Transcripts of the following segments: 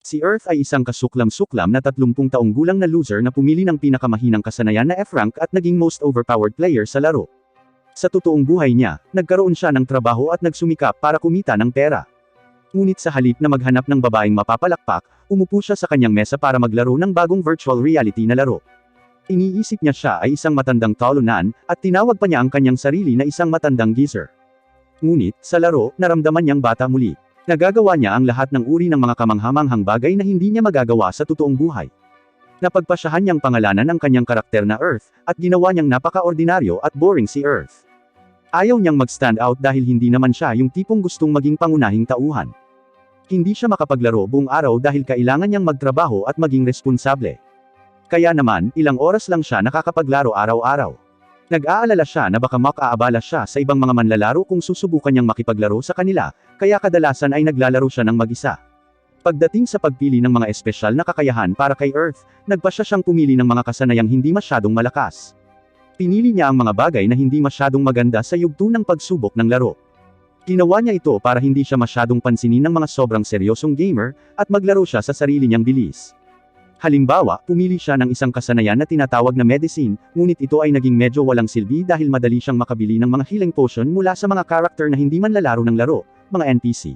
Si Earth ay isang kasuklam-suklam na 30 taong gulang na loser na pumili ng pinakamahinang kasanayan na F-rank at naging most overpowered player sa laro. Sa totoong buhay niya, nagkaroon siya ng trabaho at nagsumikap para kumita ng pera. Ngunit sa halip na maghanap ng babaeng mapapalakpak, umupo siya sa kanyang mesa para maglaro ng bagong virtual reality na laro. Iniisip niya siya ay isang matandang talunan, at tinawag pa niya ang kanyang sarili na isang matandang geezer. Ngunit, sa laro, naramdaman niyang bata muli. Nagagawa niya ang lahat ng uri ng mga kamanghamanghang bagay na hindi niya magagawa sa totoong buhay. Napagpasyahan niyang pangalanan ang kanyang karakter na Earth, at ginawa niyang napaka-ordinaryo at boring si Earth. Ayaw niyang mag-stand out dahil hindi naman siya yung tipong gustong maging pangunahing tauhan. Hindi siya makapaglaro buong araw dahil kailangan niyang magtrabaho at maging responsable. Kaya naman, ilang oras lang siya nakakapaglaro araw-araw. Nag-aalala siya na baka makaabala siya sa ibang mga manlalaro kung susubukan niyang makipaglaro sa kanila, kaya kadalasan ay naglalaro siya ng mag-isa. Pagdating sa pagpili ng mga espesyal na kakayahan para kay Earth, nagpasya siyang pumili ng mga kasanayang hindi masyadong malakas. Pinili niya ang mga bagay na hindi masyadong maganda sa yugto ng pagsubok ng laro. Ginawa niya ito para hindi siya masyadong pansinin ng mga sobrang seryosong gamer, at maglaro siya sa sarili niyang bilis. Halimbawa, pumili siya ng isang kasanayan na tinatawag na medicine, ngunit ito ay naging medyo walang silbi dahil madali siyang makabili ng mga healing potion mula sa mga karakter na hindi man lalaro ng laro, mga NPC.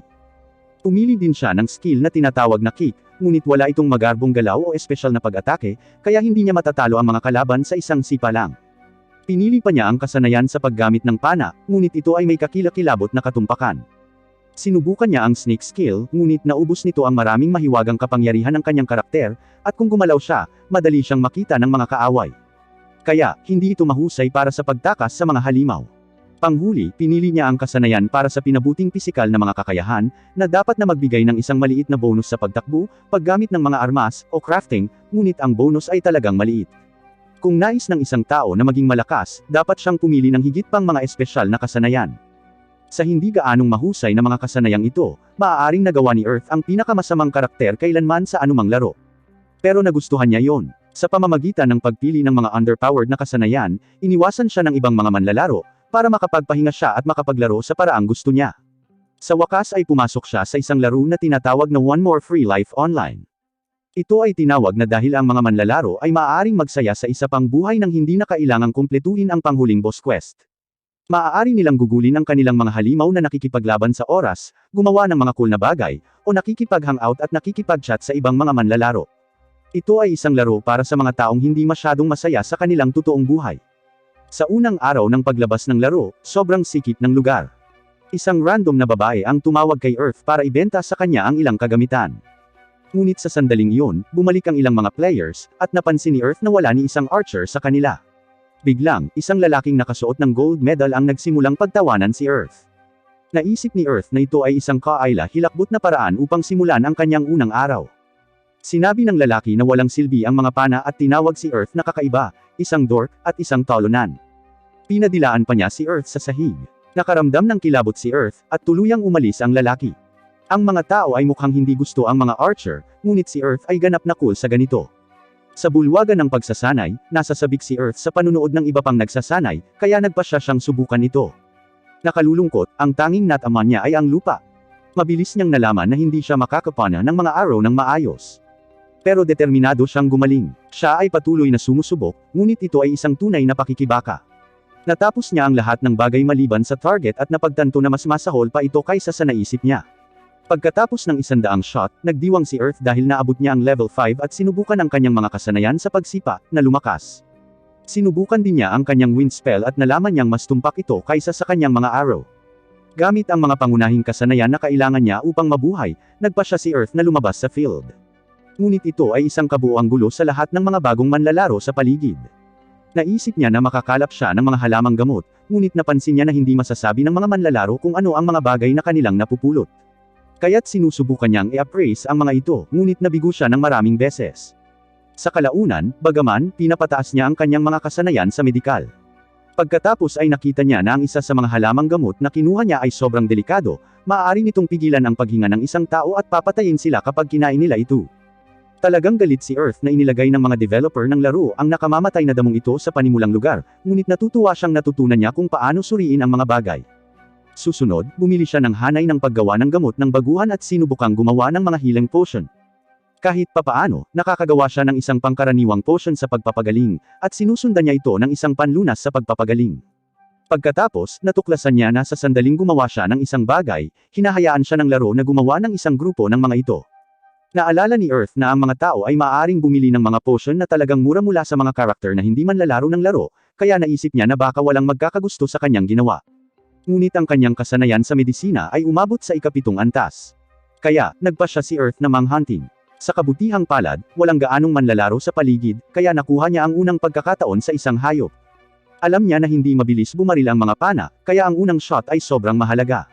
Pumili din siya ng skill na tinatawag na kick, ngunit wala itong magarbong galaw o espesyal na pag-atake, kaya hindi niya matatalo ang mga kalaban sa isang sipa lang. Pinili pa niya ang kasanayan sa paggamit ng pana, ngunit ito ay may kakilakilabot na katumpakan. Sinubukan niya ang sneak skill, ngunit naubos nito ang maraming mahiwagang kapangyarihan ng kanyang karakter, at kung gumalaw siya, madali siyang makita ng mga kaaway. Kaya, hindi ito mahusay para sa pagtakas sa mga halimaw. Panghuli, pinili niya ang kasanayan para sa pinabuting pisikal na mga kakayahan, na dapat na magbigay ng isang maliit na bonus sa pagtakbo, paggamit ng mga armas, o crafting, ngunit ang bonus ay talagang maliit. Kung nais ng isang tao na maging malakas, dapat siyang pumili ng higit pang mga espesyal na kasanayan. Sa hindi gaanong mahusay na mga kasanayang ito, maaaring nagawa ni Earth ang pinakamasamang karakter kailanman sa anumang laro. Pero nagustuhan niya yon. Sa pamamagitan ng pagpili ng mga underpowered na kasanayan, iniwasan siya ng ibang mga manlalaro, para makapagpahinga siya at makapaglaro sa paraang gusto niya. Sa wakas ay pumasok siya sa isang laro na tinatawag na One More Free Life Online. Ito ay tinawag na dahil ang mga manlalaro ay maaaring magsaya sa isa pang buhay nang hindi na kailangang kumpletuhin ang panghuling boss quest. Maaari nilang gugulin ang kanilang mga halimaw na nakikipaglaban sa oras, gumawa ng mga cool na bagay, o nakikipag-hangout at nakikipag-chat sa ibang mga manlalaro. Ito ay isang laro para sa mga taong hindi masyadong masaya sa kanilang totoong buhay. Sa unang araw ng paglabas ng laro, sobrang sikip ng lugar. Isang random na babae ang tumawag kay Earth para ibenta sa kanya ang ilang kagamitan. Ngunit sa sandaling iyon, bumalik ang ilang mga players, at napansin ni Earth na wala ni isang archer sa kanila. Biglang, isang lalaking nakasuot ng gold medal ang nagsimulang pagtawanan si Earth. Naisip ni Earth na ito ay isang kaayla-hilakbot na paraan upang simulan ang kanyang unang araw. Sinabi ng lalaki na walang silbi ang mga pana at tinawag si Earth na kakaiba, isang dork, at isang talunan. Pinadilaan pa niya si Earth sa sahig. Nakaramdam ng kilabot si Earth, at tuluyang umalis ang lalaki. Ang mga tao ay mukhang hindi gusto ang mga archer, ngunit si Earth ay ganap na cool sa ganito. Sa bulwagan ng pagsasanay, nasasabik si Earth sa panunood ng iba pang nagsasanay, kaya nagpasya siyang subukan ito. Nakalulungkot, ang tanging nataman niya ay ang lupa. Mabilis niyang nalaman na hindi siya makakapana ng mga arrow ng maayos. Pero determinado siyang gumaling. Siya ay patuloy na sumusubok, ngunit ito ay isang tunay na pakikibaka. Natapos niya ang lahat ng bagay maliban sa target at napagtanto na mas masahol pa ito kaysa sa naisip niya. Pagkatapos ng 100 shot, nagdiwang si Earth dahil naabot niya ang level 5 at sinubukan ang kanyang mga kasanayan sa pagsipa, na lumakas. Sinubukan din niya ang kanyang wind spell at nalaman niyang mas tumpak ito kaysa sa kanyang mga arrow. Gamit ang mga pangunahing kasanayan na kailangan niya upang mabuhay, nagpasya si Earth na lumabas sa field. Ngunit ito ay isang kabuoang gulo sa lahat ng mga bagong manlalaro sa paligid. Naisip niya na makakalap siya ng mga halamang gamot, ngunit napansin niya na hindi masasabi ng mga manlalaro kung ano ang mga bagay na kanilang napupulot. Kaya't sinusubukan niyang i-appraise ang mga ito, ngunit nabigo siya ng maraming beses. Sa kalaunan, bagaman, pinapataas niya ang kanyang mga kasanayan sa medikal. Pagkatapos ay nakita niya na ang isa sa mga halamang gamot na kinuha niya ay sobrang delikado, maaari nitong pigilan ang paghinga ng isang tao at papatayin sila kapag kinain nila ito. Talagang galit si Earth na inilagay ng mga developer ng laro ang nakamamatay na damong ito sa panimulang lugar, ngunit natutuwa siyang natutunan niya kung paano suriin ang mga bagay. Susunod, bumili siya ng hanay ng paggawa ng gamot ng baguhan at sinubukang gumawa ng mga healing potion. Kahit papaano, nakakagawa siya ng isang pangkaraniwang potion sa pagpapagaling, at sinusundan niya ito ng isang panlunas sa pagpapagaling. Pagkatapos, natuklasan niya na sa sandaling gumawa siya ng isang bagay, hinahayaan siya ng laro na gumawa ng isang grupo ng mga ito. Naalala ni Earth na ang mga tao ay maaaring bumili ng mga potion na talagang mura mula sa mga karakter na hindi man lalaro ng laro, kaya naisip niya na baka walang magkakagusto sa kanyang ginawa. Ngunit ang kanyang kasanayan sa medisina ay umabot sa ika-7 antas. Kaya, nagpa siya si Earth na manghunting. Sa kabutihang palad, walang gaanong manlalaro sa paligid, kaya nakuha niya ang unang pagkakataon sa isang hayop. Alam niya na hindi mabilis bumaril ang mga pana, kaya ang unang shot ay sobrang mahalaga.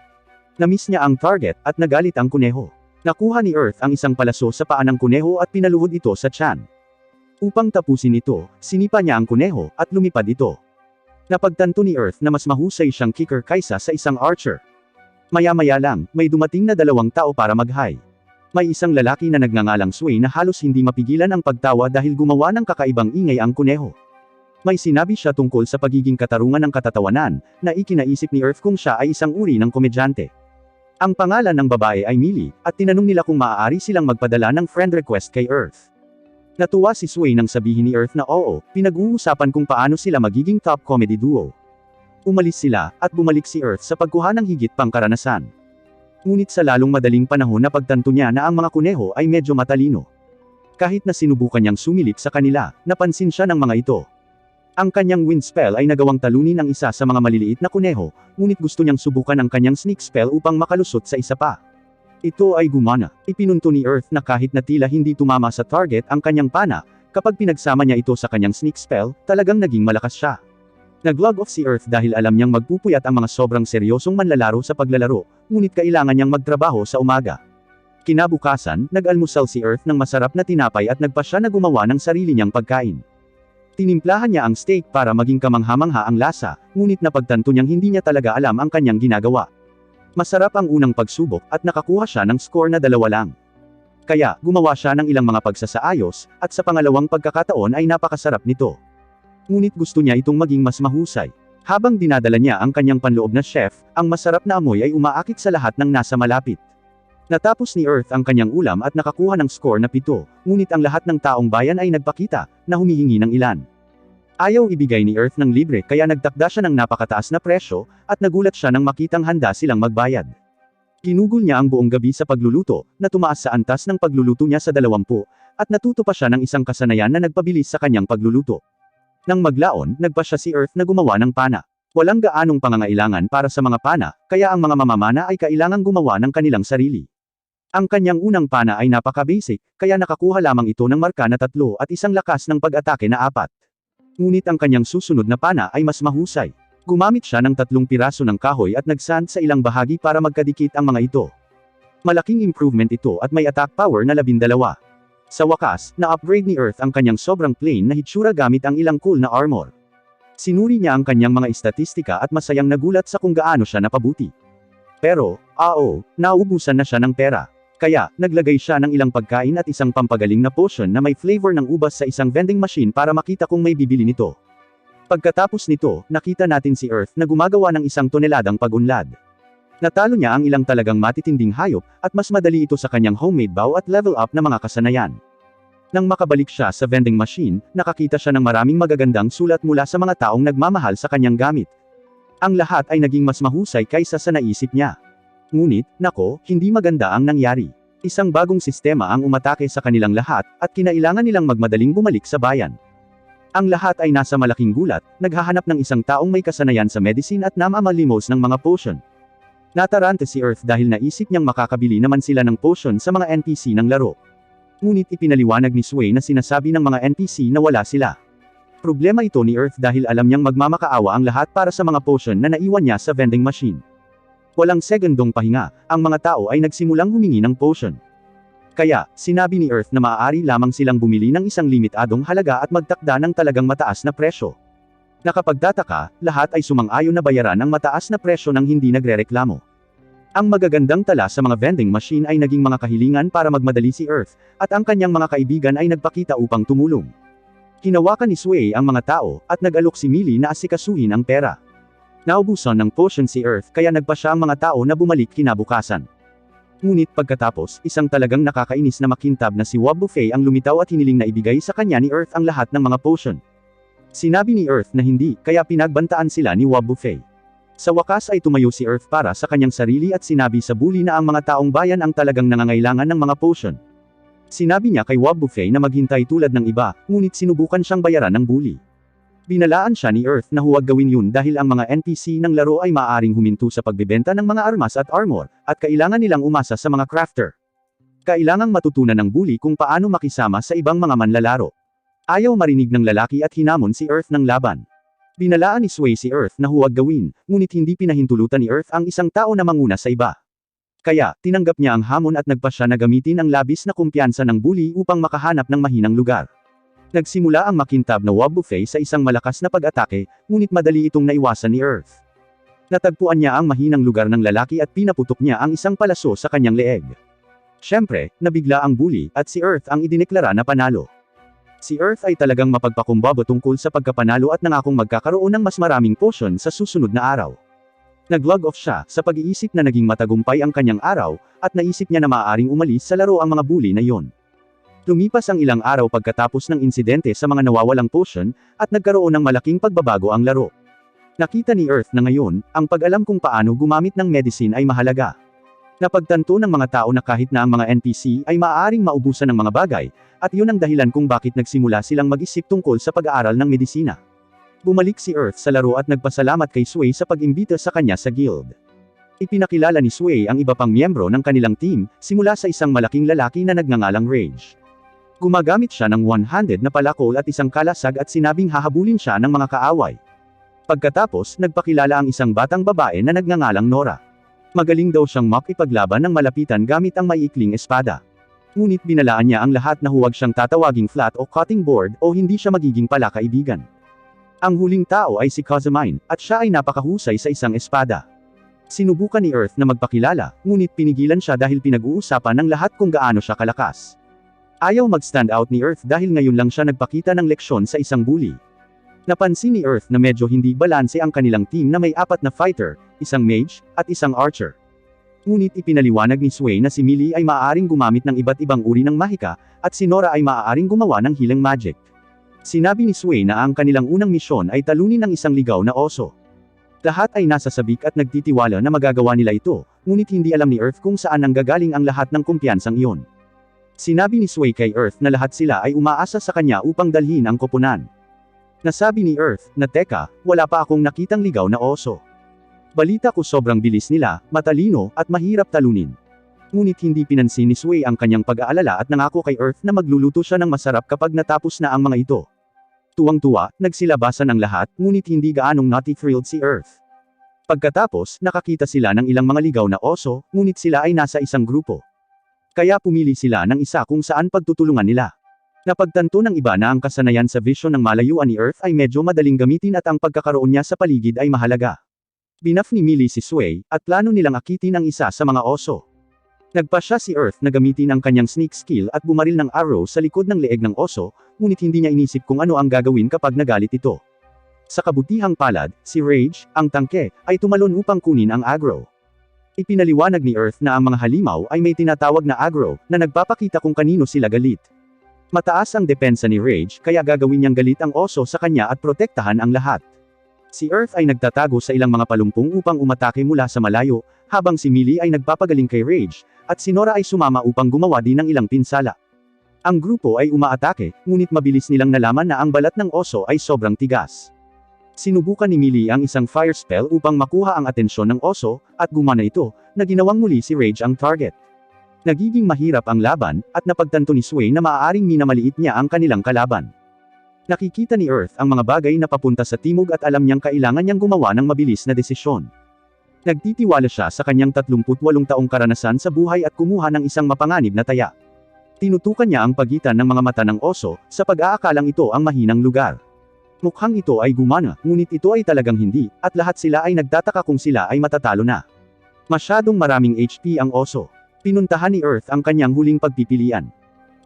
Na-miss niya ang target, at nagalit ang kuneho. Nakuha ni Earth ang isang palaso sa paa ng kuneho at pinaluhod ito sa tiyan. Upang tapusin ito, sinipa niya ang kuneho, at lumipad ito. Napagtanto ni Earth na mas mahusay siyang kicker kaysa sa isang archer. Maya-maya lang, may dumating na 2 tao para mag-hi. May isang lalaki na nagngangalang Sway na halos hindi mapigilan ang pagtawa dahil gumawa ng kakaibang ingay ang kuneho. May sinabi siya tungkol sa pagiging katarungan ng katatawanan, na ikinaisip ni Earth kung siya ay isang uri ng komedyante. Ang pangalan ng babae ay Millie, at tinanong nila kung maaari silang magpadala ng friend request kay Earth. Natuwa si Sway nang sabihin ni Earth na oo, pinag-uusapan kung paano sila magiging top comedy duo. Umalis sila, at bumalik si Earth sa pagkuha ng higit pang karanasan. Ngunit sa lalong madaling panahon napagtanto niya na ang mga kuneho ay medyo matalino. Kahit na sinubukan niyang sumilip sa kanila, napansin siya ng mga ito. Ang kanyang wind spell ay nagawang talunin ang isa sa mga maliliit na kuneho, ngunit gusto niyang subukan ang kanyang sneak spell upang makalusot sa isa pa. Ito ay gumana. Ipinunto ni Earth na kahit na tila hindi tumama sa target ang kanyang pana, kapag pinagsama niya ito sa kanyang sneak spell, talagang naging malakas siya. Nag-log off si Earth dahil alam niyang magpupuyat ang mga sobrang seryosong manlalaro sa paglalaro, ngunit kailangan niyang magtrabaho sa umaga. Kinabukasan, nag-almusal si Earth ng masarap na tinapay at nagpa siya na gumawa ng sarili niyang pagkain. Tinimplahan niya ang steak para maging kamangha-mangha ang lasa, ngunit napagtanto niyang hindi niya talaga alam ang kanyang ginagawa. Masarap ang unang pagsubok at nakakuha siya ng score na 2 lang. Kaya, gumawa siya ng ilang mga pagsasaayos, at sa pangalawang pagkakataon ay napakasarap nito. Ngunit gusto niya itong maging mas mahusay. Habang dinadala niya ang kanyang panloob na chef, ang masarap na amoy ay umaakit sa lahat ng nasa malapit. Natapos ni Earth ang kanyang ulam at nakakuha ng score na 7, ngunit ang lahat ng taong bayan ay nagpakita, na humihingi ng ilan. Ayaw ibigay ni Earth ng libre kaya nagtakda siya ng napakataas na presyo, at nagulat siya nang makitang handa silang magbayad. Ginugol niya ang buong gabi sa pagluluto, na tumaas sa antas ng pagluluto niya sa 20, at natuto pa siya ng isang kasanayan na nagpabilis sa kanyang pagluluto. Nang maglaon, nagpa siya si Earth na gumawa ng pana. Walang gaanong pangangailangan para sa mga pana, kaya ang mga mamamana ay kailangang gumawa ng kanilang sarili. Ang kanyang unang pana ay napaka-basic, kaya nakakuha lamang ito ng marka na 3 at isang lakas ng pag-atake na 4. Ngunit ang kanyang susunod na pana ay mas mahusay. Gumamit siya ng 3 piraso ng kahoy at nagsand sa ilang bahagi para magkadikit ang mga ito. Malaking improvement ito at may attack power na 12. Sa wakas, na-upgrade ni Earth ang kanyang sobrang plain na hitsura gamit ang ilang cool na armor. Sinuri niya ang kanyang mga istatistika at masayang nagulat sa kung gaano siya napabuti. Pero, nauubusan na siya ng pera. Kaya, naglagay siya ng ilang pagkain at isang pampagaling na potion na may flavor ng ubas sa isang vending machine para makita kung may bibili nito. Pagkatapos nito, nakita natin si Earth na gumagawa ng 1 toneladang pag-unlad. Natalo niya ang ilang talagang matitinding hayop, at mas madali ito sa kanyang homemade bow at level up na mga kasanayan. Nang makabalik siya sa vending machine, nakakita siya ng maraming magagandang sulat mula sa mga taong nagmamahal sa kanyang gamit. Ang lahat ay naging mas mahusay kaysa sa naisip niya. Ngunit, nako, hindi maganda ang nangyari. Isang bagong sistema ang umatake sa kanilang lahat, at kinailangan nilang magmadaling bumalik sa bayan. Ang lahat ay nasa malaking gulat, naghahanap ng isang taong may kasanayan sa medicine at namamalimos ng mga potion. Natarante si Earth dahil naisip niyang makakabili naman sila ng potion sa mga NPC ng laro. Ngunit ipinaliwanag ni Sway na sinasabi ng mga NPC na wala sila. Problema ito ni Earth dahil alam niyang magmamakaawa ang lahat para sa mga potion na naiwan niya sa vending machine. Walang segundong pahinga, ang mga tao ay nagsimulang humingi ng potion. Kaya, sinabi ni Earth na maaari lamang silang bumili ng isang limitadong halaga at magtakda ng talagang mataas na presyo. Nakapagtataka, lahat ay sumang-ayon na bayaran ang mataas na presyo nang hindi nagrereklamo. Ang magagandang tala sa mga vending machine ay naging mga kahilingan para magmadali si Earth, at ang kanyang mga kaibigan ay nagpakita upang tumulong. Hinawakan ni Sway ang mga tao, at nag-alok si Millie na asikasuhin ang pera. Naubusan ng potion si Earth kaya nagpa siya ang mga tao na bumalik kinabukasan. Ngunit pagkatapos, isang talagang nakakainis na makintab na si Wob Buffet ang lumitaw at hiniling na ibigay sa kanya ni Earth ang lahat ng mga potion. Sinabi ni Earth na hindi, kaya pinagbantaan sila ni Wob Buffet. Sa wakas ay tumayo si Earth para sa kanyang sarili at sinabi sa bully na ang mga taong bayan ang talagang nangangailangan ng mga potion. Sinabi niya kay Wob Buffet na maghintay tulad ng iba, ngunit sinubukan siyang bayaran ng bully. Binalaan siya ni Earth na huwag gawin yun dahil ang mga NPC ng laro ay maaaring huminto sa pagbebenta ng mga armas at armor, at kailangan nilang umasa sa mga crafter. Kailangang matutunan ng bully kung paano makisama sa ibang mga manlalaro. Ayaw marinig ng lalaki at hinamon si Earth ng laban. Binalaan ni Sway si Earth na huwag gawin, ngunit hindi pinahintulutan ni Earth ang isang tao na manguna sa iba. Kaya, tinanggap niya ang hamon at nagpa siya na gamitin ang labis na kumpiyansa ng bully upang makahanap ng mahinang lugar. Nagsimula ang makintab na Wob Buffet sa isang malakas na pag-atake, ngunit madali itong naiwasan ni Earth. Natagpuan niya ang mahinang lugar ng lalaki at pinaputok niya ang isang palaso sa kanyang leeg. Siyempre, nabigla ang bully, at si Earth ang idineklara na panalo. Si Earth ay talagang mapagpakumbaba tungkol sa pagkapanalo at nangakong magkakaroon ng mas maraming potion sa susunod na araw. Nag-log off siya sa pag-iisip na naging matagumpay ang kanyang araw, at naisip niya na maaaring umalis sa laro ang mga bully na iyon. Lumipas ang ilang araw pagkatapos ng insidente sa mga nawawalang potion, at nagkaroon ng malaking pagbabago ang laro. Nakita ni Earth na ngayon, ang pag-alam kung paano gumamit ng medicine ay mahalaga. Napagtanto ng mga tao na kahit na ang mga NPC ay maaaring maubusan ng mga bagay, at yun ang dahilan kung bakit nagsimula silang mag-isip tungkol sa pag-aaral ng medisina. Bumalik si Earth sa laro at nagpasalamat kay Sway sa pag-imbita sa kanya sa guild. Ipinakilala ni Sway ang iba pang miyembro ng kanilang team, simula sa isang malaking lalaki na nagngangalang Rage. Gumagamit siya ng one-handed na palakol at isang kalasag at sinabing hahabulin siya ng mga kaaway. Pagkatapos, nagpakilala ang isang batang babae na nagngangalang Nora. Magaling daw siyang makipaglaban ng malapitan gamit ang maiikling espada. Ngunit binalaan niya ang lahat na huwag siyang tatawaging flat o cutting board o hindi siya magiging palakaibigan. Ang huling tao ay si Cosmine, at siya ay napakahusay sa isang espada. Sinubukan ni Earth na magpakilala, ngunit pinigilan siya dahil pinag-uusapan ng lahat kung gaano siya kalakas. Ayaw mag-stand out ni Earth dahil ngayon lang siya nagpakita ng leksyon sa isang bully. Napansin ni Earth na medyo hindi balanse ang kanilang team na may 4 na fighter, isang mage, at isang archer. Ngunit ipinaliwanag ni Sway na si Millie ay maaaring gumamit ng iba't ibang uri ng mahika, at si Nora ay maaaring gumawa ng healing magic. Sinabi ni Sway na ang kanilang unang misyon ay talunin ang isang ligaw na oso. Lahat ay nasa sabik at nagtitiwala na magagawa nila ito, ngunit hindi alam ni Earth kung saan nanggagaling ang lahat ng kumpiyansang iyon. Sinabi ni Sway kay Earth na lahat sila ay umaasa sa kanya upang dalhin ang koponan. Nasabi ni Earth na teka, wala pa akong nakitang ligaw na oso. Balita ko sobrang bilis nila, matalino, at mahirap talunin. Ngunit hindi pinansin ni Sway ang kanyang pag-aalala at nangako kay Earth na magluluto siya ng masarap kapag natapos na ang mga ito. Tuwang-tuwa, nagsilabasan ang lahat, ngunit hindi gaanong thrilled si Earth. Pagkatapos, nakakita sila ng ilang mga ligaw na oso, ngunit sila ay nasa isang grupo. Kaya pumili sila ng isa kung saan pagtutulungan nila. Napagtanto ng iba na ang kasanayan sa vision ng malayuan ni Earth ay medyo madaling gamitin at ang pagkakaroon niya sa paligid ay mahalaga. Binaf ni Millie si Sway, at plano nilang akitin ang isa sa mga oso. Nagpasya si Earth na gamitin ang kanyang sneak skill at bumaril ng arrow sa likod ng leeg ng oso, ngunit hindi niya inisip kung ano ang gagawin kapag nagalit ito. Sa kabutihang palad, si Rage, ang tangke, ay tumalon upang kunin ang aggro. Ipinaliwanag ni Earth na ang mga halimaw ay may tinatawag na aggro, na nagpapakita kung kanino sila galit. Mataas ang depensa ni Rage, kaya gagawin niyang galit ang oso sa kanya at protektahan ang lahat. Si Earth ay nagtatago sa ilang mga palumpong upang umatake mula sa malayo, habang si Millie ay nagpapagaling kay Rage, at si Nora ay sumama upang gumawa din ng ilang pinsala. Ang grupo ay umaatake, ngunit mabilis nilang nalaman na ang balat ng oso ay sobrang tigas. Sinubukan ni Millie ang isang fire spell upang makuha ang atensyon ng oso, at gumana ito, na ginawang muli si Rage ang target. Nagiging mahirap ang laban, at napagtanto ni Sway na maaaring minamaliit niya ang kanilang kalaban. Nakikita ni Earth ang mga bagay na papunta sa timog at alam niyang kailangan niyang gumawa ng mabilis na desisyon. Nagtitiwala siya sa kanyang 38 taong karanasan sa buhay at kumuha ng isang mapanganib na taya. Tinutukan niya ang pagitan ng mga mata ng oso, sa pag-aakalang ito ang mahinang lugar. Mukhang ito ay gumana, ngunit ito ay talagang hindi, at lahat sila ay nagtataka kung sila ay matatalo na. Masyadong maraming HP ang oso. Pinuntahan ni Earth ang kanyang huling pagpipilian.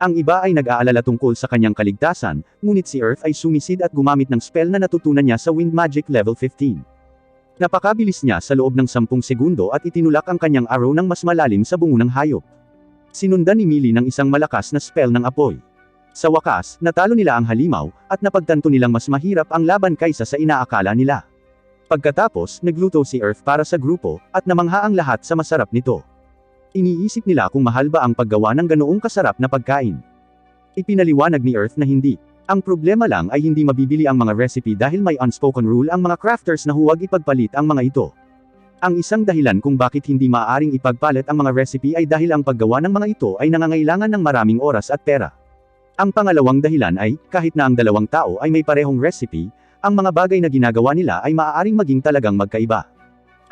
Ang iba ay nag-aalala tungkol sa kanyang kaligtasan, ngunit si Earth ay sumisid at gumamit ng spell na natutunan niya sa Wind Magic Level 15. Napakabilis niya sa loob ng 10 segundo at itinulak ang kanyang arrow ng mas malalim sa bungo ng hayop. Sinundan ni Millie ng isang malakas na spell ng apoy. Sa wakas, natalo nila ang halimaw, at napagtanto nilang mas mahirap ang laban kaysa sa inaakala nila. Pagkatapos, nagluto si Earth para sa grupo, at namangha ang lahat sa masarap nito. Iniisip nila kung mahal ba ang paggawa ng ganoong kasarap na pagkain. Ipinaliwanag ni Earth na hindi. Ang problema lang ay hindi mabibili ang mga recipe dahil may unspoken rule ang mga crafters na huwag ipagpalit ang mga ito. Ang isang dahilan kung bakit hindi maaaring ipagpalit ang mga recipe ay dahil ang paggawa ng mga ito ay nangangailangan ng maraming oras at pera. Ang pangalawang dahilan ay, kahit na ang dalawang tao ay may parehong recipe, ang mga bagay na ginagawa nila ay maaaring maging talagang magkaiba.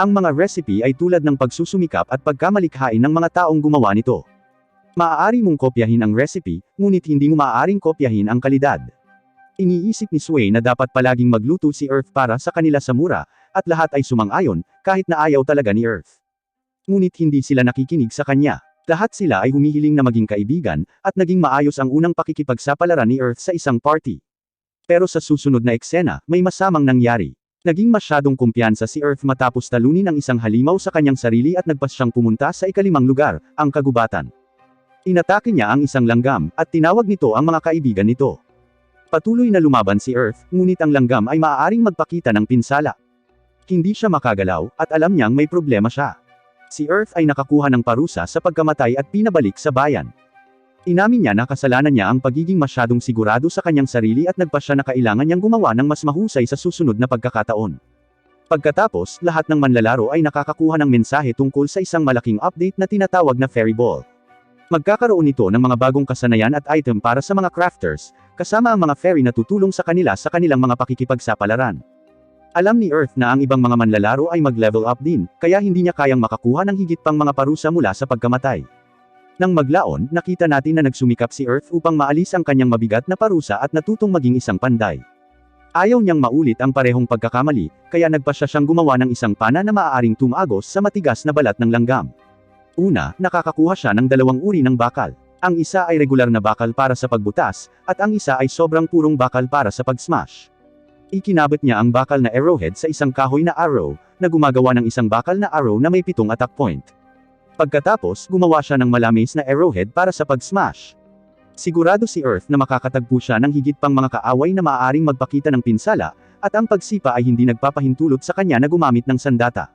Ang mga recipe ay tulad ng pagsusumikap at pagkamalikhain ng mga taong gumawa nito. Maaari mong kopyahin ang recipe, ngunit hindi mo maaaring kopyahin ang kalidad. Iniisip ni Sway na dapat palaging magluto si Earth para sa kanila sa mura, at lahat ay sumang-ayon, kahit na ayaw talaga ni Earth. Ngunit hindi sila nakikinig sa kanya. Lahat sila ay humihiling na maging kaibigan, at naging maayos ang unang pakikipagsapalaran ni Earth sa isang party. Pero sa susunod na eksena, may masamang nangyari. Naging masyadong kumpiyansa si Earth matapos talunin ang isang halimaw sa kanyang sarili at nagpas siyang pumunta sa ikalimang lugar, ang kagubatan. Inatake niya ang isang langgam, at tinawag nito ang mga kaibigan nito. Patuloy na lumaban si Earth, ngunit ang langgam ay maaaring magpakita ng pinsala. Hindi siya makagalaw, at alam niyang may problema siya. Si Earth ay nakakuha ng parusa sa pagkamatay at pinabalik sa bayan. Inamin niya na kasalanan niya ang pagiging masyadong sigurado sa kanyang sarili at nagpa siya na kailangan niyang gumawa ng mas mahusay sa susunod na pagkakataon. Pagkatapos, lahat ng manlalaro ay nakakakuha ng mensahe tungkol sa isang malaking update na tinatawag na Fairy Ball. Magkakaroon ito ng mga bagong kasanayan at item para sa mga crafters, kasama ang mga fairy na tutulong sa kanila sa kanilang mga pakikipagsapalaran. Alam ni Earth na ang ibang mga manlalaro ay mag-level up din, kaya hindi niya kayang makakuha ng higit pang mga parusa mula sa pagkamatay. Nang maglaon, nakita natin na nagsumikap si Earth upang maalis ang kanyang mabigat na parusa at natutong maging isang panday. Ayaw niyang maulit ang parehong pagkakamali, kaya nagpa siyang gumawa ng isang pana na maaaring tumagos sa matigas na balat ng langgam. Una, nakakakuha siya ng dalawang uri ng bakal. Ang isa ay regular na bakal para sa pagbutas, at ang isa ay sobrang purong bakal para sa pag-smash. Ikinabit niya ang bakal na arrowhead sa isang kahoy na arrow, na gumagawa ng isang bakal na arrow na may 7 attack point. Pagkatapos, gumawa siya ng malamis na arrowhead para sa pag-smash. Sigurado si Earth na makakatagpo siya ng higit pang mga kaaway na maaaring magpakita ng pinsala, at ang pagsipa ay hindi nagpapahintulot sa kanya na gumamit ng sandata.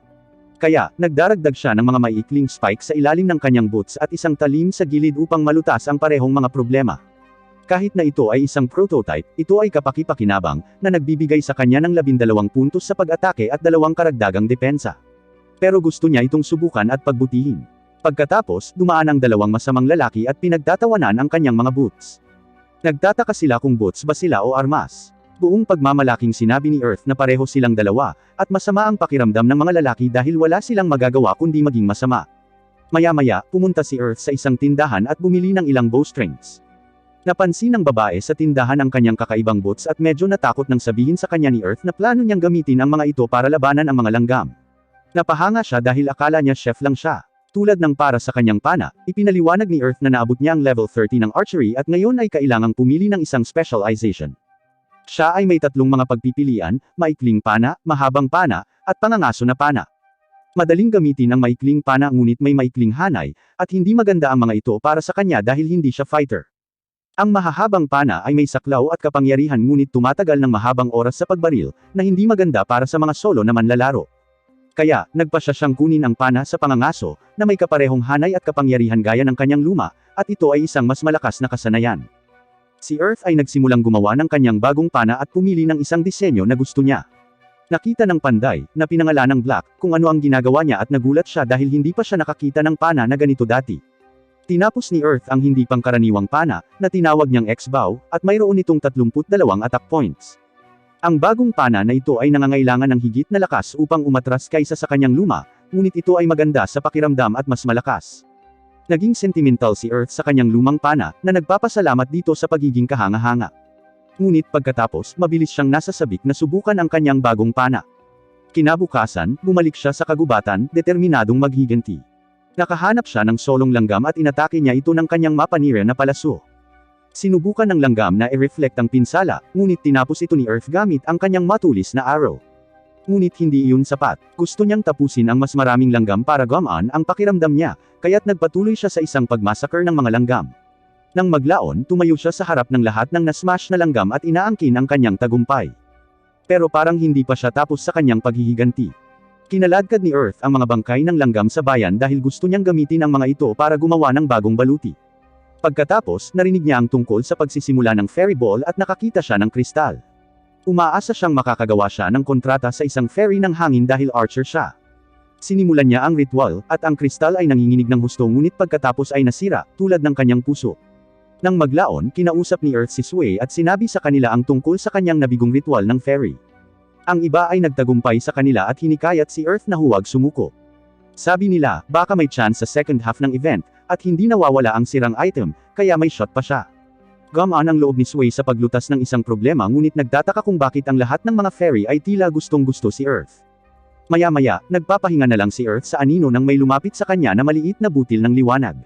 Kaya, nagdaragdag siya ng mga maiikling spike sa ilalim ng kanyang boots at isang talim sa gilid upang malutas ang parehong mga problema. Kahit na ito ay isang prototype, ito ay kapaki-pakinabang, na nagbibigay sa kanya ng 12 puntos sa pag-atake at 2 karagdagang depensa. Pero gusto niya itong subukan at pagbutihin. Pagkatapos, dumaan ang 2 masamang lalaki at pinagtatawanan ang kanyang mga boots. Nagtataka sila kung boots ba sila o armas. Buong pagmamalaking sinabi ni Earth na pareho silang dalawa, at masama ang pakiramdam ng mga lalaki dahil wala silang magagawa kundi maging masama. Maya-maya, pumunta si Earth sa isang tindahan at bumili ng ilang bowstrings. Napansin ng babae sa tindahan ang kanyang kakaibang boots at medyo natakot nang sabihin sa kanya ni Earth na plano niyang gamitin ang mga ito para labanan ang mga langgam. Napahanga siya dahil akala niya chef lang siya. Tulad ng para sa kanyang pana, ipinaliwanag ni Earth na naabot niya ang level 30 ng archery at ngayon ay kailangang pumili ng isang specialization. Siya ay may 3 mga pagpipilian, maikling pana, mahabang pana, at pangangaso na pana. Madaling gamitin ang maikling pana ngunit may maikling hanay, at hindi maganda ang mga ito para sa kanya dahil hindi siya fighter. Ang mahahabang pana ay may saklaw at kapangyarihan ngunit tumatagal ng mahabang oras sa pagbaril, na hindi maganda para sa mga solo na manlalaro. Kaya, nagpa siyang kunin ang pana sa pangangaso, na may kaparehong hanay at kapangyarihan gaya ng kanyang luma, at ito ay isang mas malakas na kasanayan. Si Earth ay nagsimulang gumawa ng kanyang bagong pana at pumili ng isang disenyo na gusto niya. Nakita ng panday, na pinangalan ng Black, kung ano ang ginagawa niya at nagulat siya dahil hindi pa siya nakakita ng pana na ganito dati. Tinapos ni Earth ang hindi pangkaraniwang pana, na tinawag niyang X-Bow, at mayroon itong 32 attack points. Ang bagong pana na ito ay nangangailangan ng higit na lakas upang umatras kaysa sa kanyang luma, ngunit ito ay maganda sa pakiramdam at mas malakas. Naging sentimental si Earth sa kanyang lumang pana, na nagpapasalamat dito sa pagiging kahanga-hanga. Ngunit pagkatapos, mabilis siyang nasasabik na subukan ang kanyang bagong pana. Kinabukasan, bumalik siya sa kagubatan, determinadong maghiganti. Nakahanap siya ng solong langgam at inatake niya ito ng kanyang mapanira na palaso. Sinubukan ng langgam na i-reflect ang pinsala, ngunit tinapos ito ni Earth gamit ang kanyang matulis na arrow. Ngunit hindi iyon sapat. Gusto niyang tapusin ang mas maraming langgam para gumaan ang pakiramdam niya, kaya't nagpatuloy siya sa isang pagmassacre ng mga langgam. Nang maglaon, tumayo siya sa harap ng lahat ng nasmash na langgam at inaangkin ang kanyang tagumpay. Pero parang hindi pa siya tapos sa kanyang paghihiganti. Kinaladkad ni Earth ang mga bangkay ng langgam sa bayan dahil gusto niyang gamitin ang mga ito para gumawa ng bagong baluti. Pagkatapos, narinig niya ang tungkol sa pagsisimula ng fairy ball at nakakita siya ng kristal. Umaasa siyang makakagawa siya ng kontrata sa isang fairy ng hangin dahil archer siya. Sinimulan niya ang ritual, at ang kristal ay nanginginig ng husto ngunit pagkatapos ay nasira, tulad ng kanyang puso. Nang maglaon, kinausap ni Earth si Sway at sinabi sa kanila ang tungkol sa kanyang nabigong ritual ng fairy. Ang iba ay nagtagumpay sa kanila at hinikayat si Earth na huwag sumuko. Sabi nila, baka may chance sa second half ng event, at hindi nawawala ang sirang item, kaya may shot pa siya. Gumaan ang loob ni Sway sa paglutas ng isang problema ngunit nagtataka kung bakit ang lahat ng mga fairy ay tila gustong-gusto si Earth. Maya-maya, nagpapahinga na lang si Earth sa anino nang may lumapit sa kanya na maliit na butil ng liwanag.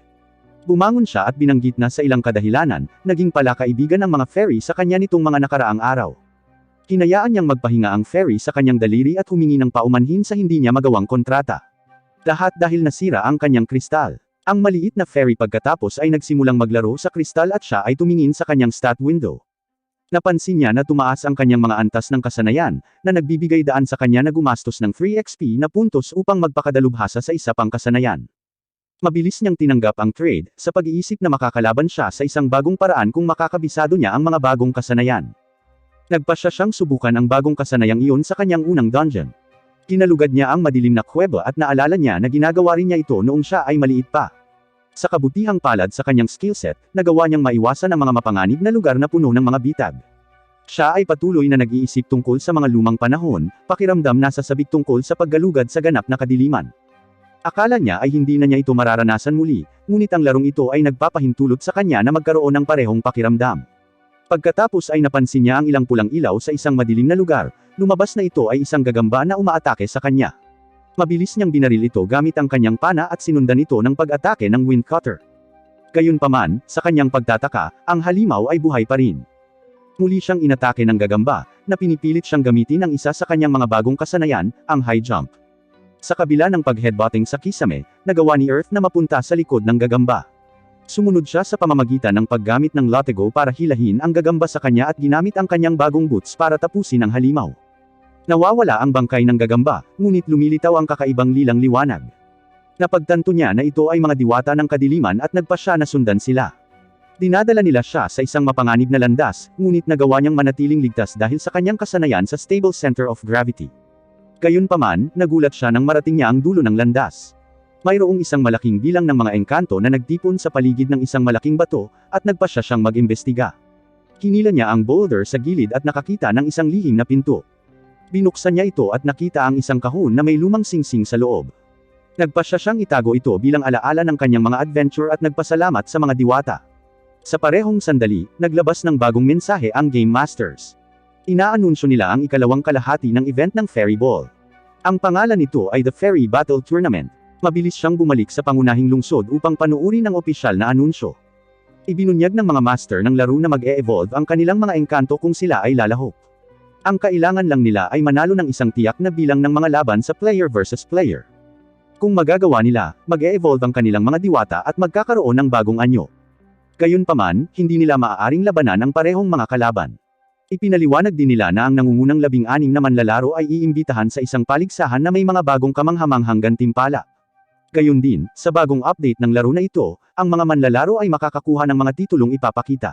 Bumangon siya at binanggit na sa ilang kadahilanan, naging pala kaibigan ng mga fairy sa kanya nitong mga nakaraang araw. Hinayaan niyang magpahinga ang fairy sa kanyang daliri at humingi ng paumanhin sa hindi niya magawang kontrata. Lahat dahil nasira ang kanyang kristal. Ang maliit na fairy pagkatapos ay nagsimulang maglaro sa kristal at siya ay tumingin sa kanyang stat window. Napansin niya na tumaas ang kanyang mga antas ng kasanayan, na nagbibigay daan sa kanya na gumastos ng 3 XP na puntos upang magpakadalubhasa sa isa pang kasanayan. Mabilis niyang tinanggap ang trade, sa pag-iisip na makakalaban siya sa isang bagong paraan kung makakabisado niya ang mga bagong kasanayan. Nagpasya siyang subukan ang bagong kasanayang iyon sa kanyang unang dungeon. Kinalugad niya ang madilim na kuweba at naalala niya na ginagawa rin niya ito noong siya ay maliit pa. Sa kabutihang palad sa kanyang skillset, nagawa niyang maiwasan ang mga mapanganib na lugar na puno ng mga bitag. Siya ay patuloy na nag-iisip tungkol sa mga lumang panahon, pakiramdam nasa sabik tungkol sa paggalugad sa ganap na kadiliman. Akala niya ay hindi na niya ito mararanasan muli, ngunit ang larong ito ay nagpapahintulot sa kanya na magkaroon ng parehong pakiramdam. Pagkatapos ay napansin niya ang ilang pulang ilaw sa isang madilim na lugar, lumabas na ito ay isang gagamba na umaatake sa kanya. Mabilis niyang binaril ito gamit ang kanyang pana at sinundan ito ng pag-atake ng wind cutter. Gayunpaman, sa kanyang pagtataka, ang halimaw ay buhay pa rin. Muli siyang inatake ng gagamba, na pinipilit siyang gamitin ang isa sa kanyang mga bagong kasanayan, ang high jump. Sa kabila ng pag-headbutting sa kisame, nagawa ni Earth na mapunta sa likod ng gagamba. Sumunod siya sa pamamagitan ng paggamit ng Lotego para hilahin ang gagamba sa kanya at ginamit ang kanyang bagong boots para tapusin ang halimaw. Nawawala ang bangkay ng gagamba, ngunit lumilitaw ang kakaibang lilang liwanag. Napagtanto niya na ito ay mga diwata ng kadiliman at nagpa siya na sundan sila. Dinadala nila siya sa isang mapanganib na landas, ngunit nagawa niyang manatiling ligtas dahil sa kanyang kasanayan sa stable center of gravity. Gayunpaman, nagulat siya nang marating niya ang dulo ng landas. Mayroong isang malaking bilang ng mga engkanto na nagtipon sa paligid ng isang malaking bato, at nagpasya siyang mag-imbestiga. Hinila niya ang boulder sa gilid at nakakita ng isang lihim na pinto. Binuksan niya ito at nakita ang isang kahon na may lumang singsing sa loob. Nagpasya siyang itago ito bilang alaala ng kanyang mga adventure at nagpasalamat sa mga diwata. Sa parehong sandali, naglabas ng bagong mensahe ang Game Masters. Inaanunsyo nila ang ikalawang kalahati ng event ng Fairy Ball. Ang pangalan nito ay The Fairy Battle Tournament. Mabilis siyang bumalik sa pangunahing lungsod upang panuuri ng opisyal na anunsyo. Ibinunyag ng mga master ng laro na mag-e-evolve ang kanilang mga engkanto kung sila ay lalahok. Ang kailangan lang nila ay manalo ng isang tiyak na bilang ng mga laban sa player versus player. Kung magagawa nila, mag-e-evolve ang kanilang mga diwata at magkakaroon ng bagong anyo. Gayunpaman, hindi nila maaaring labanan ang parehong mga kalaban. Ipinaliwanag din nila na ang nangungunang 16 na manlalaro ay iimbitahan sa isang paligsahan na may mga bagong kamanghamanghang gantimpala. Gayon din, sa bagong update ng laro na ito, ang mga manlalaro ay makakakuha ng mga titulong ipapakita.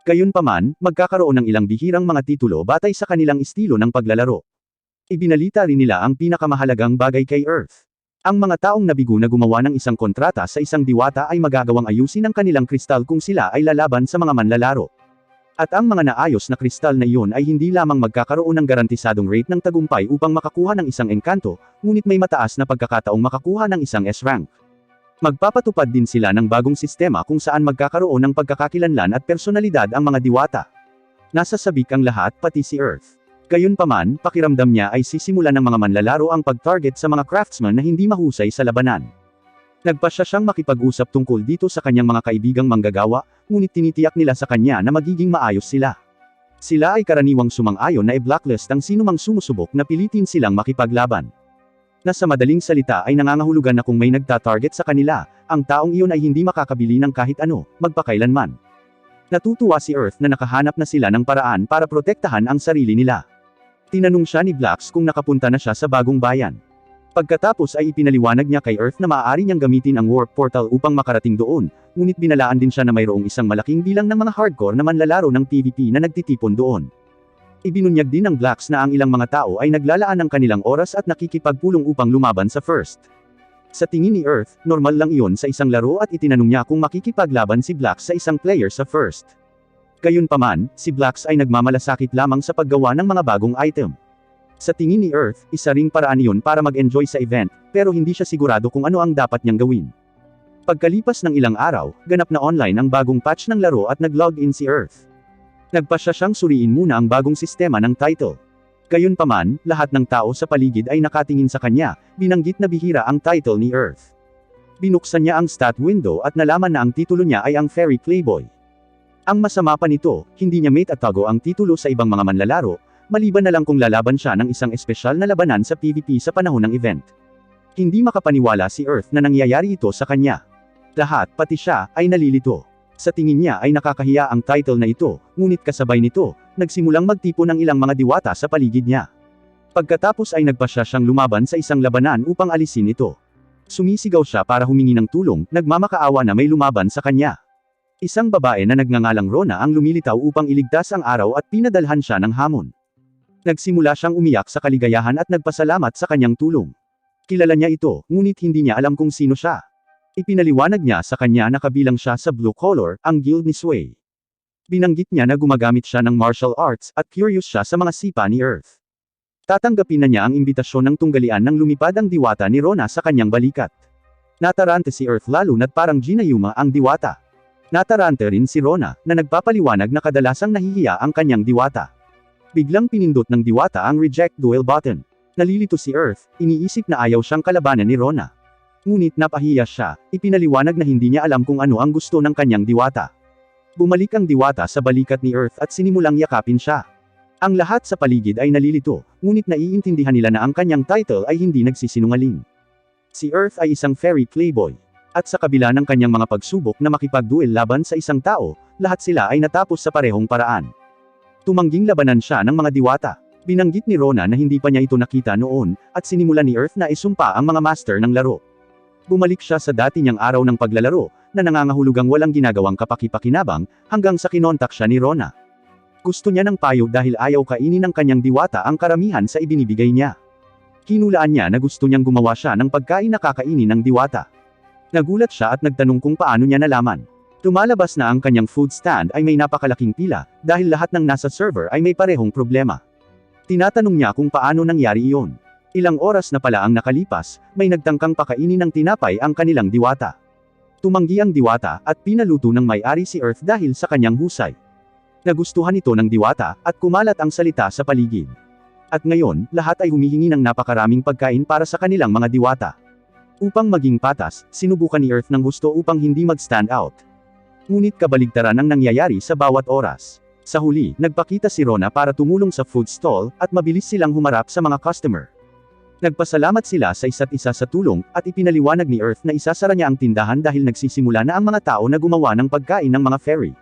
Gayunpaman, magkakaroon ng ilang bihirang mga titulo batay sa kanilang estilo ng paglalaro. Ibinalita rin nila ang pinakamahalagang bagay kay Earth. Ang mga taong nabigo na gumawa ng isang kontrata sa isang diwata ay magagawang ayusin ang kanilang kristal kung sila ay lalaban sa mga manlalaro. At ang mga naayos na kristal na iyon ay hindi lamang magkakaroon ng garantisadong rate ng tagumpay upang makakuha ng isang engkanto, ngunit may mataas na pagkakataong makakuha ng isang S-rank. Magpapatupad din sila ng bagong sistema kung saan magkakaroon ng pagkakakilanlan at personalidad ang mga diwata. Nasa sabik ang lahat pati si Earth. Gayunpaman, pakiramdam niya ay sisimulan ng mga manlalaro ang pag-target sa mga craftsman na hindi mahusay sa labanan. Nagpasya siyang makipag-usap tungkol dito sa kanyang mga kaibigang manggagawa, ngunit tinitiyak nila sa kanya na magiging maayos sila. Sila ay karaniwang sumang-ayon na i-blacklist ang sinumang sumusubok na pilitin silang makipaglaban. Na sa madaling salita ay nangangahulugan na kung may nagta-target sa kanila, ang taong iyon ay hindi makakabili ng kahit ano, magpakailanman. Natutuwa si Earth na nakahanap na sila ng paraan para protektahan ang sarili nila. Tinanong siya ni Blacks kung nakapunta na siya sa bagong bayan. Pagkatapos ay ipinaliwanag niya kay Earth na maaari niyang gamitin ang warp portal upang makarating doon, ngunit binalaan din siya na mayroong isang malaking bilang ng mga hardcore na manlalaro ng PvP na nagtitipon doon. Ibinunyag din ng Blacks na ang ilang mga tao ay naglalaan ng kanilang oras at nakikipagpulong upang lumaban sa First. Sa tingin ni Earth, normal lang iyon sa isang laro at itinanong niya kung makikipaglaban si Blacks sa isang player sa First. Gayunpaman, si Blacks ay nagmamalasakit lamang sa paggawa ng mga bagong item. Sa tingin ni Earth, isa ring paraan iyon para mag-enjoy sa event, pero hindi siya sigurado kung ano ang dapat niyang gawin. Pagkalipas ng ilang araw, ganap na online ang bagong patch ng laro at nag-login si Earth. Nagpasya siyang suriin muna ang bagong sistema ng title. Gayunpaman, lahat ng tao sa paligid ay nakatingin sa kanya, binanggit na bihira ang title ni Earth. Binuksan niya ang stat window at nalaman na ang titulo niya ay ang Fairy Playboy. Ang masama pa nito, hindi niya mate at tago ang titulo sa ibang mga manlalaro, maliban na lang kung lalaban siya ng isang espesyal na labanan sa PvP sa panahon ng event. Hindi makapaniwala si Earth na nangyayari ito sa kanya. Lahat, pati siya, ay nalilito. Sa tingin niya ay nakakahiya ang title na ito, ngunit kasabay nito, nagsimulang magtipon ng ilang mga diwata sa paligid niya. Pagkatapos ay nagpasya siyang lumaban sa isang labanan upang alisin ito. Sumisigaw siya para humingi ng tulong, nagmamakaawa na may lumaban sa kanya. Isang babae na nagngangalang Rona ang lumilitaw upang iligtas ang araw at pinadalhan siya ng hamon. Nagsimula siyang umiyak sa kaligayahan at nagpasalamat sa kanyang tulong. Kilala niya ito, ngunit hindi niya alam kung sino siya. Ipinaliwanag niya sa kanya na kabilang siya sa Blue Collar, ang guild ni Sway. Binanggit niya na gumagamit siya ng martial arts at curious siya sa mga sipa ni Earth. Tatanggapin na niya ang imbitasyon ng tunggalian nang lumipad ang diwata ni Rona sa kanyang balikat. Natarante si Earth lalo na't parang ginayuma ang diwata. Natarante rin si Rona, na nagpapaliwanag na kadalasang nahihiya ang kanyang diwata. Biglang pinindot ng diwata ang reject duel button. Nalilito si Earth, iniisip na ayaw siyang kalabanan ni Rona. Ngunit napahiya siya, ipinaliwanag na hindi niya alam kung ano ang gusto ng kanyang diwata. Bumalik ang diwata sa balikat ni Earth at sinimulang yakapin siya. Ang lahat sa paligid ay nalilito, ngunit naiintindihan nila na ang kanyang title ay hindi nagsisinungaling. Si Earth ay isang fairy playboy. At sa kabila ng kanyang mga pagsubok na makipagduel laban sa isang tao, lahat sila ay natapos sa parehong paraan. Tumangging labanan siya ng mga diwata. Binanggit ni Rona na hindi pa niya ito nakita noon, at sinimulan ni Earth na isumpa ang mga master ng laro. Bumalik siya sa dati niyang araw ng paglalaro, na nangangahulugang walang ginagawang kapaki-pakinabang, hanggang sa kinontak siya ni Rona. Gusto niya ng payo dahil ayaw kainin ng kanyang diwata ang karamihan sa ibinibigay niya. Hinulaan niya na gusto niyang gumawa siya ng pagkain na kakainin ng diwata. Nagulat siya at nagtanong kung paano niya nalaman. Lumalabas na ang kanyang food stand ay may napakalaking pila, dahil lahat ng nasa server ay may parehong problema. Tinatanong niya kung paano nangyari iyon. Ilang oras na pala ang nakalipas, may nagtangkang pakainin ng tinapay ang kanilang diwata. Tumanggi ang diwata, at pinaluto ng may-ari si Earth dahil sa kanyang husay. Nagustuhan ito ng diwata, at kumalat ang salita sa paligid. At ngayon, lahat ay humihingi ng napakaraming pagkain para sa kanilang mga diwata. Upang maging patas, sinubukan ni Earth ng gusto upang hindi mag-stand out. Ngunit kabaligtaran ang nangyayari sa bawat oras. Sa huli, nagpakita si Rona para tumulong sa food stall, at mabilis silang humarap sa mga customer. Nagpasalamat sila sa isa't isa sa tulong, at ipinaliwanag ni Earth na isasara niya ang tindahan dahil nagsisimula na ang mga tao na gumawa ng pagkain ng mga fairy.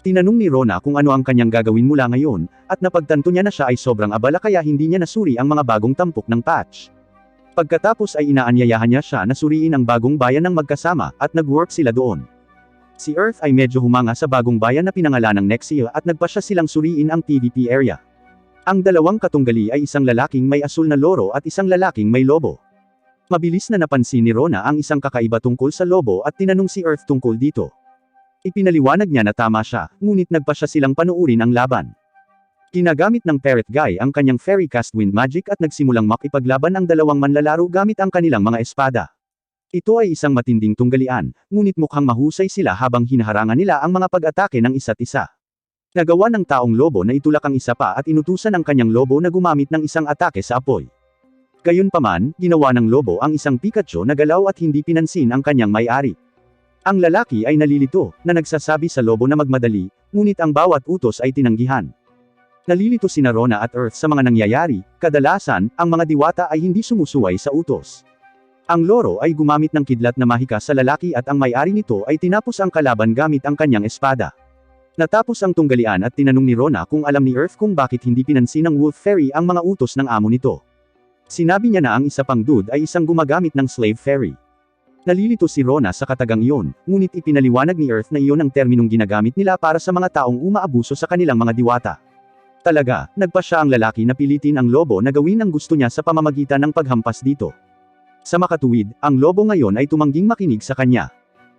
Tinanong ni Rona kung ano ang kanyang gagawin mula ngayon, at napagtanto niya na siya ay sobrang abala kaya hindi niya nasuri ang mga bagong tampok ng patch. Pagkatapos ay inaanyayahan niya siya na suriin ang bagong bayan ng magkasama, at nag-work sila doon. Si Earth ay medyo humanga sa bagong bayan na pinangalanang Nexia at nagpasya silang suriin ang PvP area. Ang dalawang katunggali ay isang lalaking may asul na loro at isang lalaking may lobo. Mabilis na napansin ni Rona ang isang kakaiba tungkol sa lobo at tinanong si Earth tungkol dito. Ipinaliwanag niya na tama siya, ngunit nagpasya silang panuurin ang laban. Ginagamit ng Parrot Guy ang kanyang Fairy Cast Wind Magic at nagsimulang makipaglaban ang dalawang manlalaro gamit ang kanilang mga espada. Ito ay isang matinding tunggalian, ngunit mukhang mahusay sila habang hinaharangan nila ang mga pag-atake ng isa't isa. Nagawa ng taong lobo na itulak ang isa pa at inutusan ang kanyang lobo na gumamit ng isang atake sa apoy. Gayunpaman, ginawa ng lobo ang isang Pikachu na galaw at hindi pinansin ang kanyang may-ari. Ang lalaki ay nalilito, na nagsasabi sa lobo na magmadali, ngunit ang bawat utos ay tinanggihan. Nalilito sina Rona at Earth sa mga nangyayari. Kadalasan, ang mga diwata ay hindi sumusuway sa utos. Ang loro ay gumamit ng kidlat na mahika sa lalaki at ang may-ari nito ay tinapos ang kalaban gamit ang kanyang espada. Natapos ang tunggalian at tinanong ni Rona kung alam ni Earth kung bakit hindi pinansin ng Wolf Fairy ang mga utos ng amo nito. Sinabi niya na ang isa pang dude ay isang gumagamit ng Slave Fairy. Nalilito si Rona sa katagang iyon, ngunit ipinaliwanag ni Earth na iyon ang terminong ginagamit nila para sa mga taong umaabuso sa kanilang mga diwata. Talaga, nagpa siya ang lalaki na pilitin ang lobo na gawin ang gusto niya sa pamamagitan ng paghampas dito. Sa makatuwid, ang lobo ngayon ay tumangging makinig sa kanya.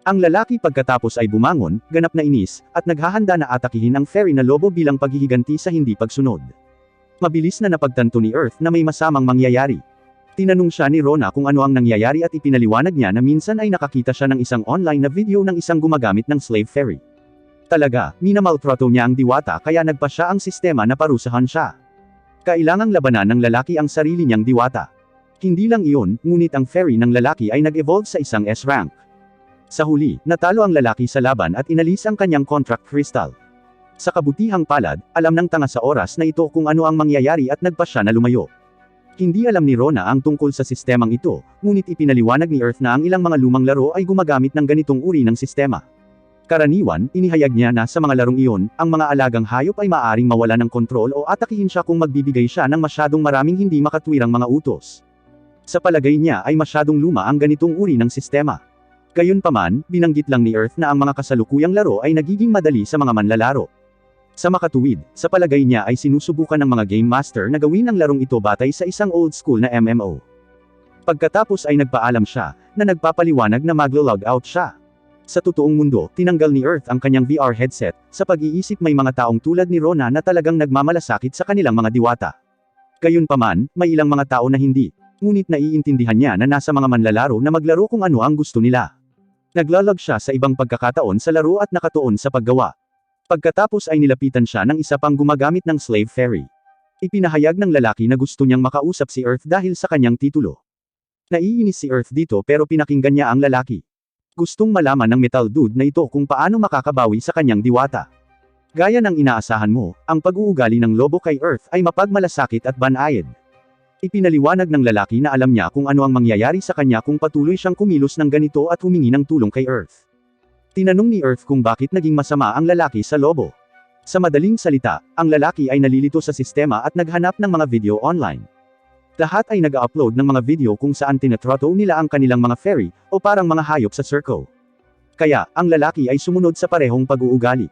Ang lalaki pagkatapos ay bumangon, ganap na inis, at naghahanda na atakihin ang fairy na lobo bilang paghihiganti sa hindi pagsunod. Mabilis na napagtanto ni Earth na may masamang mangyayari. Tinanong siya ni Rona kung ano ang nangyayari at ipinaliwanag niya na minsan ay nakakita siya ng isang online na video ng isang gumagamit ng slave fairy. Talaga, minamaltrato niya ang diwata kaya nagpa siya ang sistema na parusahan siya. Kailangang labanan ng lalaki ang sarili niyang diwata. Hindi lang iyon, ngunit ang fairy ng lalaki ay nag-evolve sa isang S-rank. Sa huli, natalo ang lalaki sa laban at inalis ang kanyang contract crystal. Sa kabutihang palad, alam ng tanga sa oras na ito kung ano ang mangyayari at nagpa siya na lumayo. Hindi alam ni Rona ang tungkol sa sistemang ito, ngunit ipinaliwanag ni Earth na ang ilang mga lumang laro ay gumagamit ng ganitong uri ng sistema. Karaniwan, inihayag niya na sa mga larong iyon, ang mga alagang hayop ay maaaring mawala ng kontrol o atakihin siya kung magbibigay siya ng masyadong maraming hindi makatwirang mga utos. Sa palagay niya ay masyadong luma ang ganitong uri ng sistema. Gayunpaman, binanggit lang ni Earth na ang mga kasalukuyang laro ay nagiging madali sa mga manlalaro. Sa makatuwid, sa palagay niya ay sinusubukan ng mga game master na gawin ang larong ito batay sa isang old school na MMO. Pagkatapos ay nagpaalam siya, na nagpapaliwanag na maglo-log out siya. Sa totoong mundo, tinanggal ni Earth ang kanyang VR headset, sa pag-iisip may mga taong tulad ni Rona na talagang nagmamalasakit sa kanilang mga diwata. Gayunpaman, may ilang mga tao na hindi. Ngunit naiintindihan niya na nasa mga manlalaro na maglaro kung ano ang gusto nila. Naglalag siya sa ibang pagkakataon sa laro at nakatuon sa paggawa. Pagkatapos ay nilapitan siya ng isa pang gumagamit ng slave fairy. Ipinahayag ng lalaki na gusto niyang makausap si Earth dahil sa kanyang titulo. Naiinis si Earth dito pero pinakinggan niya ang lalaki. Gustong malaman ng metal dude na ito kung paano makakabawi sa kanyang diwata. Gaya ng inaasahan mo, ang pag-uugali ng lobo kay Earth ay mapagmalasakit at banayad. Ipinaliwanag ng lalaki na alam niya kung ano ang mangyayari sa kanya kung patuloy siyang kumilos ng ganito at humingi ng tulong kay Earth. Tinanong ni Earth kung bakit naging masama ang lalaki sa lobo. Sa madaling salita, ang lalaki ay nalilito sa sistema at naghanap ng mga video online. Lahat ay nag-upload ng mga video kung saan tinatrato nila ang kanilang mga fairy, o parang mga hayop sa circo. Kaya, ang lalaki ay sumunod sa parehong pag-uugali.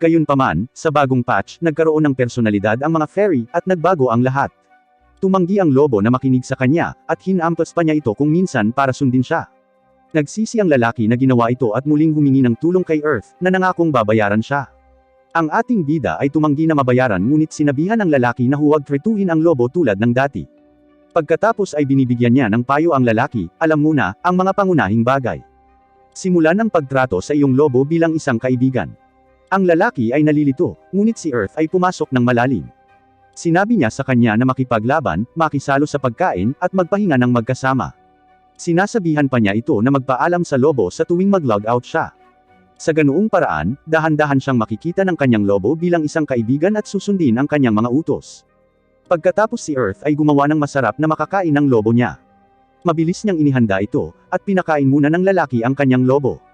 Gayunpaman, sa bagong patch, nagkaroon ng personalidad ang mga fairy, at nagbago ang lahat. Tumanggi ang lobo na makinig sa kanya, at hinampas pa niya ito kung minsan para sundin siya. Nagsisi ang lalaki na ginawa ito at muling humingi ng tulong kay Earth, na nangakong babayaran siya. Ang ating bida ay tumanggi na mabayaran ngunit sinabihan ng lalaki na huwag tretuhin ang lobo tulad ng dati. Pagkatapos ay binibigyan niya ng payo ang lalaki, alam mo na, ang mga pangunahing bagay. Simulan ang pagtrato sa iyong lobo bilang isang kaibigan. Ang lalaki ay nalilito, ngunit si Earth ay pumasok ng malalim. Sinabi niya sa kanya na makipaglaban, makisalo sa pagkain, at magpahinga ng magkasama. Sinasabihan pa niya ito na magpaalam sa lobo sa tuwing mag-log out siya. Sa ganoong paraan, dahan-dahan siyang makikita ng kanyang lobo bilang isang kaibigan at susundin ang kanyang mga utos. Pagkatapos si Earth ay gumawa ng masarap na makakain ng lobo niya. Mabilis niyang inihanda ito, at pinakain muna ng lalaki ang kanyang lobo.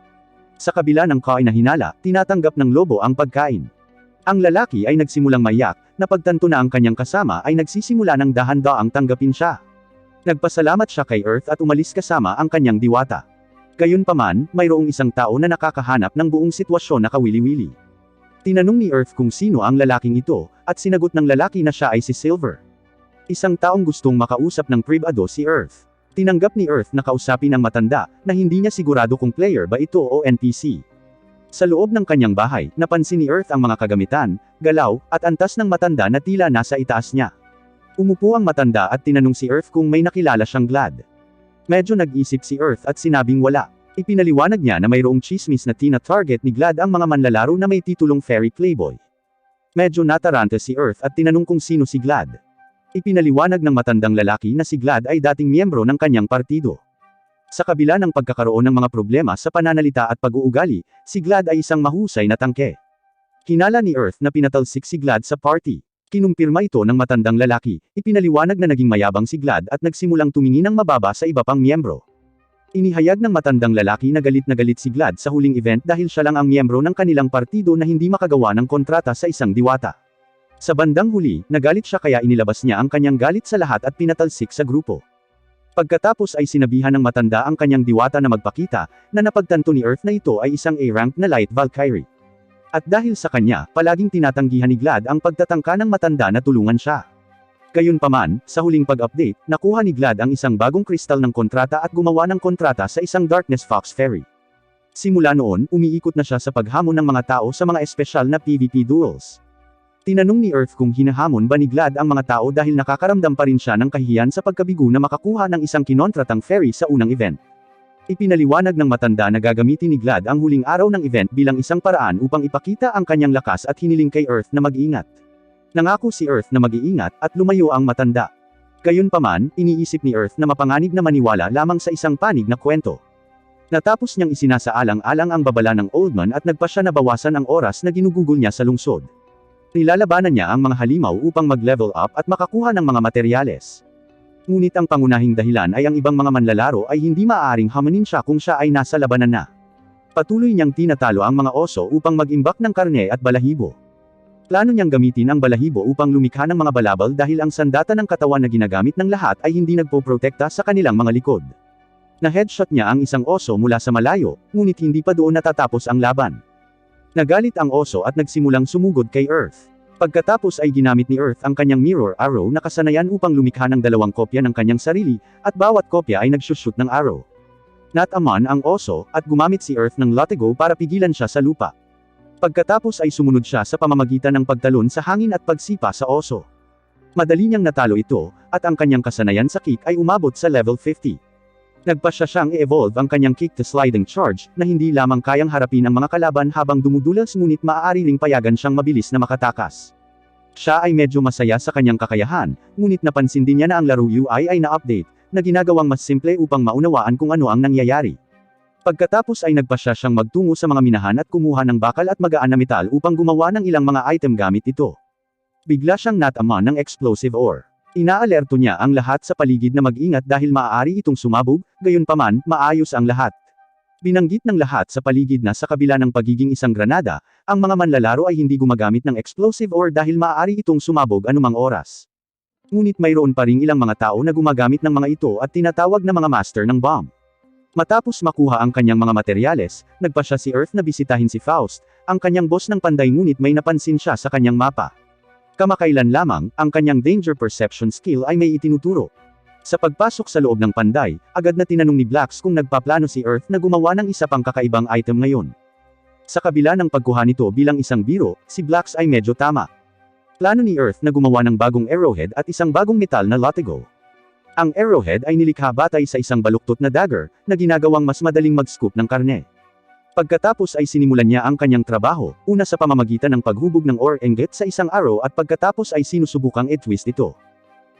Sa kabila ng kain na hinala, tinatanggap ng lobo ang pagkain. Ang lalaki ay nagsimulang maiyak, napagtanto na ang kanyang kasama ay nagsisimula ng dahan-daang tanggapin siya. Nagpasalamat siya kay Earth at umalis kasama ang kanyang diwata. Gayunpaman, mayroong isang tao na nakakahanap ng buong sitwasyon na kawili-wili. Tinanong ni Earth kung sino ang lalaking ito, at sinagot ng lalaki na siya ay si Silver. Isang taong gustong makausap ng pribado si Earth. Tinanggap ni Earth na kausapin ang matanda, na hindi niya sigurado kung player ba ito o NPC. Sa loob ng kanyang bahay, napansin ni Earth ang mga kagamitan, galaw, at antas ng matanda na tila nasa itaas niya. Umupo ang matanda at tinanong si Earth kung may nakilala siyang Glad. Medyo nag-isip si Earth at sinabing wala. Ipinaliwanag niya na mayroong chismis na tina-target ni Glad ang mga manlalaro na may titulong Fairy Playboy. Medyo nataranta si Earth at tinanong kung sino si Glad. Ipinaliwanag ng matandang lalaki na si Glad ay dating miyembro ng kanyang partido. Sa kabila ng pagkakaroon ng mga problema sa pananalita at pag-uugali, si Glad ay isang mahusay na tangke. Hinala ni Earth na pinatalsik si Glad sa party. Kinumpirma ito ng matandang lalaki, ipinaliwanag na naging mayabang si Glad at nagsimulang tumingin ng mababa sa iba pang miyembro. Inihayag ng matandang lalaki na galit si Glad sa huling event dahil siya lang ang miyembro ng kanilang partido na hindi makagawa ng kontrata sa isang diwata. Sa bandang huli, nagalit siya kaya inilabas niya ang kanyang galit sa lahat at pinatalsik sa grupo. Pagkatapos ay sinabihan ng matanda ang kanyang diwata na magpakita, na napagtanto ni Earth na ito ay isang A-rank na Light Valkyrie. At dahil sa kanya, palaging tinatanggihan ni Glad ang pagtatangka ng matanda na tulungan siya. Gayunpaman, sa huling pag-update, nakuha ni Glad ang isang bagong kristal ng kontrata at gumawa ng kontrata sa isang Darkness Fox Fairy. Simula noon, umiikot na siya sa paghamon ng mga tao sa mga espesyal na PvP duels. Tinanong ni Earth kung hinahamon ba ni Glad ang mga tao dahil nakakaramdam pa rin siya ng kahihiyan sa pagkabigo na makakuha ng isang kinontratang fairy sa unang event. Ipinaliwanag ng matanda na gagamitin ni Glad ang huling araw ng event bilang isang paraan upang ipakita ang kanyang lakas at hiniling kay Earth na mag-iingat. Nangako si Earth na mag-iingat at lumayo ang matanda. Gayunpaman, iniisip ni Earth na mapanganib na maniwala lamang sa isang panig na kwento. Natapos niyang isinasaalang-alang ang babala ng Old Man at nagpa siya na bawasan ang oras na ginugugol niya sa lungsod. Nilalabanan niya ang mga halimaw upang mag-level up at makakuha ng mga materyales. Ngunit ang pangunahing dahilan ay ang ibang mga manlalaro ay hindi maaaring hamanin siya kung siya ay nasa labanan na. Patuloy niyang tinatalo ang mga oso upang mag-imbak ng karne at balahibo. Plano niyang gamitin ang balahibo upang lumikha ng mga balabal dahil ang sandata ng katawan na ginagamit ng lahat ay hindi nagpoprotekta sa kanilang mga likod. Na-headshot niya ang isang oso mula sa malayo, ngunit hindi pa doon natatapos ang laban. Nagalit ang oso at nagsimulang sumugod kay Earth. Pagkatapos ay ginamit ni Earth ang kanyang mirror arrow na kasanayan upang lumikha ng dalawang kopya ng kanyang sarili, at bawat kopya ay nagsushoot ng arrow. Nataman ang oso, at gumamit si Earth ng Latigo para pigilan siya sa lupa. Pagkatapos ay sumunod siya sa pamamagitan ng pagtalon sa hangin at pagsipa sa oso. Madali niyang natalo ito, at ang kanyang kasanayan sa kick ay umabot sa level 50. Nagpasya siyang i-evolve ang kanyang kick to sliding charge, na hindi lamang kayang harapin ang mga kalaban habang dumudulas ngunit maaari ring payagan siyang mabilis na makatakas. Siya ay medyo masaya sa kanyang kakayahan, ngunit napansin din niya na ang laro UI ay na-update, na ginagawang mas simple upang maunawaan kung ano ang nangyayari. Pagkatapos ay nagpasya siyang magtungo sa mga minahan at kumuha ng bakal at magaan na metal upang gumawa ng ilang mga item gamit ito. Bigla siyang nataman ng explosive ore. Inaalerto niya ang lahat sa paligid na mag-ingat dahil maaari itong sumabog, gayunpaman, maayos ang lahat. Binanggit ng lahat sa paligid na sa kabila ng pagiging isang granada, ang mga manlalaro ay hindi gumagamit ng explosive ore dahil maaari itong sumabog anumang oras. Ngunit mayroon pa ring ilang mga tao na gumagamit ng mga ito at tinatawag na mga master ng bomb. Matapos makuha ang kanyang mga materyales, nagpasya si Earth na bisitahin si Faust, ang kanyang boss ng panday ngunit may napansin siya sa kanyang mapa. Kamakailan lamang, ang kanyang danger perception skill ay may itinuturo. Sa pagpasok sa loob ng panday, agad na tinanong ni Blacks kung nagpaplano si Earth na gumawa ng isa pang kakaibang item ngayon. Sa kabila ng pagkuha nito bilang isang biro, si Blacks ay medyo tama. Plano ni Earth na gumawa ng bagong arrowhead at isang bagong metal na Latigo. Ang arrowhead ay nilikha batay sa isang baluktot na dagger, na ginagawang mas madaling mag-scoop ng karne. Pagkatapos ay sinimulan niya ang kanyang trabaho, una sa pamamagitan ng paghubog ng ore ingot sa isang arrow at pagkatapos ay sinusubukang i-twist ito.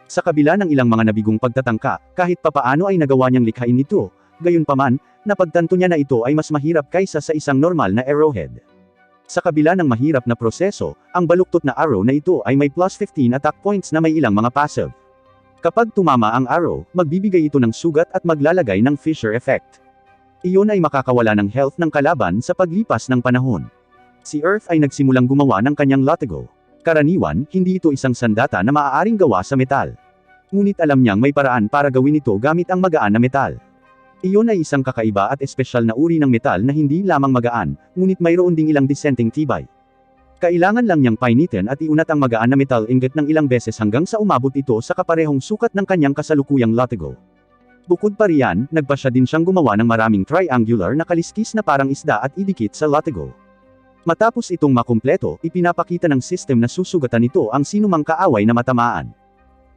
Sa kabila ng ilang mga nabigong pagtatangka, kahit papaano ay nagawa niyang likhain ito, gayunpaman, napagtanto niya na ito ay mas mahirap kaysa sa isang normal na arrowhead. Sa kabila ng mahirap na proseso, ang baluktot na arrow na ito ay may plus 15 attack points na may ilang mga passive. Kapag tumama ang arrow, magbibigay ito ng sugat at maglalagay ng fissure effect. Iyon ay makakawala ng health ng kalaban sa paglipas ng panahon. Si Earth ay nagsimulang gumawa ng kanyang Latigo. Karaniwan, hindi ito isang sandata na maaaring gawa sa metal. Ngunit alam niyang may paraan para gawin ito gamit ang magaan na metal. Iyon ay isang kakaiba at espesyal na uri ng metal na hindi lamang magaan, ngunit mayroon ding ilang dissenting tibay. Kailangan lang niyang painitin at iunat ang magaan na metal ingot ng ilang beses hanggang sa umabot ito sa kaparehong sukat ng kanyang kasalukuyang Latigo. Bukod pa riyan, nagpasya din siyang gumawa ng maraming triangular na kaliskis na parang isda at idikit sa Latigo. Matapos itong makumpleto, ipinapakita ng system na susugatan nito ang sinumang kaaway na matamaan.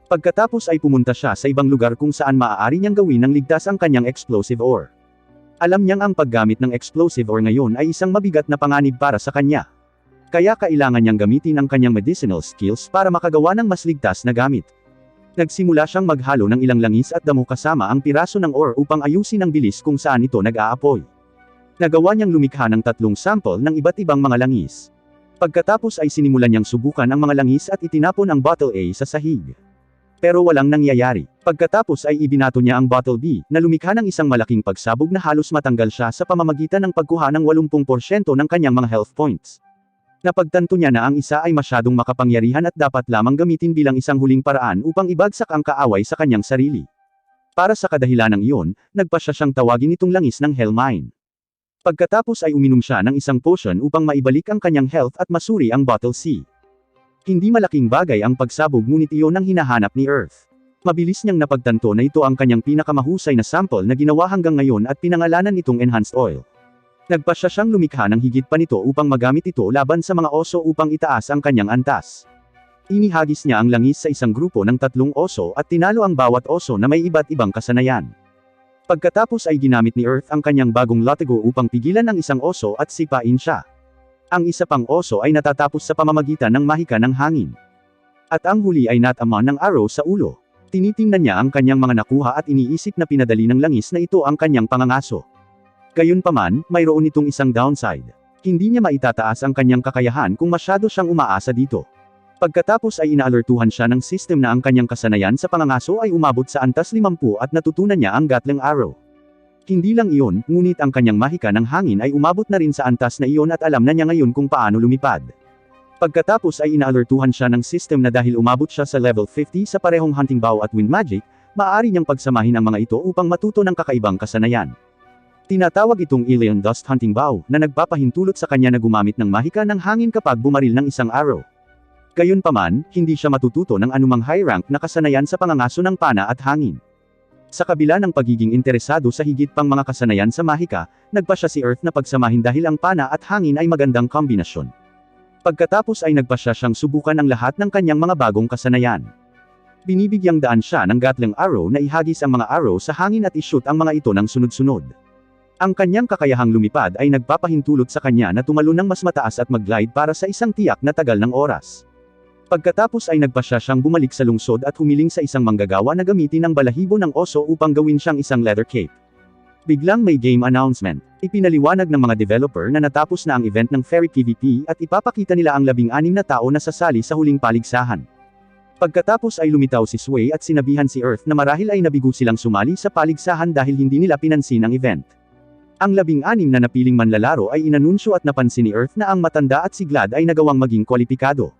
Pagkatapos ay pumunta siya sa ibang lugar kung saan maaari niyang gawin ng ligtas ang kanyang explosive ore. Alam niyang ang paggamit ng explosive ore ngayon ay isang mabigat na panganib para sa kanya. Kaya kailangan niyang gamitin ang kanyang medicinal skills para makagawa ng mas ligtas na gamit. Nagsimula siyang maghalo ng ilang langis at damo kasama ang piraso ng ore upang ayusin ang bilis kung saan ito nag-aapoy. Nagawa niyang lumikha ng 3 sample ng iba't ibang mga langis. Pagkatapos ay sinimulan niyang subukan ang mga langis at itinapon ang Bottle A sa sahig. Pero walang nangyayari. Pagkatapos ay ibinato niya ang Bottle B, na lumikha ng isang malaking pagsabog na halos matanggal siya sa pamamagitan ng pagkuha ng 80% ng kanyang mga health points. Napagtanto niya na ang isa ay masyadong makapangyarihan at dapat lamang gamitin bilang isang huling paraan upang ibagsak ang kaaway sa kanyang sarili. Para sa kadahilanang iyon, nagpa siyang tawagin itong langis ng Hell Mine. Pagkatapos ay uminom siya ng isang potion upang maibalik ang kanyang health at masuri ang Bottle C. Hindi malaking bagay ang pagsabog ngunit iyon ang hinahanap ni Earth. Mabilis niyang napagtanto na ito ang kanyang pinakamahusay na sample na ginawa hanggang ngayon at pinangalanan itong Enhanced Oil. Nagpa siyang lumikha ng higit pa nito upang magamit ito laban sa mga oso upang itaas ang kanyang antas. Inihagis niya ang langis sa isang grupo ng 3 oso at tinalo ang bawat oso na may iba't ibang kasanayan. Pagkatapos ay ginamit ni Earth ang kanyang bagong Latigo upang pigilan ang isang oso at sipain siya. Ang isa pang oso ay natatapos sa pamamagitan ng mahika ng hangin. At ang huli ay natama ng arrow sa ulo. Tinitingnan niya ang kanyang mga nakuha at iniisip na pinadali ng langis na ito ang kanyang pangangaso. Gayunpaman, mayroon itong isang downside. Hindi niya maitataas ang kanyang kakayahan kung masyado siyang umaasa dito. Pagkatapos ay inaalertuhan siya ng system na ang kanyang kasanayan sa pangangaso ay umabot sa antas 50 at natutunan niya ang Gatling Arrow. Hindi lang iyon, ngunit ang kanyang mahika ng hangin ay umabot na rin sa antas na iyon at alam na niya ngayon kung paano lumipad. Pagkatapos ay inaalertuhan siya ng system na dahil umabot siya sa level 50 sa parehong hunting bow at wind magic, maaari niyang pagsamahin ang mga ito upang matuto ng kakaibang kasanayan. Tinatawag itong Alien Dust Hunting Bow, na nagpapahintulot sa kanya na gumamit ng mahika ng hangin kapag bumaril ng isang arrow. Gayunpaman, hindi siya matututo ng anumang high-rank na kasanayan sa pangangaso ng pana at hangin. Sa kabila ng pagiging interesado sa higit pang mga kasanayan sa mahika, nagpa siya si Earth na pagsamahin dahil ang pana at hangin ay magandang kombinasyon. Pagkatapos ay nagpa siyang subukan ang lahat ng kanyang mga bagong kasanayan. Binibigyang daan siya ng Gatling Arrow na ihagis ang mga arrow sa hangin at ishoot ang mga ito ng sunod-sunod. Ang kanyang kakayahang lumipad ay nagpapahintulot sa kanya na tumalon ng mas mataas at mag-glide para sa isang tiyak na tagal ng oras. Pagkatapos ay nagpa siyang bumalik sa lungsod at humiling sa isang manggagawa na gamitin ang balahibo ng oso upang gawin siyang isang leather cape. Biglang may game announcement. Ipinaliwanag ng mga developer na natapos na ang event ng Fairy PvP at ipapakita nila ang 16 na tao na sasali sa huling paligsahan. Pagkatapos ay lumitaw si Sway at sinabihan si Earth na marahil ay nabigo silang sumali sa paligsahan dahil hindi nila pinansin ang event. Ang 16 na napiling manlalaro ay inanunsyo at napansin ni Earth na ang matanda at si Glad ay nagawang maging kwalipikado.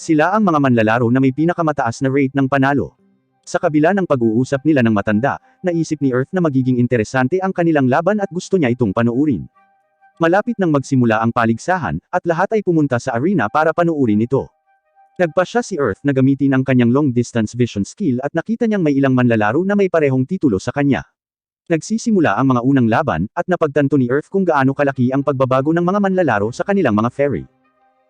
Sila ang mga manlalaro na may pinakamataas na rate ng panalo. Sa kabila ng pag-uusap nila ng matanda, naisip ni Earth na magiging interesante ang kanilang laban at gusto niya itong panoorin. Malapit nang magsimula ang paligsahan, at lahat ay pumunta sa arena para panoorin ito. Nagpa siya si Earth na gamitin ang kanyang long-distance vision skill at nakita niyang may ilang manlalaro na may parehong titulo sa kanya. Nagsisimula ang mga unang laban, at napagtanto ni Earth kung gaano kalaki ang pagbabago ng mga manlalaro sa kanilang mga fairy.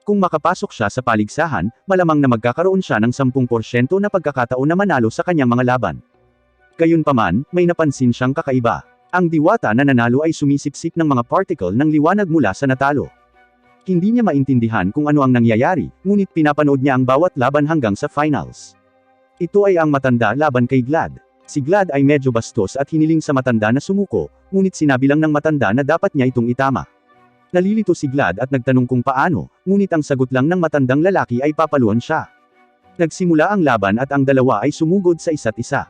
Kung makapasok siya sa paligsahan, malamang na magkakaroon siya ng 10% na pagkakataon na manalo sa kanyang mga laban. Gayunpaman, may napansin siyang kakaiba. Ang diwata na nanalo ay sumisipsip ng mga particle ng liwanag mula sa natalo. Hindi niya maintindihan kung ano ang nangyayari, ngunit pinapanood niya ang bawat laban hanggang sa finals. Ito ay ang matanda laban kay Glad. Si Glad ay medyo bastos at hiniling sa matanda na sumuko, ngunit sinabi lang ng matanda na dapat niya itong itama. Nalilito si Glad at nagtanong kung paano, ngunit ang sagot lang ng matandang lalaki ay papaluan siya. Nagsimula ang laban at ang dalawa ay sumugod sa isa't isa.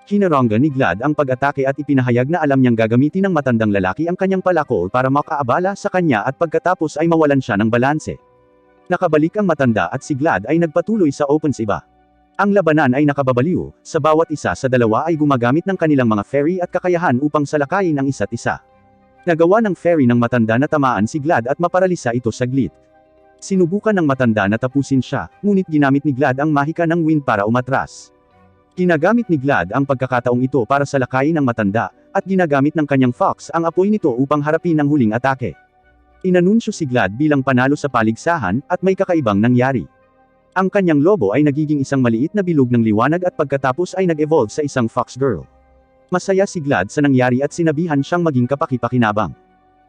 Hinarangga ni Glad ang pag-atake at ipinahayag na alam niyang gagamitin ng matandang lalaki ang kanyang palakol para makaabala sa kanya at pagkatapos ay mawalan siya ng balanse. Nakabalik ang matanda at si Glad ay nagpatuloy sa opens iba. Ang labanan ay nakababaliw, sa bawat isa sa dalawa ay gumagamit ng kanilang mga fairy at kakayahan upang salakayin ang isa't isa. Nagawa ng fairy ng matanda na tamaan si Glad at maparalisa ito saglit. Sinubukan ng matanda na tapusin siya, ngunit ginamit ni Glad ang mahika ng wind para umatras. Ginagamit ni Glad ang pagkakataong ito para salakayin ang matanda, at ginagamit ng kanyang fox ang apoy nito upang harapin ang huling atake. Inanunsyo si Glad bilang panalo sa paligsahan, at may kakaibang nangyari. Ang kanyang lobo ay nagiging isang maliit na bilog ng liwanag at pagkatapos ay nag-evolve sa isang fox girl. Masaya si Glad sa nangyari at sinabihan siyang maging kapaki-pakinabang.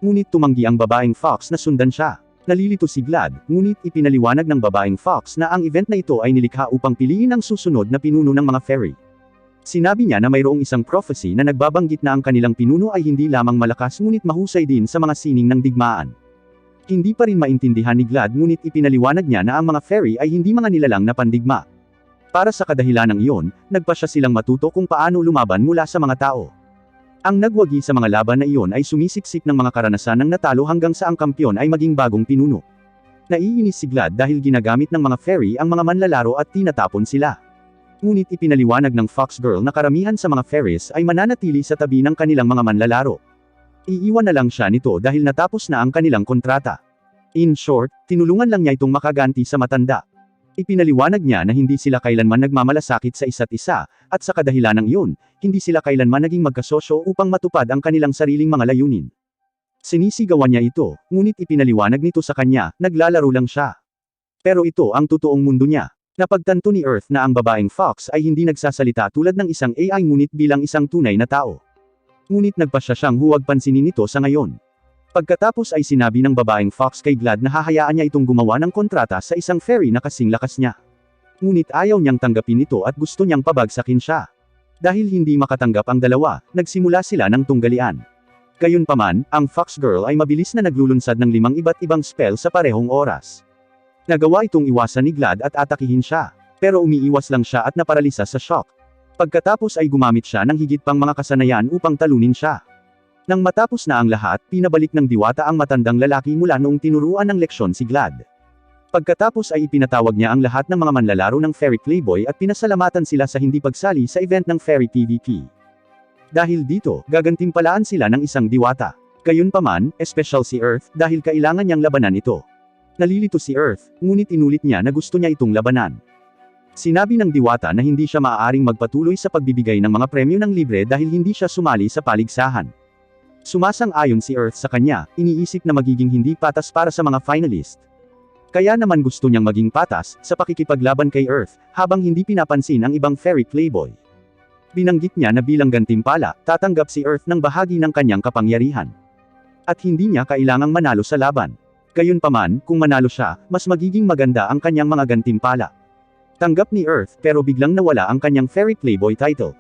Ngunit tumanggi ang babaeng fox na sundan siya. Nalilito si Glad, ngunit ipinaliwanag ng babaeng fox na ang event na ito ay nilikha upang piliin ang susunod na pinuno ng mga fairy. Sinabi niya na mayroong isang prophecy na nagbabanggit na ang kanilang pinuno ay hindi lamang malakas ngunit mahusay din sa mga sining ng digmaan. Hindi pa rin maintindihan ni Glad ngunit ipinaliwanag niya na ang mga fairy ay hindi mga nilalang na pandigma. Para sa kadahilanang iyon, nagpasya silang matuto kung paano lumaban mula sa mga tao. Ang nagwagi sa mga laban na iyon ay sumisiksik ng mga karanasan ng natalo hanggang sa ang kampyon ay maging bagong pinuno. Naiinis si Glad dahil ginagamit ng mga fairy ang mga manlalaro at tinatapon sila. Ngunit ipinaliwanag ng Fox Girl na karamihan sa mga fairies ay mananatili sa tabi ng kanilang mga manlalaro. Iiwan na lang siya nito dahil natapos na ang kanilang kontrata. In short, tinulungan lang niya itong makaganti sa matanda. Ipinaliwanag niya na hindi sila kailanman nagmamalasakit sa isa't isa, at sa kadahilanang iyon, hindi sila kailanman naging magkasosyo upang matupad ang kanilang sariling mga layunin. Sinisigawan niya ito, ngunit ipinaliwanag nito sa kanya, naglalaro lang siya. Pero ito ang totoong mundo niya. Napagtanto ni Earth na ang babaeng Fox ay hindi nagsasalita tulad ng isang AI ngunit bilang isang tunay na tao. Ngunit nagpasya siyang huwag pansinin ito sa ngayon. Pagkatapos ay sinabi ng babaeng Fox kay Glad na hahayaan niya itong gumawa ng kontrata sa isang fairy na kasing lakas niya. Ngunit ayaw niyang tanggapin ito at gusto niyang pabagsakin siya. Dahil hindi makatanggap ang dalawa, nagsimula sila ng tunggalian. Gayunpaman, ang Fox Girl ay mabilis na naglulunsad ng 5 iba't ibang spell sa parehong oras. Nagawa itong iwasan ni Glad at atakihin siya. Pero umiiwas lang siya at naparalisa sa shock. Pagkatapos ay gumamit siya ng higit pang mga kasanayan upang talunin siya. Nang matapos na ang lahat, pinabalik ng diwata ang matandang lalaki mula noong tinuruan ng leksyon si Glad. Pagkatapos ay ipinatawag niya ang lahat ng mga manlalaro ng Fairy Playboy at pinasalamatan sila sa hindi pagsali sa event ng Fairy PvP. Dahil dito, gagantimpalaan sila ng isang diwata. Gayunpaman, espesyal si Earth dahil kailangan niyang labanan ito. Nalilito si Earth, ngunit inulit niya na gusto niya itong labanan. Sinabi ng diwata na hindi siya maaaring magpatuloy sa pagbibigay ng mga premyo ng libre dahil hindi siya sumali sa paligsahan. Sumasang-ayon si Earth sa kanya, iniisip na magiging hindi patas para sa mga finalist. Kaya naman gusto niyang maging patas, sa pakikipaglaban kay Earth, habang hindi pinapansin ang ibang Fairy Playboy. Binanggit niya na bilang gantimpala, tatanggap si Earth ng bahagi ng kanyang kapangyarihan. At hindi niya kailangang manalo sa laban. Gayunpaman, kung manalo siya, mas magiging maganda ang kanyang mga gantimpala. Tanggap ni Earth, pero biglang nawala ang kanyang Fairy Playboy title.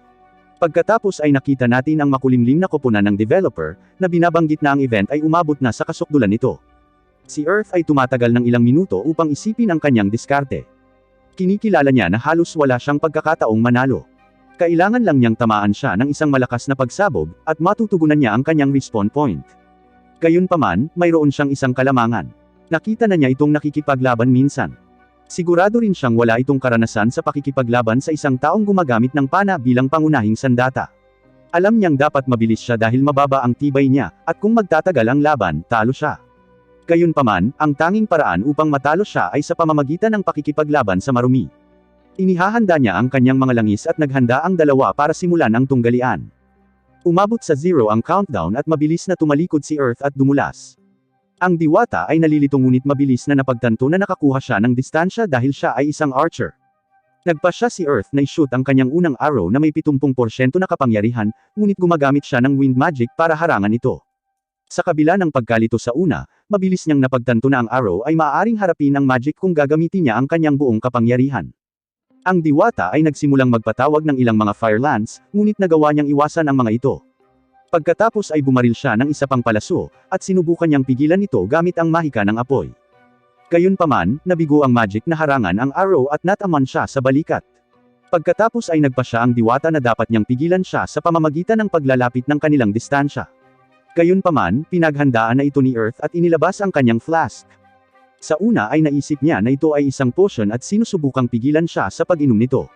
Pagkatapos ay nakita natin ang makulimlim na koponan ng developer, na binabanggit na ang event ay umabot na sa kasukdulan nito. Si Earth ay tumatagal ng ilang minuto upang isipin ang kanyang diskarte. Kinikilala niya na halos wala siyang pagkakataong manalo. Kailangan lang niyang tamaan siya ng isang malakas na pagsabog, at matutugunan niya ang kanyang respawn point. Gayunpaman, mayroon siyang isang kalamangan. Nakita na niya itong nakikipaglaban minsan. Sigurado rin siyang wala itong karanasan sa pakikipaglaban sa isang taong gumagamit ng pana bilang pangunahing sandata. Alam niyang dapat mabilis siya dahil mababa ang tibay niya, at kung magtatagal ang laban, talo siya. Gayunpaman, ang tanging paraan upang matalo siya ay sa pamamagitan ng pakikipaglaban sa marumi. Inihahanda niya ang kanyang mga langis at naghanda ang dalawa para simulan ang tunggalian. Umabot sa 0 ang countdown at mabilis na tumalikod si Earth at dumulas. Ang diwata ay nalilito ngunit mabilis na napagtanto na nakakuha siya ng distansya dahil siya ay isang archer. Nagpasya si Earth na i-shoot ang kanyang unang arrow na may 70% na kapangyarihan, ngunit gumagamit siya ng wind magic para harangan ito. Sa kabila ng pagkalito sa una, mabilis niyang napagtanto na ang arrow ay maaaring harapin ang magic kung gagamitin niya ang kanyang buong kapangyarihan. Ang diwata ay nagsimulang magpatawag ng ilang mga fire lance, ngunit nagawa niyang iwasan ang mga ito. Pagkatapos ay bumaril siya ng isa pang palaso, at sinubukan niyang pigilan ito gamit ang mahika ng apoy. Gayunpaman, nabigo ang magic na harangan ang arrow at nataman siya sa balikat. Pagkatapos ay nagpasya ang diwata na dapat niyang pigilan siya sa pamamagitan ng paglalapit ng kanilang distansya. Gayunpaman, pinaghandaan na ito ni Earth at inilabas ang kanyang flask. Sa una ay naisip niya na ito ay isang potion at sinusubukang pigilan siya sa pag-inom nito.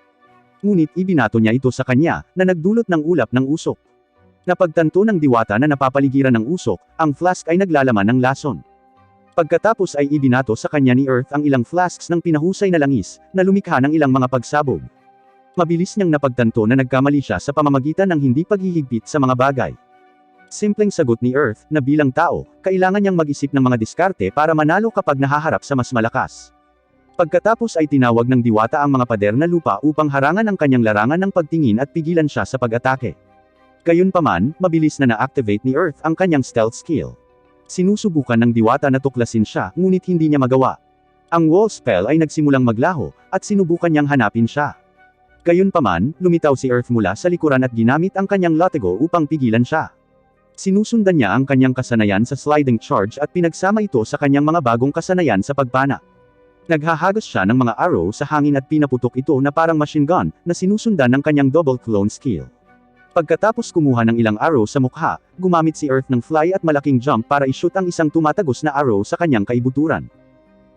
Ngunit ibinato niya ito sa kanya, na nagdulot ng ulap ng usok. Napagtanto ng diwata na napapaligiran ng usok, ang flask ay naglalaman ng lason. Pagkatapos ay ibinato sa kanya ni Earth ang ilang flasks ng pinahusay na langis, na lumikha ng ilang mga pagsabog. Mabilis niyang napagtanto na nagkamali siya sa pamamagitan ng hindi paghihigpit sa mga bagay. Simpleng sagot ni Earth, na bilang tao, kailangan niyang mag-isip ng mga diskarte para manalo kapag nahaharap sa mas malakas. Pagkatapos ay tinawag ng diwata ang mga pader na lupa upang harangan ang kanyang larangan ng pagtingin at pigilan siya sa pag-atake. Gayunpaman, mabilis na na-activate ni Earth ang kanyang stealth skill. Sinusubukan ng diwata na tuklasin siya, ngunit hindi niya magawa. Ang wall spell ay nagsimulang maglaho, at sinubukan niyang hanapin siya. Gayunpaman, lumitaw si Earth mula sa likuran at ginamit ang kanyang latigo upang pigilan siya. Sinusundan niya ang kanyang kasanayan sa sliding charge at pinagsama ito sa kanyang mga bagong kasanayan sa pagpana. Naghahagos siya ng mga arrow sa hangin at pinaputok ito na parang machine gun, na sinusundan ng kanyang double clone skill. Pagkatapos kumuha ng ilang arrow sa mukha, gumamit si Earth ng fly at malaking jump para i-shoot ang isang tumatagos na arrow sa kanyang kaibuturan.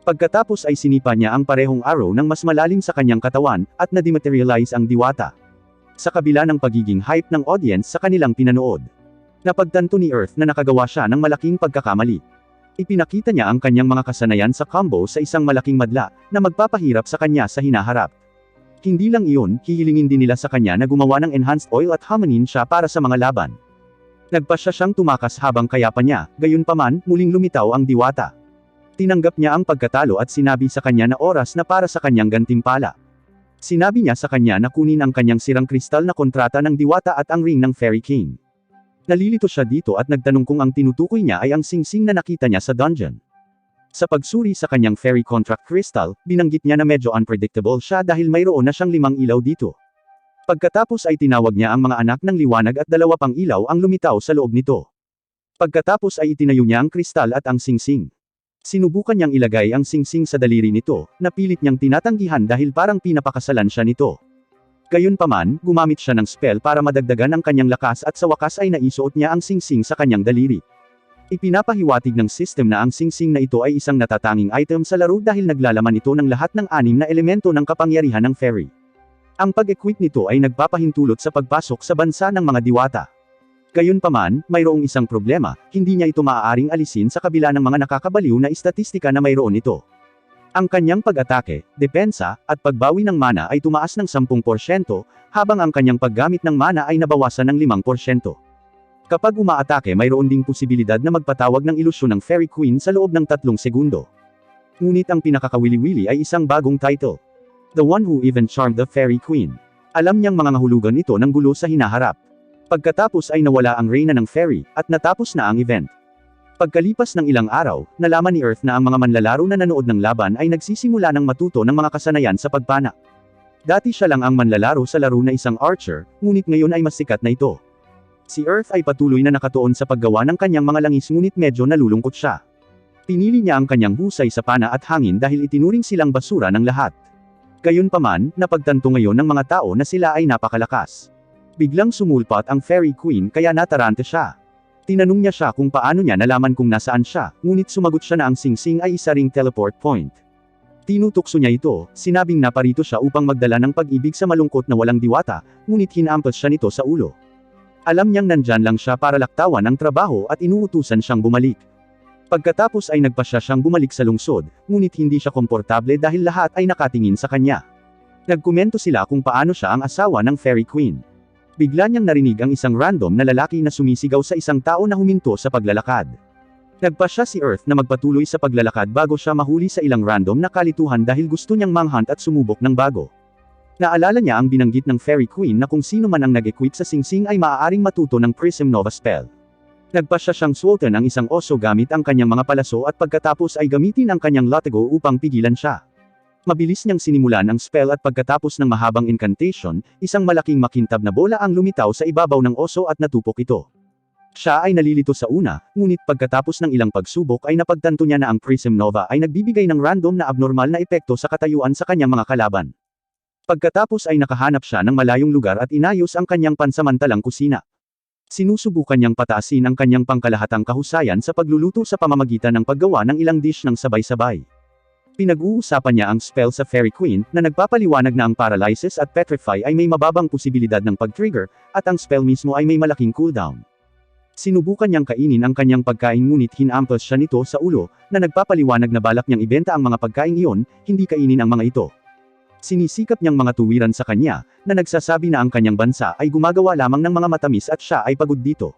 Pagkatapos ay sinipa niya ang parehong arrow ng mas malalim sa kanyang katawan, at na-dematerialize ang diwata. Sa kabila ng pagiging hype ng audience sa kanilang pinanood, napagtanto ni Earth na nakagawa siya ng malaking pagkakamali. Ipinakita niya ang kanyang mga kasanayan sa combo sa isang malaking madla, na magpapahirap sa kanya sa hinaharap. Hindi lang iyon, hihilingin din nila sa kanya na gumawa ng enhanced oil at hamanin siya para sa mga laban. Nagpasya siyang tumakas habang kayapa niya, gayunpaman, muling lumitaw ang diwata. Tinanggap niya ang pagkatalo at sinabi sa kanya na oras na para sa kanyang gantimpala. Sinabi niya sa kanya na kunin ang kanyang sirang kristal na kontrata ng diwata at ang ring ng Fairy King. Nalilito siya dito at nagtanong kung ang tinutukoy niya ay ang singsing na nakita niya sa dungeon. Sa pagsuri sa kanyang fairy contract crystal, binanggit niya na medyo unpredictable siya dahil mayroon na siyang 5 ilaw dito. Pagkatapos ay tinawag niya ang mga anak ng liwanag at 2 pang ilaw ang lumitaw sa loob nito. Pagkatapos ay itinayo niya ang kristal at ang singsing. Sinubukan niyang ilagay ang singsing sa daliri nito, na pilit niyang tinatanggihan dahil parang pinapakasalan siya nito. Gayunpaman, gumamit siya ng spell para madagdagan ang kanyang lakas at sa wakas ay naisuot niya ang singsing sa kanyang daliri. Ipinapahiwatig ng system na ang singsing na ito ay isang natatanging item sa laro dahil naglalaman ito ng lahat ng 6 na elemento ng kapangyarihan ng fairy. Ang pag-equip nito ay nagpapahintulot sa pagpasok sa bansa ng mga diwata. Gayunpaman, mayroong isang problema, hindi niya ito maaaring alisin sa kabila ng mga nakakabaliw na istatistika na mayroon ito. Ang kanyang pag-atake, depensa, at pagbawi ng mana ay tumaas ng 10%, habang ang kanyang paggamit ng mana ay nabawasan ng 5%. Kapag umaatake mayroon ding posibilidad na magpatawag ng ilusyon ng Fairy Queen sa loob ng 3 segundo. Ngunit ang pinakakawili-wili ay isang bagong title. The One Who Even Charmed the Fairy Queen. Alam niyang mga hulugan ito ng gulo sa hinaharap. Pagkatapos ay nawala ang reyna ng fairy, at natapos na ang event. Pagkalipas ng ilang araw, nalaman ni Earth na ang mga manlalaro na nanood ng laban ay nagsisimula ng matuto ng mga kasanayan sa pagpana. Dati siya lang ang manlalaro sa laro na isang archer, ngunit ngayon ay mas sikat na ito. Si Earth ay patuloy na nakatuon sa paggawa ng kanyang mga langis ngunit medyo nalulungkot siya. Pinili niya ang kanyang husay sa pana at hangin dahil itinuring silang basura ng lahat. Gayunpaman, napagtanto ngayon ng mga tao na sila ay napakalakas. Biglang sumulpat ang Fairy Queen kaya natarante siya. Tinanong niya siya kung paano niya nalaman kung nasaan siya, ngunit sumagot siya na ang singsing ay isa ring teleport point. Tinutukso niya ito, sinabing naparito siya upang magdala ng pag-ibig sa malungkot na walang diwata, ngunit hinampas siya nito sa ulo. Alam niyang nandyan lang siya para laktawan ang trabaho at inuutusan siyang bumalik. Pagkatapos ay nagpasya siyang bumalik sa lungsod, ngunit hindi siya komportable dahil lahat ay nakatingin sa kanya. Nagkomento sila kung paano siya ang asawa ng Fairy Queen. Bigla niyang narinig ang isang random na lalaki na sumisigaw sa isang tao na huminto sa paglalakad. Nagpasya si Earth na magpatuloy sa paglalakad bago siya mahuli sa ilang random na kalituhan dahil gusto niyang manghunt at sumubok ng bago. Naalala niya ang binanggit ng Fairy Queen na kung sino man ang nag-equip sa singsing ay maaaring matuto ng Prism Nova spell. Nagpasya siyang suotan ang isang oso gamit ang kanyang mga palaso at pagkatapos ay gamitin ang kanyang latigo upang pigilan siya. Mabilis niyang sinimulan ang spell at pagkatapos ng mahabang incantation, isang malaking makintab na bola ang lumitaw sa ibabaw ng oso at natupok ito. Siya ay nalilito sa una, ngunit pagkatapos ng ilang pagsubok ay napagtanto niya na ang Prism Nova ay nagbibigay ng random na abnormal na epekto sa katayuan sa kanyang mga kalaban. Pagkatapos ay nakahanap siya ng malayong lugar at inayos ang kanyang pansamantalang kusina. Sinusubukan niyang pataasin ang kanyang pangkalahatang kahusayan sa pagluluto sa pamamagitan ng paggawa ng ilang dish ng sabay-sabay. Pinag-uusapan niya ang spell sa Fairy Queen, na nagpapaliwanag na ang paralysis at petrify ay may mababang posibilidad ng pag-trigger, at ang spell mismo ay may malaking cooldown. Sinubukan niyang kainin ang kanyang pagkain ngunit hinampas siya nito sa ulo, na nagpapaliwanag na balak niyang ibenta ang mga pagkain iyon, hindi kainin ang mga ito. Sinisikap niyang mga tuwiran sa kanya, na nagsasabi na ang kanyang bansa ay gumagawa lamang ng mga matamis at siya ay pagod dito.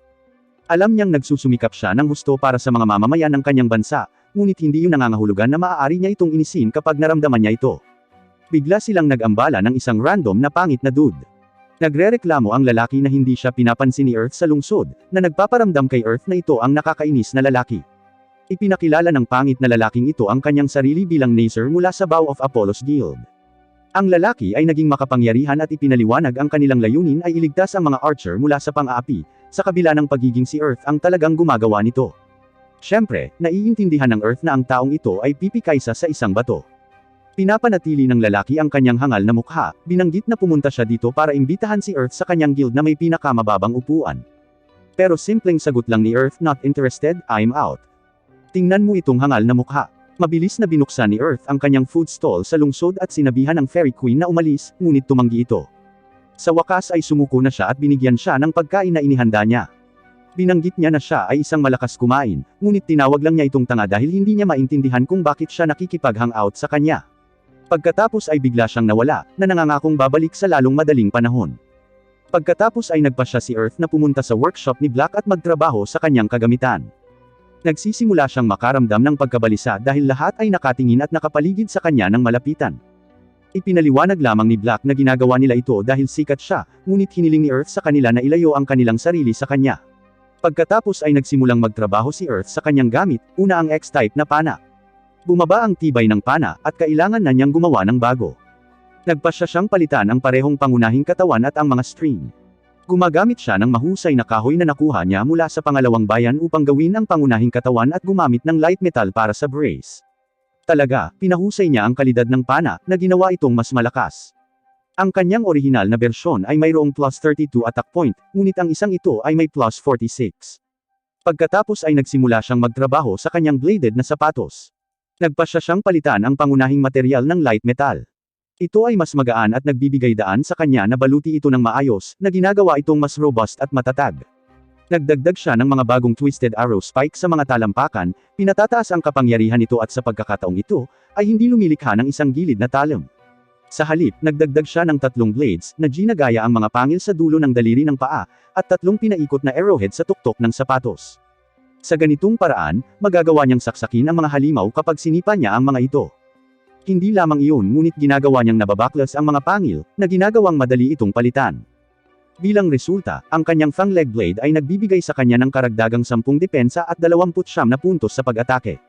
Alam niyang nagsusumikap siya ng husto para sa mga mamamayan ng kanyang bansa, ngunit hindi yun nangangahulugan na maaari niya itong inisin kapag naramdaman niya ito. Bigla silang nag-ambala ng isang random na pangit na dude. Nagrereklamo ang lalaki na hindi siya pinapansin ni Earth sa lungsod, na nagpaparamdam kay Earth na ito ang nakakainis na lalaki. Ipinakilala ng pangit na lalaking ito ang kanyang sarili bilang Nazer mula sa Bow of Apollo's Guild. Ang lalaki ay naging makapangyarihan at ipinaliwanag ang kanilang layunin ay iligtas ang mga archer mula sa pang-aapi, sa kabila ng pagiging si Earth ang talagang gumagawa nito. Siyempre, naiintindihan ng Earth na ang taong ito ay pipi kaysa sa isang bato. Pinapanatili ng lalaki ang kanyang hangal na mukha, binanggit na pumunta siya dito para imbitahan si Earth sa kanyang guild na may pinakamababang upuan. Pero simpleng sagot lang ni Earth, "Not interested, I'm out." Tingnan mo itong hangal na mukha. Mabilis na binuksan ni Earth ang kanyang food stall sa lungsod at sinabihan ng Fairy Queen na umalis, ngunit tumanggi ito. Sa wakas ay sumuko na siya at binigyan siya ng pagkain na inihanda niya. Binanggit niya na siya ay isang malakas kumain, ngunit tinawag lang niya itong tanga dahil hindi niya maintindihan kung bakit siya nakikipag-hangout sa kanya. Pagkatapos ay bigla siyang nawala, na nangangakong babalik sa lalong madaling panahon. Pagkatapos ay nagpasya si Earth na pumunta sa workshop ni Black at magtrabaho sa kanyang kagamitan. Nagsisimula siyang makaramdam ng pagkabalisa dahil lahat ay nakatingin at nakapaligid sa kanya ng malapitan. Ipinaliwanag lamang ni Black na ginagawa nila ito dahil sikat siya, ngunit hiniling ni Earth sa kanila na ilayo ang kanilang sarili sa kanya. Pagkatapos ay nagsimulang magtrabaho si Earth sa kanyang gamit, una ang X-type na pana. Bumaba ang tibay ng pana, at kailangan na niyang gumawa ng bago. Nagpasya siyang palitan ang parehong pangunahing katawan at ang mga string. Gumagamit siya ng mahusay na kahoy na nakuha niya mula sa pangalawang bayan upang gawin ang pangunahing katawan at gumamit ng light metal para sa brace. Talaga, pinahusay niya ang kalidad ng pana, na ginawa itong mas malakas. Ang kanyang orihinal na bersyon ay mayroong plus 32 attack point, ngunit ang isang ito ay may plus 46. Pagkatapos ay nagsimula siyang magtrabaho sa kanyang bladed na sapatos. Nagpasya siyang palitan ang pangunahing material ng light metal. Ito ay mas magaan at nagbibigay daan sa kanya na baluti ito ng maayos, na ginagawa itong mas robust at matatag. Nagdagdag siya ng mga bagong twisted arrow spike sa mga talampakan, pinatataas ang kapangyarihan nito at sa pagkakataong ito, ay hindi lumilikha ng isang gilid na talam. Sa halip, nagdagdag siya ng 3 blades, na ginagaya ang mga pangil sa dulo ng daliri ng paa, at 3 pinaikot na arrowhead sa tuktok ng sapatos. Sa ganitong paraan, magagawa niyang saksakin ang mga halimaw kapag sinipa niya ang mga ito. Hindi lamang iyon ngunit ginagawa niyang nababaklas ang mga pangil, na ginagawang madali itong palitan. Bilang resulta, ang kanyang fang leg blade ay nagbibigay sa kanya ng karagdagang 10 depensa at 29 na puntos sa pag-atake.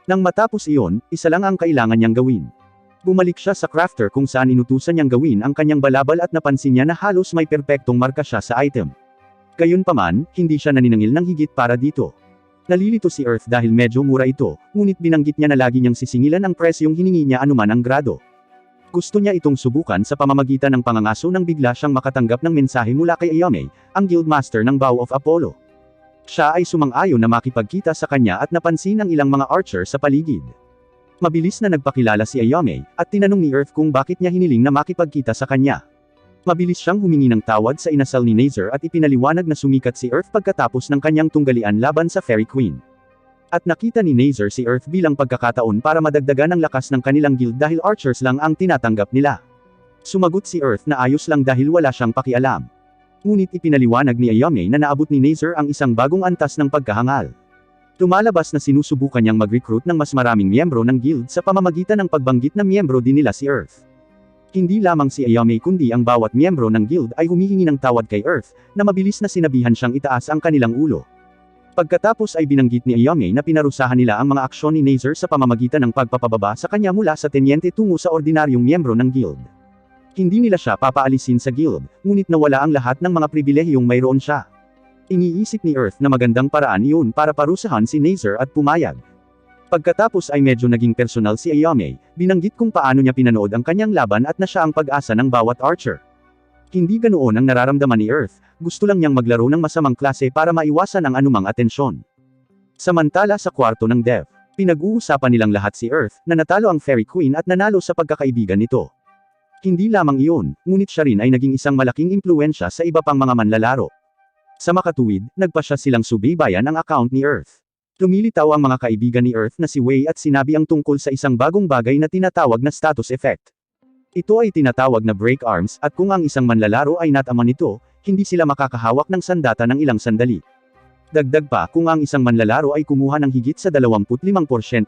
Nang matapos iyon, isa lang ang kailangan niyang gawin. Bumalik siya sa crafter kung saan inutusan niyang gawin ang kanyang balabal at napansin niya na halos may perpektong marka siya sa item. Gayunpaman, hindi siya naniningil ng higit para dito. Nalilito si Earth dahil medyo mura ito, ngunit binanggit niya na lagi niyang sisingilan ang presyong hiningi niya anuman ang grado. Gusto niya itong subukan sa pamamagitan ng pangangaso nang bigla siyang makatanggap ng mensahe mula kay Ayame, ang Guildmaster ng Bow of Apollo. Siya ay sumang-ayon na makipagkita sa kanya at napansin ang ilang mga archer sa paligid. Mabilis na nagpakilala si Ayame, at tinanong ni Earth kung bakit niya hiniling na makipagkita sa kanya. Mabilis siyang humingi ng tawad sa inasal ni Nazar at ipinaliwanag na sumikat si Earth pagkatapos ng kanyang tunggalian laban sa Fairy Queen. At nakita ni Nazar si Earth bilang pagkakataon para madagdagan ang lakas ng kanilang guild dahil archers lang ang tinatanggap nila. Sumagot si Earth na ayos lang dahil wala siyang pakialam. Ngunit ipinaliwanag ni Ayame na naabot ni Nazar ang isang bagong antas ng pagkahangal. Lumalabas na sinusubukan niyang mag-recruit ng mas maraming miyembro ng guild sa pamamagitan ng pagbanggit na miyembro din nila si Earth. Hindi lamang si Ayame kundi ang bawat miyembro ng guild ay humihingi ng tawad kay Earth, na mabilis na sinabihan siyang itaas ang kanilang ulo. Pagkatapos ay binanggit ni Ayame na pinarusahan nila ang mga aksyon ni Nazar sa pamamagitan ng pagpapababa sa kanya mula sa tenyente tungo sa ordinaryong miyembro ng guild. Hindi nila siya papaalisin sa guild, ngunit nawala ang lahat ng mga pribilehiyong mayroon siya. Iniisip ni Earth na magandang paraan iyon para parusahan si Nazar at pumayag. Pagkatapos ay medyo naging personal si Ayame, binanggit kung paano niya pinanood ang kanyang laban at na siya ang pag-asa ng bawat archer. Hindi ganoon ang nararamdaman ni Earth, gusto lang niyang maglaro ng masamang klase para maiwasan ang anumang atensyon. Samantala sa kwarto ng Dev, pinag-uusapan nilang lahat si Earth, na natalo ang Fairy Queen at nanalo sa pagkakaibigan nito. Hindi lamang iyon, ngunit siya rin ay naging isang malaking impluwensya sa iba pang mga manlalaro. Sa makatuwid, nagpasya silang subaybayan ang account ni Earth. Lumilitaw ang mga kaibigan ni Earth na si Wei at sinabi ang tungkol sa isang bagong bagay na tinatawag na status effect. Ito ay tinatawag na break arms at kung ang isang manlalaro ay natama nito, hindi sila makakahawak ng sandata ng ilang sandali. Dagdag pa, kung ang isang manlalaro ay kumuha ng higit sa 25%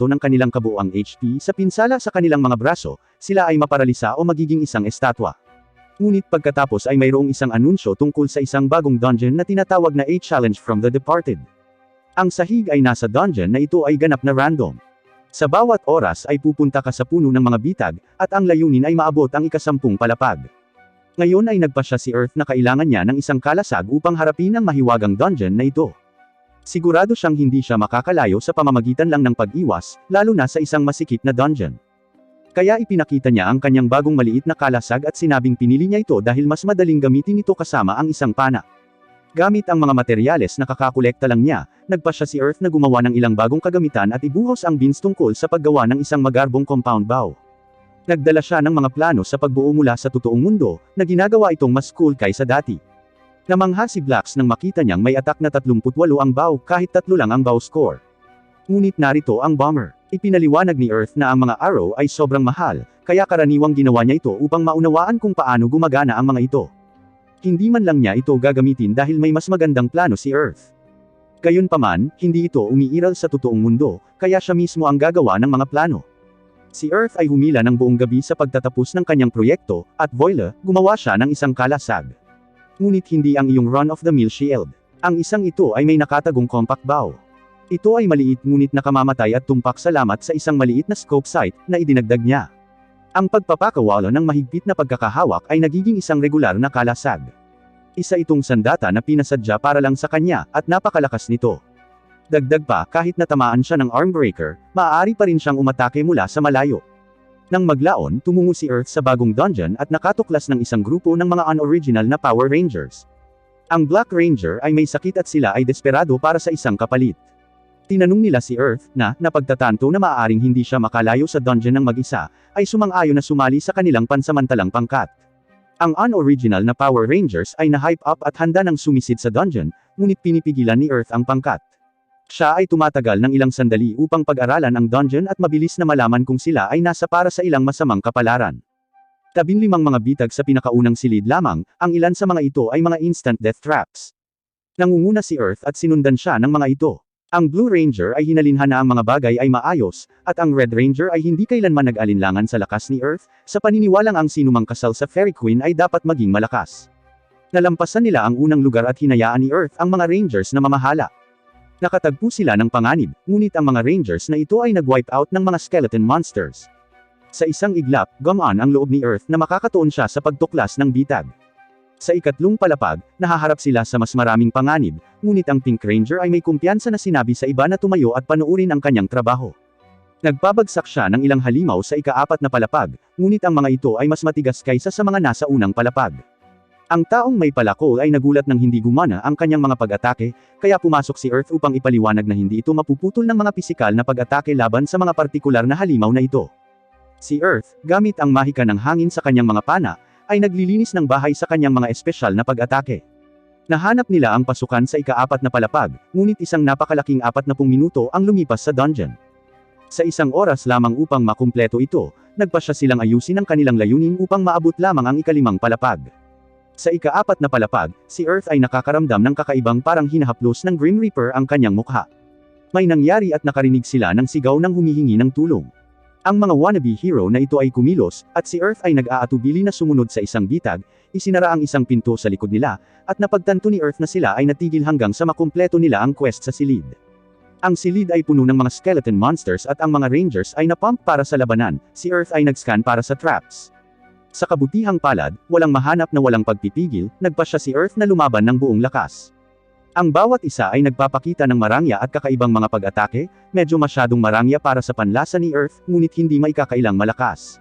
ng kanilang kabuuang HP sa pinsala sa kanilang mga braso, sila ay maparalisa o magiging isang estatwa. Ngunit pagkatapos ay mayroong isang anunsyo tungkol sa isang bagong dungeon na tinatawag na A Challenge from the Departed. Ang sahig ay nasa dungeon na ito ay ganap na random. Sa bawat oras ay pupunta ka sa puno ng mga bitag, at ang layunin ay maabot ang ika-10 palapag. Ngayon ay nagpasya si Earth na kailangan niya ng isang kalasag upang harapin ang mahiwagang dungeon na ito. Sigurado siyang hindi siya makakalayo sa pamamagitan lang ng pag-iwas, lalo na sa isang masikip na dungeon. Kaya ipinakita niya ang kanyang bagong maliit na kalasag at sinabing pinili niya ito dahil mas madaling gamitin ito kasama ang isang pana. Gamit ang mga materyales na kakakolekta lang niya, nagpasya si Earth na gumawa ng ilang bagong kagamitan at ibuhos ang beans tungkol sa paggawa ng isang magarbong compound bow. Nagdala siya ng mga plano sa pagbuo mula sa totoong mundo, na ginagawa itong mas cool kaysa dati. Namangha si Blacks nang makita niyang may attack na 38 ang bow kahit 3 lang ang bow score. Ngunit narito ang bomber. Ipinaliwanag ni Earth na ang mga arrow ay sobrang mahal, kaya karaniwang ginawa niya ito upang maunawaan kung paano gumagana ang mga ito. Hindi man lang niya ito gagamitin dahil may mas magandang plano si Earth. Gayunpaman, hindi ito umiiral sa totoong mundo, kaya siya mismo ang gagawa ng mga plano. Si Earth ay humila ng buong gabi sa pagtatapos ng kanyang proyekto, at voila, gumawa siya ng isang kalasag. Ngunit hindi ang iyong run-of-the-mill shield. Ang isang ito ay may nakatagong compact bow. Ito ay maliit ngunit nakamamatay at tumpak salamat sa isang maliit na scope sight na idinagdag niya. Ang pagpapakawala ng mahigpit na pagkakahawak ay nagiging isang regular na kalasag. Isa itong sandata na pinasadya para lang sa kanya, at napakalakas nito. Dagdag pa, kahit natamaan siya ng armbreaker, maaari pa rin siyang umatake mula sa malayo. Nang maglaon, tumungo si Earth sa bagong dungeon at nakatuklas ng isang grupo ng mga unoriginal na Power Rangers. Ang Black Ranger ay may sakit at sila ay desperado para sa isang kapalit. Tinanong nila si Earth, na, napagtatanto na maaaring hindi siya makalayo sa dungeon ng mag-isa, ay sumang-ayon na sumali sa kanilang pansamantalang pangkat. Ang unoriginal na Power Rangers ay na-hype up at handa ng sumisid sa dungeon, ngunit pinipigilan ni Earth ang pangkat. Siya ay tumatagal ng ilang sandali upang pag-aralan ang dungeon at mabilis na malaman kung sila ay nasa para sa ilang masamang kapalaran. 15 mga bitag sa pinakaunang silid lamang, ang ilan sa mga ito ay mga instant death traps. Nangunguna si Earth at sinundan siya ng mga ito. Ang Blue Ranger ay hinalinhan na ang mga bagay ay maayos, at ang Red Ranger ay hindi kailanman nag-alinlangan sa lakas ni Earth, sa paniniwalang ang sinumang kasal sa Fairy Queen ay dapat maging malakas. Nalampasan nila ang unang lugar at hinayaan ni Earth ang mga Rangers na mamahala. Nakatagpo sila ng panganib, ngunit ang mga Rangers na ito ay nag-wipe out ng mga skeleton monsters. Sa isang iglap, gumaan ang loob ni Earth na makakatuon siya sa pagtuklas ng bitag. Sa ikatlong palapag, nahaharap sila sa mas maraming panganib, ngunit ang Pink Ranger ay may kumpiyansa na sinabi sa iba na tumayo at panuurin ang kanyang trabaho. Nagpabagsak siya ng ilang halimaw sa ika-4 na palapag, ngunit ang mga ito ay mas matigas kaysa sa mga nasa unang palapag. Ang taong may palako ay nagulat nang hindi gumana ang kanyang mga pag-atake, kaya pumasok si Earth upang ipaliwanag na hindi ito mapuputol ng mga pisikal na pag-atake laban sa mga partikular na halimaw na ito. Si Earth, gamit ang mahika ng hangin sa kanyang mga pana, ay naglilinis ng bahay sa kanyang mga espesyal na pag-atake. Nahanap nila ang pasukan sa ika-4 na palapag, ngunit isang napakalaking 40 minuto ang lumipas sa dungeon. Sa isang oras lamang upang makumpleto ito, nagpasya silang ayusin ang kanilang layunin upang maabot lamang ang ika-5 palapag. Sa ika-4 na palapag, si Earth ay nakakaramdam ng kakaibang parang hinahaplos ng Grim Reaper ang kanyang mukha. May nangyari at nakarinig sila ng sigaw ng humihingi ng tulong. Ang mga wannabe hero na ito ay kumilos, at si Earth ay nag-aatubili na sumunod sa isang bitag, isinara ang isang pinto sa likod nila, at napagtanto ni Earth na sila ay natigil hanggang sa makumpleto nila ang quest sa silid. Ang silid ay puno ng mga skeleton monsters at ang mga Rangers ay napump para sa labanan, si Earth ay nag-scan para sa traps. Sa kabutihang palad, walang mahanap na walang pagpipigil, nagpasya si Earth na lumaban ng buong lakas. Ang bawat isa ay nagpapakita ng marangya at kakaibang mga pag-atake, medyo masyadong marangya para sa panlasa ni Earth, ngunit hindi maikakailang malakas.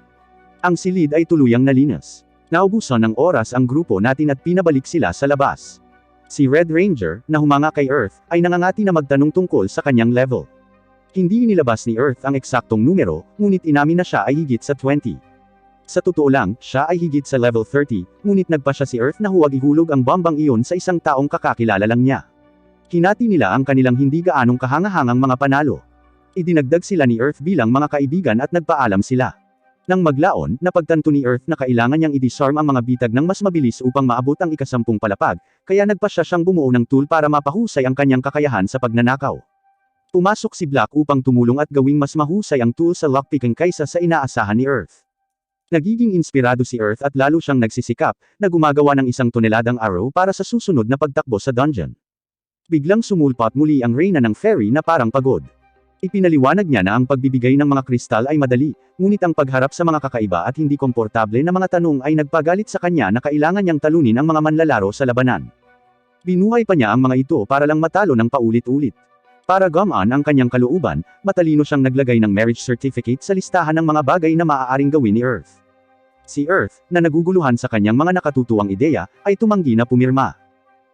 Ang silid ay tuluyang nalinas. Naubusan ng oras ang grupo natin at pinabalik sila sa labas. Si Red Ranger, na humanga kay Earth, ay nangangati na magtanong tungkol sa kanyang level. Hindi inilabas ni Earth ang eksaktong numero, ngunit inamin na siya ay higit sa 20. Sa totoo lang, siya ay higit sa level 30, ngunit nagpasya si Earth na huwag ihulog ang bombang iyon sa isang taong kakakilala lang niya. Hinati nila ang kanilang hindi gaanong kahangahangang mga panalo. Idinagdag sila ni Earth bilang mga kaibigan at nagpaalam sila. Nang maglaon, napagtanto ni Earth na kailangan niyang i-disarm ang mga bitag ng mas mabilis upang maabot ang ika-10 palapag, kaya nagpasya siyang bumuo ng tool para mapahusay ang kanyang kakayahan sa pagnanakaw. Pumasok si Black upang tumulong at gawing mas mahusay ang tool sa lockpicking kaysa sa inaasahan ni Earth. Nagiging inspirado si Earth at lalo siyang nagsisikap, na gumagawa ng 1 toneladang arrow para sa susunod na pagtakbo sa dungeon. Biglang sumulpot muli ang reyna ng fairy na parang pagod. Ipinaliwanag niya na ang pagbibigay ng mga kristal ay madali, ngunit ang pagharap sa mga kakaiba at hindi komportable na mga tanong ay nagpagalit sa kanya na kailangan niyang talunin ang mga manlalaro sa labanan. Binuhay pa niya ang mga ito para lang matalo ng paulit-ulit. Para gumaan ang kanyang kalooban, matalino siyang naglagay ng marriage certificate sa listahan ng mga bagay na maaaring gawin ni Earth. Si Earth, na naguguluhan sa kanyang mga nakatutuwang ideya, ay tumanggi na pumirma.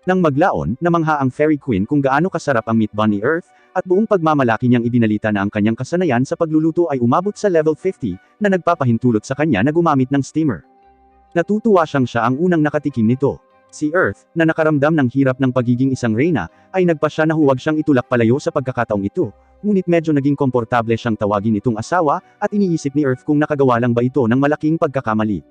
Nang maglaon, namangha ang Fairy Queen kung gaano kasarap ang meatball ni Earth, at buong pagmamalaki niyang ibinalita na ang kanyang kasanayan sa pagluluto ay umabot sa level 50, na nagpapahintulot sa kanya na gumamit ng steamer. Natutuwa siyang siya ang unang nakatikim nito. Si Earth, na nakaramdam ng hirap ng pagiging isang reyna, ay nagpasya na huwag siyang itulak palayo sa pagkakataong ito, ngunit medyo naging komportable siyang tawagin itong asawa, at iniisip ni Earth kung nakagawa lang ba ito ng malaking pagkakamali.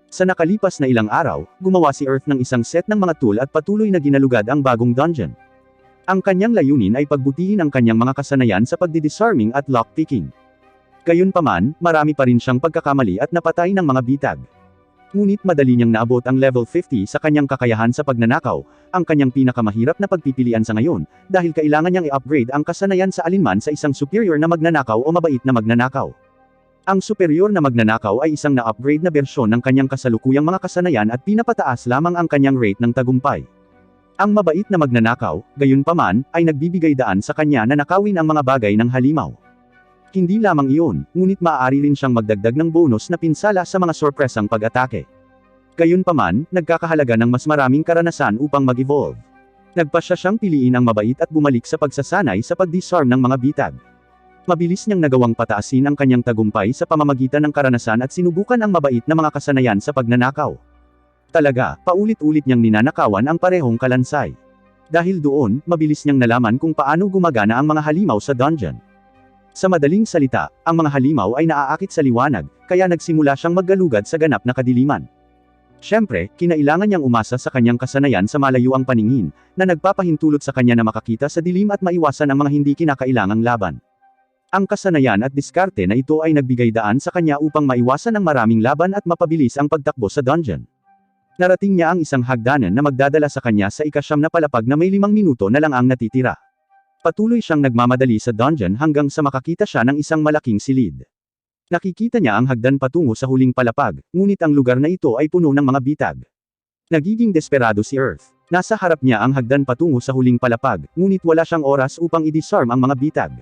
Sa nakalipas na ilang araw, gumawa si Earth ng isang set ng mga tool at patuloy na ginalugad ang bagong dungeon. Ang kanyang layunin ay pagbutihin ang kanyang mga kasanayan sa pagdidisarming at lockpicking. Gayunpaman, marami pa rin siyang pagkakamali at napatay ng mga bitag. Ngunit madali niyang naabot ang level 50 sa kanyang kakayahan sa pagnanakaw, ang kanyang pinakamahirap na pagpipilian sa ngayon, dahil kailangan niyang i-upgrade ang kasanayan sa alinman sa isang superior na magnanakaw o mabait na magnanakaw. Ang superior na magnanakaw ay isang na-upgrade na bersyon ng kanyang kasalukuyang mga kasanayan at pinapataas lamang ang kanyang rate ng tagumpay. Ang mabait na magnanakaw, gayunpaman, ay nagbibigay daan sa kanya na nakawin ang mga bagay ng halimaw. Hindi lamang iyon, ngunit maaari rin siyang magdagdag ng bonus na pinsala sa mga sorpresang pag-atake. Gayunpaman, nagkakahalaga ng mas maraming karanasan upang mag-evolve. Nagpasya siyang piliin ang mabait at bumalik sa pagsasanay sa pag-disarm ng mga bitag. Mabilis niyang nagawang pataasin ang kanyang tagumpay sa pamamagitan ng karanasan at sinubukan ang mabait na mga kasanayan sa pagnanakaw. Talaga, paulit-ulit niyang ninanakawan ang parehong kalansay. Dahil doon, mabilis niyang nalaman kung paano gumagana ang mga halimaw sa dungeon. Sa madaling salita, ang mga halimaw ay naaakit sa liwanag, kaya nagsimula siyang maggalugad sa ganap na kadiliman. Siyempre, kinailangan niyang umasa sa kanyang kasanayan sa malayuang paningin, na nagpapahintulot sa kanya na makakita sa dilim at maiwasan ang mga hindi kinakailangang laban. Ang kasanayan at diskarte na ito ay nagbigay daan sa kanya upang maiwasan ang maraming laban at mapabilis ang pagtakbo sa dungeon. Narating niya ang isang hagdanan na magdadala sa kanya sa ika-9 na palapag na may 5 minuto na lang ang natitira. Patuloy siyang nagmamadali sa dungeon hanggang sa makakita siya ng isang malaking silid. Nakikita niya ang hagdan patungo sa huling palapag, ngunit ang lugar na ito ay puno ng mga bitag. Nagiging desperado si Earth. Nasa harap niya ang hagdan patungo sa huling palapag, ngunit wala siyang oras upang i-disarm ang mga bitag.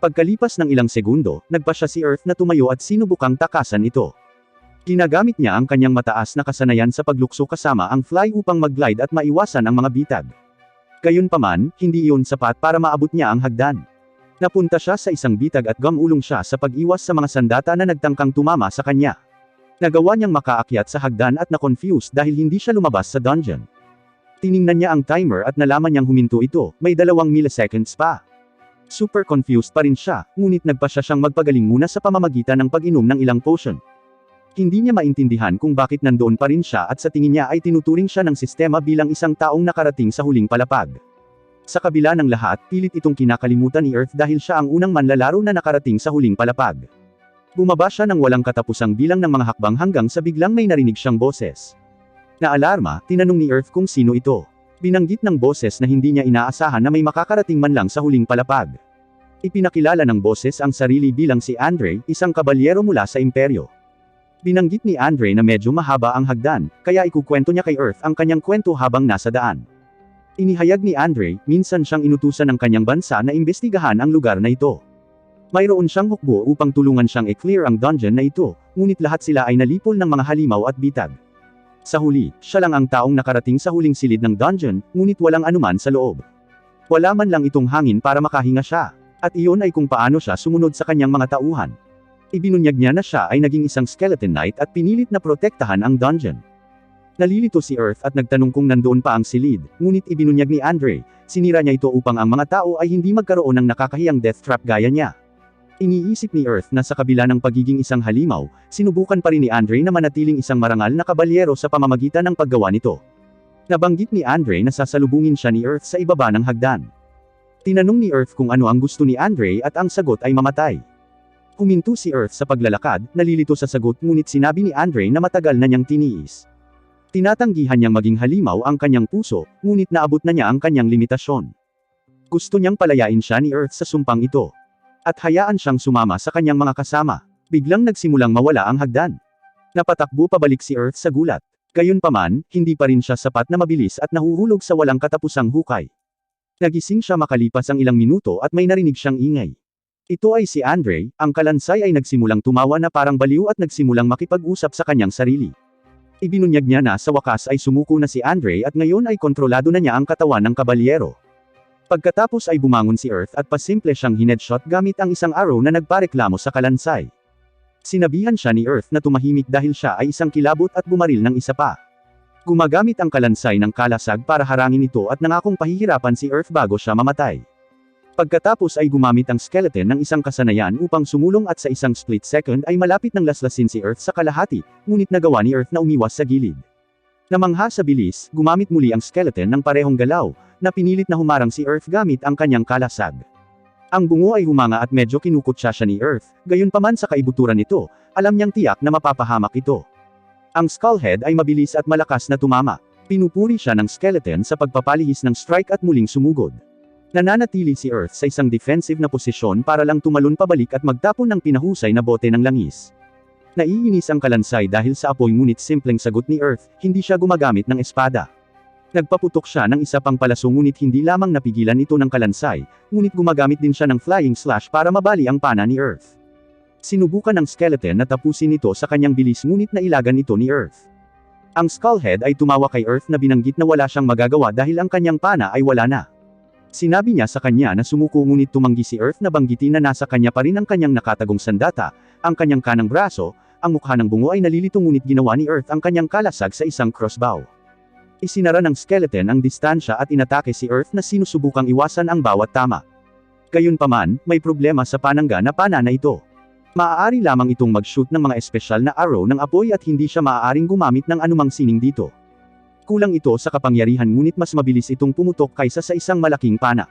Pagkalipas ng ilang segundo, nagpasya si Earth na tumayo at sinubukang takasan ito. Ginagamit niya ang kanyang mataas na kasanayan sa paglukso kasama ang fly upang mag-glide at maiwasan ang mga bitag. Gayunpaman, hindi iyon sapat para maabot niya ang hagdan. Napunta siya sa isang bitag at gumulong siya sa pag-iwas sa mga sandata na nagtangkang tumama sa kanya. Nagawa niyang makaakyat sa hagdan at na-confused dahil hindi siya lumabas sa dungeon. Tiningnan niya ang timer at nalaman niyang huminto ito, may 2 milliseconds pa. Super confused pa rin siya, ngunit nagpasya siyang magpagaling muna sa pamamagitan ng pag-inom ng ilang potion. Hindi niya maintindihan kung bakit nandoon pa rin siya at sa tingin niya ay tinuturing siya ng sistema bilang isang taong nakarating sa huling palapag. Sa kabila ng lahat, pilit itong kinakalimutan ni Earth dahil siya ang unang manlalaro na nakarating sa huling palapag. Bumaba siya ng walang katapusang bilang ng mga hakbang hanggang sa biglang may narinig siyang boses. Naalarma, tinanong ni Earth kung sino ito. Binanggit ng boses na hindi niya inaasahan na may makakarating man lang sa huling palapag. Ipinakilala ng boses ang sarili bilang si Andre, isang kabalyero mula sa imperyo. Binanggit ni Andre na medyo mahaba ang hagdan, kaya ikukwento niya kay Earth ang kanyang kwento habang nasa daan. Inihayag ni Andre, minsan siyang inutusan ng kanyang bansa na imbestigahan ang lugar na ito. Mayroon siyang hukbo upang tulungan siyang i-clear ang dungeon na ito, ngunit lahat sila ay nalipol ng mga halimaw at bitag. Sa huli, siya lang ang taong nakarating sa huling silid ng dungeon, ngunit walang anuman sa loob. Wala man lang itong hangin para makahinga siya. At iyon ay kung paano siya sumunod sa kanyang mga tauhan. Ibinunyag niya na siya ay naging isang skeleton knight at pinilit na protektahan ang dungeon. Nalilito si Earth at nagtanong kung nandoon pa ang silid, ngunit ibinunyag ni Andre, sinira niya ito upang ang mga tao ay hindi magkaroon ng nakakahiyang death trap gaya niya. Iniisip ni Earth na sa kabila ng pagiging isang halimaw, sinubukan pa rin ni Andre na manatiling isang marangal na kabalyero sa pamamagitan ng paggawa nito. Nabanggit ni Andre na sasalubungin siya ni Earth sa ibaba ng hagdan. Tinanong ni Earth kung ano ang gusto ni Andre at ang sagot ay mamatay. Huminto si Earth sa paglalakad, nalilito sa sagot ngunit sinabi ni Andre na matagal na niyang tiniis. Tinatanggihan niyang maging halimaw ang kanyang puso, ngunit naabot na niya ang kanyang limitasyon. Gusto niyang palayain siya ni Earth sa sumpang ito. At hayaan siyang sumama sa kanyang mga kasama. Biglang nagsimulang mawala ang hagdan. Napatakbo pabalik si Earth sa gulat. Gayunpaman, hindi pa rin siya sapat na mabilis at nahuhulog sa walang katapusang hukay. Nagising siya makalipas ang ilang minuto at may narinig siyang ingay. Ito ay si Andre, ang kalansay ay nagsimulang tumawa na parang baliw at nagsimulang makipag-usap sa kanyang sarili. Ibinunyag niya na sa wakas ay sumuko na si Andre at ngayon ay kontrolado na niya ang katawan ng kabalyero. Pagkatapos ay bumangon si Earth at pasimple siyang hinedshot gamit ang isang arrow na nagpareklamo sa kalansay. Sinabihan siya ni Earth na tumahimik dahil siya ay isang kilabot at bumaril ng isa pa. Gumagamit ang kalansay ng kalasag para harangin ito at nangakong pahihirapan si Earth bago siya mamatay. Pagkatapos ay gumamit ang skeleton ng isang kasanayan upang sumulong at sa isang split second ay malapit ng laslasin si Earth sa kalahati, ngunit nagawa ni Earth na umiwas sa gilid. Namangha sa bilis, gumamit muli ang skeleton ng parehong galaw, na pinilit na humarang si Earth gamit ang kanyang kalasag. Ang bungo ay humanga at medyo kinukutsa siya ni Earth, gayunpaman sa kaibuturan nito, alam niyang tiyak na mapapahamak ito. Ang Skullhead ay mabilis at malakas na tumama. Pinupuri siya ng skeleton sa pagpapalihis ng strike at muling sumugod. Nananatili si Earth sa isang defensive na posisyon para lang tumalon pabalik at magtapon ng pinahusay na bote ng langis. Naiinis ang kalansay dahil sa apoy ngunit simpleng sagot ni Earth, hindi siya gumagamit ng espada. Nagpaputok siya ng isa pang palaso ngunit hindi lamang napigilan ito ng kalansay, ngunit gumagamit din siya ng flying slash para mabali ang pana ni Earth. Sinubukan ng skeleton na tapusin ito sa kanyang bilis ngunit nailagan ito ni Earth. Ang Skullhead ay tumawa kay Earth na binanggit na wala siyang magagawa dahil ang kanyang pana ay wala na. Sinabi niya sa kanya na sumuko ngunit tumanggi si Earth na banggitin na nasa kanya pa rin ang kanyang nakatagong sandata, ang kanyang kanang braso, ang mukha ng bungo ay nalilito ngunit ginawa ni Earth ang kanyang kalasag sa isang crossbow. Isinara ng skeleton ang distansya at inatake si Earth na sinusubukang iwasan ang bawat tama. Gayunpaman, may problema sa panangga na pana na ito. Maaari lamang itong mag-shoot ng mga espesyal na arrow ng apoy at hindi siya maaaring gumamit ng anumang sining dito. Kulang ito sa kapangyarihan ngunit mas mabilis itong pumutok kaysa sa isang malaking pana.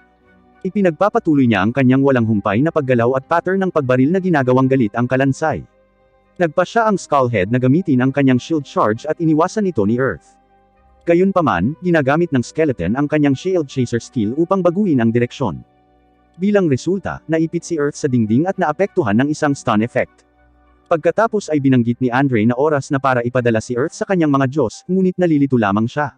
Ipinagpapatuloy niya ang kanyang walang humpay na paggalaw at pattern ng pagbaril na ginagawang galit ang kalansay. Nagpa siya ang Skullhead na gamitin ang kanyang shield charge at iniwasan ito ni Earth. Gayunpaman, ginagamit ng skeleton ang kanyang shield chaser skill upang baguhin ang direksyon. Bilang resulta, naipit si Earth sa dingding at naapektuhan ng isang stun effect. Pagkatapos ay binanggit ni Andre na oras na para ipadala si Earth sa kanyang mga Diyos, ngunit nalilito lamang siya.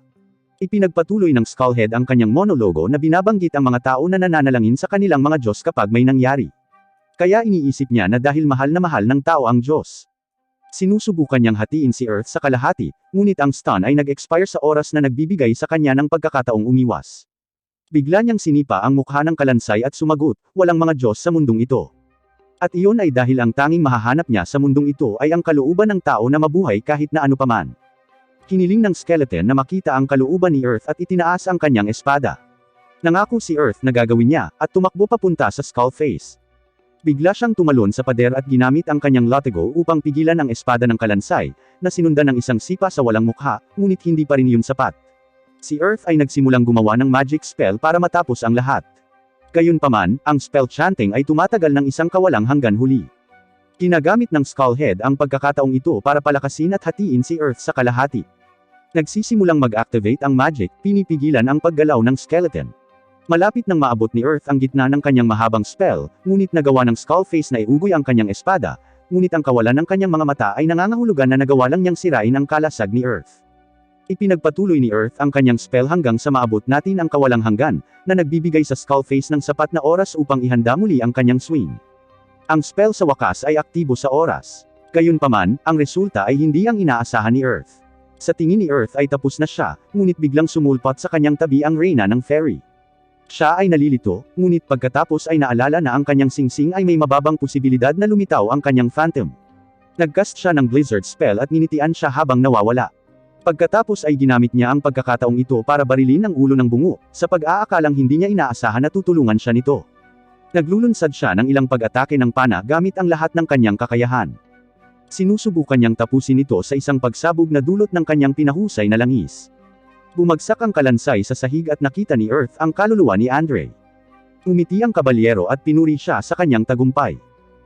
Ipinagpatuloy ng Skullhead ang kanyang monologo na binabanggit ang mga tao na nananalangin sa kanilang mga Diyos kapag may nangyari. Kaya iniisip niya na dahil mahal na mahal ng tao ang Diyos. Sinusubukan niyang hatiin si Earth sa kalahati, ngunit ang stun ay nag-expire sa oras na nagbibigay sa kanya ng pagkakataong umiwas. Bigla niyang sinipa ang mukha ng kalansay at sumagot, walang mga Diyos sa mundong ito. At iyon ay dahil ang tanging mahahanap niya sa mundong ito ay ang kalooban ng tao na mabuhay kahit na ano paman. Hiniling ng skeleton na makita ang kalooban ni Earth at itinaas ang kanyang espada. Nangako si Earth na gagawin niya, at tumakbo papunta sa Skullface. Bigla siyang tumalon sa pader at ginamit ang kanyang latigo upang pigilan ang espada ng kalansay, na sinundan ng isang sipa sa walang mukha, ngunit hindi pa rin yun sapat. Si Earth ay nagsimulang gumawa ng magic spell para matapos ang lahat. Gayunpaman, ang spell chanting ay tumatagal ng isang kawalang hanggan huli. Ginagamit ng Skullhead ang pagkakataong ito para palakasin at hatiin si Earth sa kalahati. Nagsisimulang mag-activate ang magic, pinipigilan ang paggalaw ng skeleton. Malapit nang maabot ni Earth ang gitna ng kanyang mahabang spell, ngunit nagawa ng Skullface na iugoy ang kanyang espada, ngunit ang kawalan ng kanyang mga mata ay nangangahulugan na nagawa lang niyang sirain ang kalasag ni Earth. Ipinagpatuloy ni Earth ang kanyang spell hanggang sa maabot natin ang kawalang hanggan, na nagbibigay sa Skullface ng sapat na oras upang ihanda muli ang kanyang swing. Ang spell sa wakas ay aktibo sa oras. Gayunpaman, ang resulta ay hindi ang inaasahan ni Earth. Sa tingin ni Earth ay tapos na siya, ngunit biglang sumulpot sa kanyang tabi ang reyna ng fairy. Siya ay nalilito, ngunit pagkatapos ay naalala na ang kanyang singsing ay may mababang posibilidad na lumitaw ang kanyang phantom. Nagcast siya ng blizzard spell at ninitian siya habang nawawala. Pagkatapos ay ginamit niya ang pagkakataong ito para barilin ang ulo ng bungo, sa pag-aakalang hindi niya inaasahan na tutulungan siya nito. Naglulunsad siya ng ilang pag-atake ng pana gamit ang lahat ng kanyang kakayahan. Sinusubukan niyang tapusin ito sa isang pagsabog na dulot ng kanyang pinahusay na langis. Bumagsak ang kalansay sa sahig at nakita ni Earth ang kaluluwa ni Andre. Umiti ang kabalyero at pinuri siya sa kanyang tagumpay.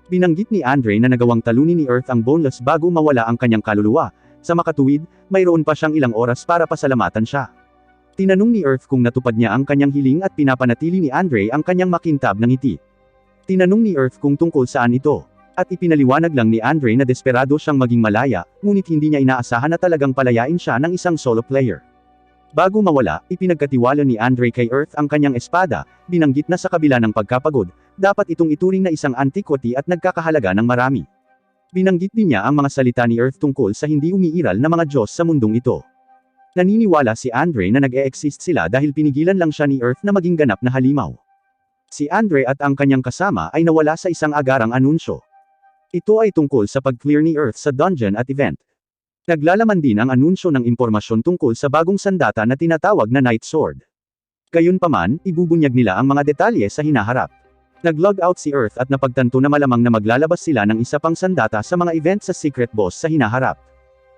Binanggit ni Andre na nagawang talunin ni Earth ang boneless bago mawala ang kanyang kaluluwa. Sa makatuwid, mayroon pa siyang ilang oras para pasalamatan siya. Tinanong ni Earth kung natupad niya ang kanyang hiling at pinapanatili ni Andre ang kanyang makintab na ngiti. Tinanong ni Earth kung tungkol saan ito. At ipinaliwanag lang ni Andre na desperado siyang maging malaya, ngunit hindi niya inaasahan na talagang palayain siya ng isang solo player. Bago mawala, ipinagkatiwala ni Andre kay Earth ang kanyang espada, binanggit na sa kabila ng pagkapagod, dapat itong ituring na isang antiquity at nagkakahalaga ng marami. Binanggit din niya ang mga salita ni Earth tungkol sa hindi umiiral na mga Diyos sa mundong ito. Naniniwala si Andre na nag-e-exist sila dahil pinigilan lang siya ni Earth na maging ganap na halimaw. Si Andre at ang kanyang kasama ay nawala sa isang agarang anunsyo. Ito ay tungkol sa pag-clear ni Earth sa dungeon at event. Naglalaman din ang anunsyo ng impormasyon tungkol sa bagong sandata na tinatawag na Night Sword. Gayunpaman, ibubunyag nila ang mga detalye sa hinaharap. Nag-log out si Earth at napagtanto na malamang na maglalabas sila ng isa pang sandata sa mga event sa Secret Boss sa hinaharap.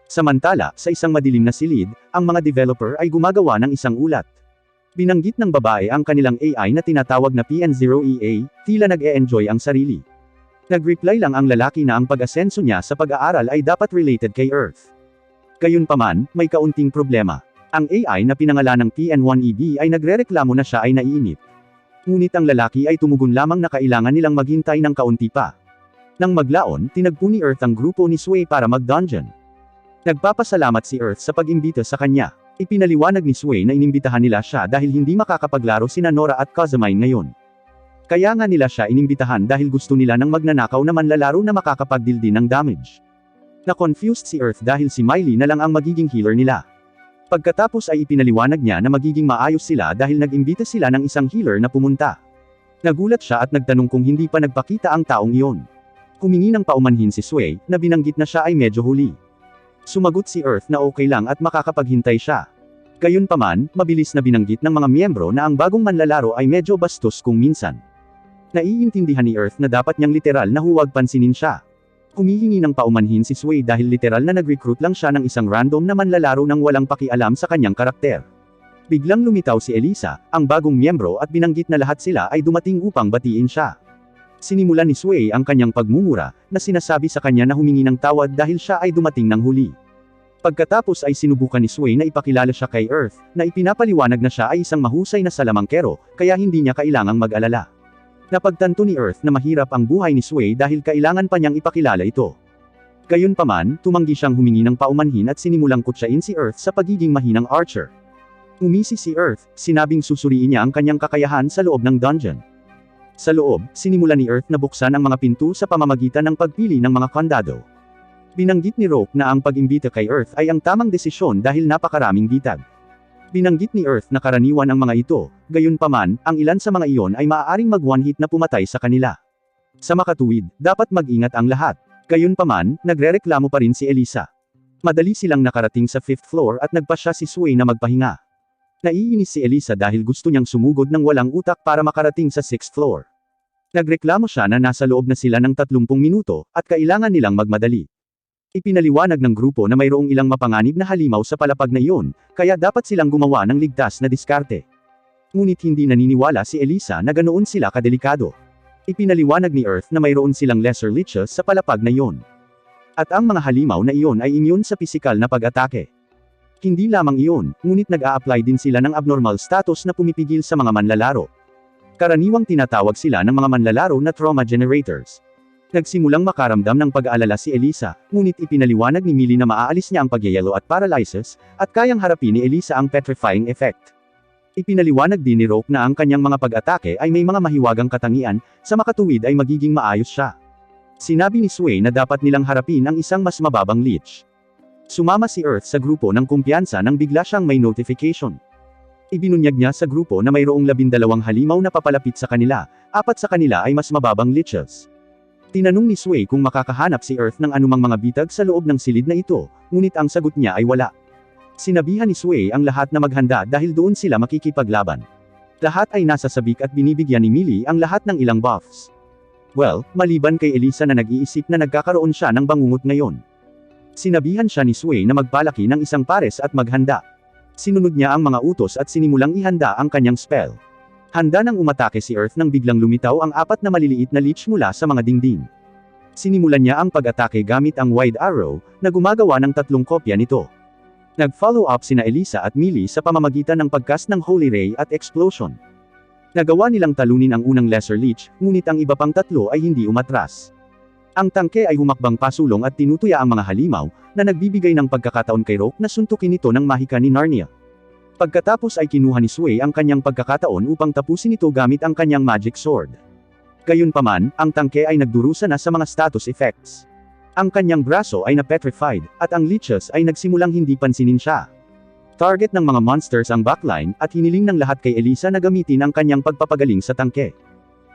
Samantala, sa isang madilim na silid, ang mga developer ay gumagawa ng isang ulat. Binanggit ng babae ang kanilang AI na tinatawag na PN0EA, tila nag-e-enjoy ang sarili. Nag-reply lang ang lalaki na ang pag-asenso niya sa pag-aaral ay dapat related kay Earth. Gayunpaman, may kaunting problema. Ang AI na pinangalanang PN1EB ay nagrereklamo na siya ay naiinip. Ngunit ang lalaki ay tumugon lamang na kailangan nilang maghintay ng kaunti pa. Nang maglaon, tinagpo ni Earth ang grupo ni Sway para mag-dungeon. Nagpapasalamat si Earth sa pag-imbita sa kanya. Ipinaliwanag ni Sway na inimbitahan nila siya dahil hindi makakapaglaro sina Nora at Kazamine ngayon. Kaya nga nila siya inimbitahan dahil gusto nila ng magnanakaw na manlalaro na makakapagdildi ng damage. Na-confused si Earth dahil si Miley na lang ang magiging healer nila. Pagkatapos ay ipinaliwanag niya na magiging maayos sila dahil nag-imbita sila ng isang healer na pumunta. Nagulat siya at nagtanong kung hindi pa nagpakita ang taong iyon. Humingi ng paumanhin si Sway, na binanggit na siya ay medyo huli. Sumagot si Earth na okay lang at makakapaghintay siya. Gayunpaman, mabilis na binanggit ng mga miyembro na ang bagong manlalaro ay medyo bastos kung minsan. Naiintindihan ni Earth na dapat niyang literal na huwag pansinin siya. Humihingi ng paumanhin si Sway dahil literal na nag-recruit lang siya ng isang random na manlalaro nang walang pakialam sa kanyang karakter. Biglang lumitaw si Elisa, ang bagong miyembro at binanggit na lahat sila ay dumating upang batiin siya. Sinimulan ni Sway ang kanyang pagmumura, na sinasabi sa kanya na humingi ng tawad dahil siya ay dumating ng huli. Pagkatapos ay sinubukan ni Sway na ipakilala siya kay Earth, na ipinapaliwanag na siya ay isang mahusay na salamangkero, kaya hindi niya kailangang mag-alala. Napagtanto ni Earth na mahirap ang buhay ni Sway dahil kailangan pa niyang ipakilala ito. Gayunpaman, tumanggi siyang humingi ng paumanhin at sinimulang kutsain si Earth sa pagiging mahinang archer. Umisi si Earth, sinabing susuriin niya ang kanyang kakayahan sa loob ng dungeon. Sa loob, sinimulan ni Earth na buksan ang mga pinto sa pamamagitan ng pagpili ng mga kandado. Binanggit ni Roque na ang pag-imbita kay Earth ay ang tamang desisyon dahil napakaraming bitag. Binanggit ni Earth na karaniwan ang mga ito, gayunpaman, ang ilan sa mga iyon ay maaaring mag-one-hit na pumatay sa kanila. Sa makatuwid, dapat mag-ingat ang lahat. Gayunpaman, nagrereklamo pa rin si Elisa. Madali silang nakarating sa 5th floor at nagpa siya si Sway na magpahinga. Naiinis si Elisa dahil gusto niyang sumugod ng walang utak para makarating sa 6th floor. Nagreklamo siya na nasa loob na sila ng 30 minuto, at kailangan nilang magmadali. Ipinaliwanag ng grupo na mayroong ilang mapanganib na halimaw sa palapag na iyon, kaya dapat silang gumawa ng ligtas na diskarte. Ngunit hindi naniniwala si Elisa na ganoon sila kadelikado. Ipinaliwanag ni Earth na mayroon silang lesser liches sa palapag na iyon. At ang mga halimaw na iyon ay immune sa pisikal na pag-atake. Hindi lamang iyon, ngunit nag-a-apply din sila ng abnormal status na pumipigil sa mga manlalaro. Karaniwang tinatawag sila ng mga manlalaro na trauma generators. Nagsimulang makaramdam ng pag-aalala si Elisa, ngunit ipinaliwanag ni Millie na maaalis niya ang pagyayelo at paralysis, at kayang harapin ni Elisa ang petrifying effect. Ipinaliwanag din ni Roque na ang kanyang mga pag-atake ay may mga mahiwagang katangian, sa makatuwid ay magiging maayos siya. Sinabi ni Sway na dapat nilang harapin ang isang mas mababang lich. Sumama si Earth sa grupo ng kumpiyansa nang bigla siyang may notification. Ibinunyag niya sa grupo na mayroong 12 halimaw na papalapit sa kanila, 4 sa kanila ay mas mababang liches. Tinanong ni Sway kung makakahanap si Earth ng anumang mga bitag sa loob ng silid na ito, ngunit ang sagot niya ay wala. Sinabihan ni Sway ang lahat na maghanda dahil doon sila makikipaglaban. Lahat ay nasa sabik at binibigyan ni Millie ang lahat ng ilang buffs. Well, maliban kay Elisa na nag-iisip na nagkakaroon siya ng bangungot ngayon. Sinabihan siya ni Sway na magpalaki ng isang pares at maghanda. Sinunod niya ang mga utos at sinimulang ihanda ang kanyang spell. Handa nang umatake si Earth nang biglang lumitaw ang 4 na maliliit na lich mula sa mga dingding. Sinimulan niya ang pag-atake gamit ang wide arrow, na gumagawa ng 3 kopya nito. Nag-follow up sina Elisa at Millie sa pamamagitan ng pagcast ng Holy Ray at Explosion. Nagawa nilang talunin ang unang Lesser Leech, ngunit ang iba pang tatlo ay hindi umatras. Ang tangke ay humakbang pasulong at tinutuya ang mga halimaw, na nagbibigay ng pagkakataon kay Rock na suntukin ito ng mahika ni Narnia. Pagkatapos ay kinuha ni Sway ang kanyang pagkakataon upang tapusin ito gamit ang kanyang magic sword. Gayunpaman, ang tangke ay nagdurusa na sa mga status effects. Ang kanyang braso ay na-petrified, at ang leeches ay nagsimulang hindi pansinin siya. Target ng mga monsters ang backline, at hiniling ng lahat kay Elisa na gamitin ang kanyang pagpapagaling sa tangke.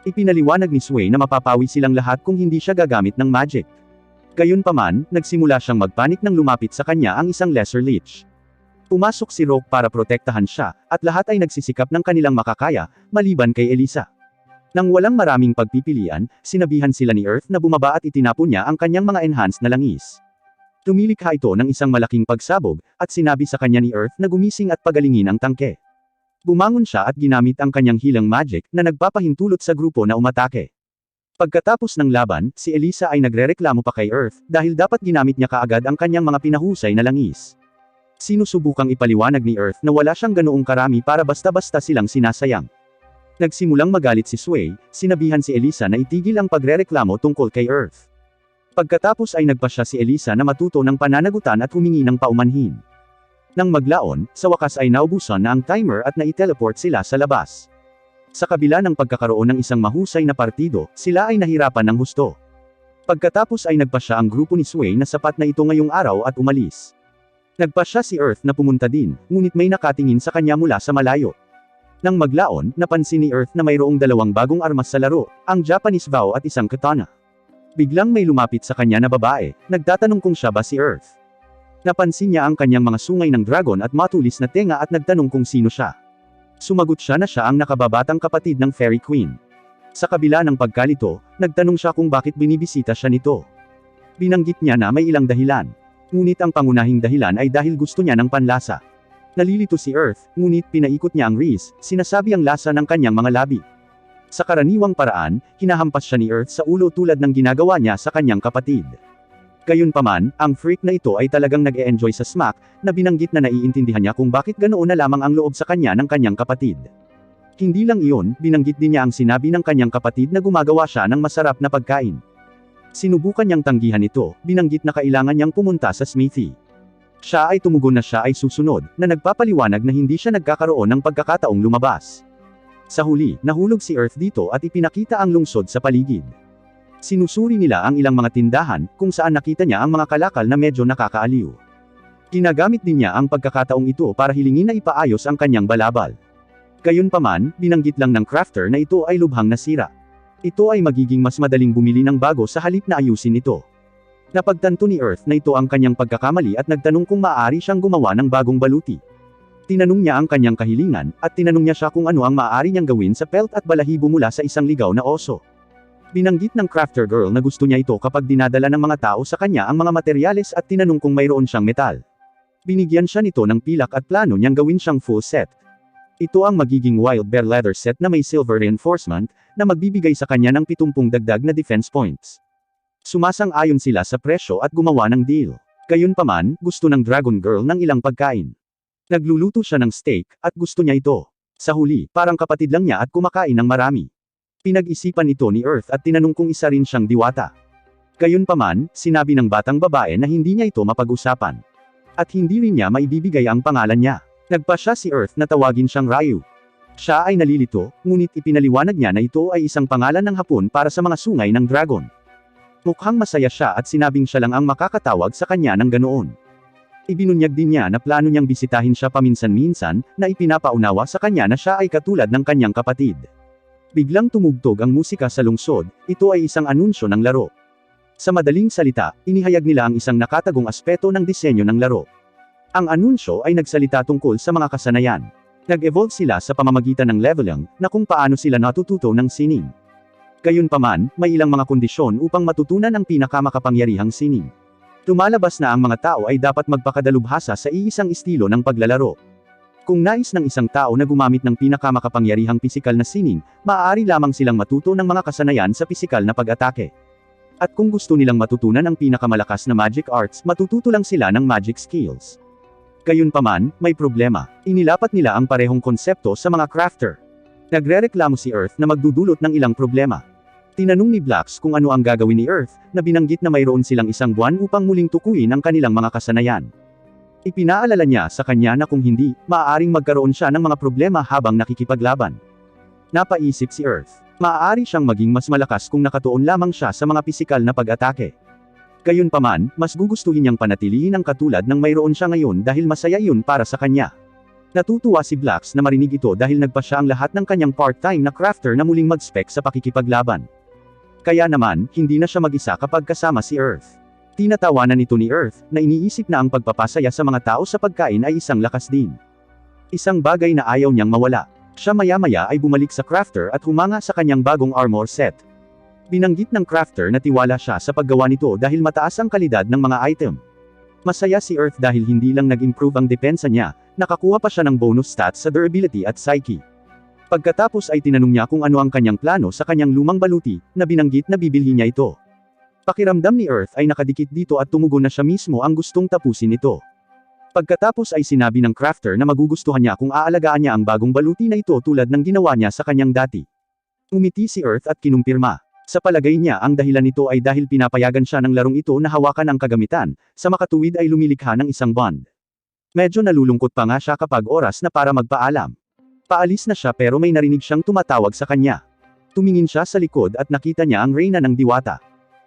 Ipinaliwanag ni Sway na mapapawi silang lahat kung hindi siya gagamit ng magic. Gayunpaman, nagsimula siyang magpanik nang lumapit sa kanya ang isang Lesser Leech. Pumasok si Rock para protektahan siya, at lahat ay nagsisikap ng kanilang makakaya, maliban kay Elisa. Nang walang maraming pagpipilian, sinabihan sila ni Earth na bumaba at itinapon niya ang kanyang mga enhanced na langis. Tumilikha ito ng isang malaking pagsabog, at sinabi sa kanya ni Earth na gumising at pagalingin ang tangke. Bumangon siya at ginamit ang kanyang hilang magic, na nagpapahintulot sa grupo na umatake. Pagkatapos ng laban, si Elisa ay nagrereklamo pa kay Earth, dahil dapat ginamit niya kaagad ang kanyang mga pinahusay na langis. Sinusubukang ipaliwanag ni Earth na wala siyang ganoong karami para basta-basta silang sinasayang. Nagsimulang magalit si Sway, sinabihan si Elisa na itigil ang pagrereklamo tungkol kay Earth. Pagkatapos ay nagpasya si Elisa na matuto ng pananagutan at humingi ng paumanhin. Nang maglaon, sa wakas ay naubusan na ang timer at naiteleport sila sa labas. Sa kabila ng pagkakaroon ng isang mahusay na partido, sila ay nahirapan ng husto. Pagkatapos ay nagpasya ang grupo ni Sway na sapat na ito ngayong araw at umalis. Nagpasya si Earth na pumunta din, ngunit may nakatingin sa kanya mula sa malayo. Nang maglaon, napansin ni Earth na mayroong dalawang bagong armas sa laro, ang Japanese bow at isang katana. Biglang may lumapit sa kanya na babae, nagtatanong kung siya ba si Earth. Napansin niya ang kanyang mga sungay ng dragon at matulis na tenga at nagtanong kung sino siya. Sumagot siya na siya ang nakababatang kapatid ng Fairy Queen. Sa kabila ng pagkalito, nagtanong siya kung bakit binibisita siya nito. Binanggit niya na may ilang dahilan. Ngunit ang pangunahing dahilan ay dahil gusto niya ng panlasa. Nalilito si Earth, ngunit pinaikot niya ang Reese, sinasabi ang lasa ng kanyang mga labi. Sa karaniwang paraan, hinahampas siya ni Earth sa ulo tulad ng ginagawa niya sa kanyang kapatid. Gayunpaman, ang freak na ito ay talagang nag-e-enjoy sa smack, na binanggit na naiintindihan niya kung bakit ganoon na lamang ang loob sa kanya ng kanyang kapatid. Hindi lang iyon, binanggit din niya ang sinabi ng kanyang kapatid na gumagawa siya ng masarap na pagkain. Sinubukan niyang tanggihan ito, binanggit na kailangan niyang pumunta sa smithy. Siya ay tumugon na siya ay susunod, na nagpapaliwanag na hindi siya nagkakaroon ng pagkakataong lumabas. Sa huli, nahulog si Earth dito at ipinakita ang lungsod sa paligid. Sinusuri nila ang ilang mga tindahan, kung saan nakita niya ang mga kalakal na medyo nakakaaliw. Ginagamit din niya ang pagkakataong ito para hilingin na ipaayos ang kanyang balabal. Gayunpaman, binanggit lang ng crafter na ito ay lubhang nasira. Ito ay magiging mas madaling bumili ng bago sa halip na ayusin ito. Napagtanto ni Earth na ito ang kanyang pagkakamali at nagtanong kung maaari siyang gumawa ng bagong baluti. Tinanong niya ang kanyang kahilingan, at tinanong niya siya kung ano ang maaari niyang gawin sa pelt at balahibo mula sa isang ligaw na oso. Binanggit ng crafter girl na gusto niya ito kapag dinadala ng mga tao sa kanya ang mga materyales at tinanong kung mayroon siyang metal. Binigyan siya nito ng pilak at plano niyang gawin siyang full set. Ito ang magiging wild bear leather set na may silver reinforcement, na magbibigay sa kanya ng 70 dagdag na defense points. Sumasang-ayon sila sa presyo at gumawa ng deal. Gayunpaman, gusto ng dragon girl ng ilang pagkain. Nagluluto siya ng steak, at gusto niya ito. Sa huli, parang kapatid lang niya at kumakain ng marami. Pinag-isipan ito ni Earth at tinanong kung isa rin siyang diwata. Gayunpaman, sinabi ng batang babae na hindi niya ito mapag-usapan. At hindi rin niya maibibigay ang pangalan niya. Nagpasya si Earth na tawagin siyang Ryu. Siya ay nalilito, ngunit ipinaliwanag niya na ito ay isang pangalan ng Hapon para sa mga sungay ng dragon. Mukhang masaya siya at sinabing siya lang ang makakatawag sa kanya ng ganoon. Ibinunyag din niya na plano niyang bisitahin siya paminsan-minsan, na ipinapaunawa sa kanya na siya ay katulad ng kanyang kapatid. Biglang tumugtog ang musika sa lungsod, ito ay isang anunsyo ng laro. Sa madaling salita, inihayag nila ang isang nakatagong aspeto ng disenyo ng laro. Ang anunsyo ay nagsalita tungkol sa mga kasanayan. Nag-evolve sila sa pamamagitan ng leveling, na kung paano sila natututo ng sining. Gayunpaman, may ilang mga kondisyon upang matutunan ang pinakamakapangyarihang sining. Lumalabas na ang mga tao ay dapat magpakadalubhasa sa iisang estilo ng paglalaro. Kung nais ng isang tao na gumamit ng pinakamakapangyarihang pisikal na sining, maaari lamang silang matuto ng mga kasanayan sa pisikal na pag-atake. At kung gusto nilang matutunan ang pinakamalakas na magic arts, matututo lang sila ng magic skills. Gayunpaman, may problema. Inilapat nila ang parehong konsepto sa mga crafter. Nagrereklamo si Earth na magdudulot ng ilang problema. Tinanong ni Blacks kung ano ang gagawin ni Earth, na binanggit na mayroon silang isang buwan upang muling tukuyin ang kanilang mga kasanayan. Ipinaalala niya sa kanya na kung hindi, maaaring magkaroon siya ng mga problema habang nakikipaglaban. Napaisip si Earth. Maaari siyang maging mas malakas kung nakatuon lamang siya sa mga pisikal na pag-atake. Gayunpaman, mas gugustuhin niyang panatilihin ang katulad ng mayroon siya ngayon dahil masaya iyon para sa kanya. Natutuwa si Blacks na marinig ito dahil nagpa siya ang lahat ng kanyang part-time na crafter na muling mag-spec sa pakikipaglaban. Kaya naman, hindi na siya mag-isa kapag kasama si Earth. Tinatawanan nito ni Earth, na iniisip na ang pagpapasaya sa mga tao sa pagkain ay isang lakas din. Isang bagay na ayaw niyang mawala. Siya maya-maya ay bumalik sa crafter at humanga sa kanyang bagong armor set. Binanggit ng crafter na tiwala siya sa paggawa nito dahil mataas ang kalidad ng mga item. Masaya si Earth dahil hindi lang nag-improve ang depensa niya, nakakuha pa siya ng bonus stats sa durability at psyche. Pagkatapos ay tinanong niya kung ano ang kanyang plano sa kanyang lumang baluti, na binanggit na bibilhin niya ito. Pakiramdam ni Earth ay nakadikit dito at tumugon na siya mismo ang gustong tapusin ito. Pagkatapos ay sinabi ng crafter na magugustuhan niya kung aalagaan niya ang bagong baluti na ito tulad ng ginawa niya sa kanyang dati. Umiti si Earth at kinumpirma. Sa palagay niya ang dahilan nito ay dahil pinapayagan siya ng larong ito na hawakan ang kagamitan, sa makatuwid ay lumilikha ng isang bond. Medyo nalulungkot pa nga siya kapag oras na para magpaalam. Paalis na siya pero may narinig siyang tumatawag sa kanya. Tumingin siya sa likod at nakita niya ang reyna ng diwata.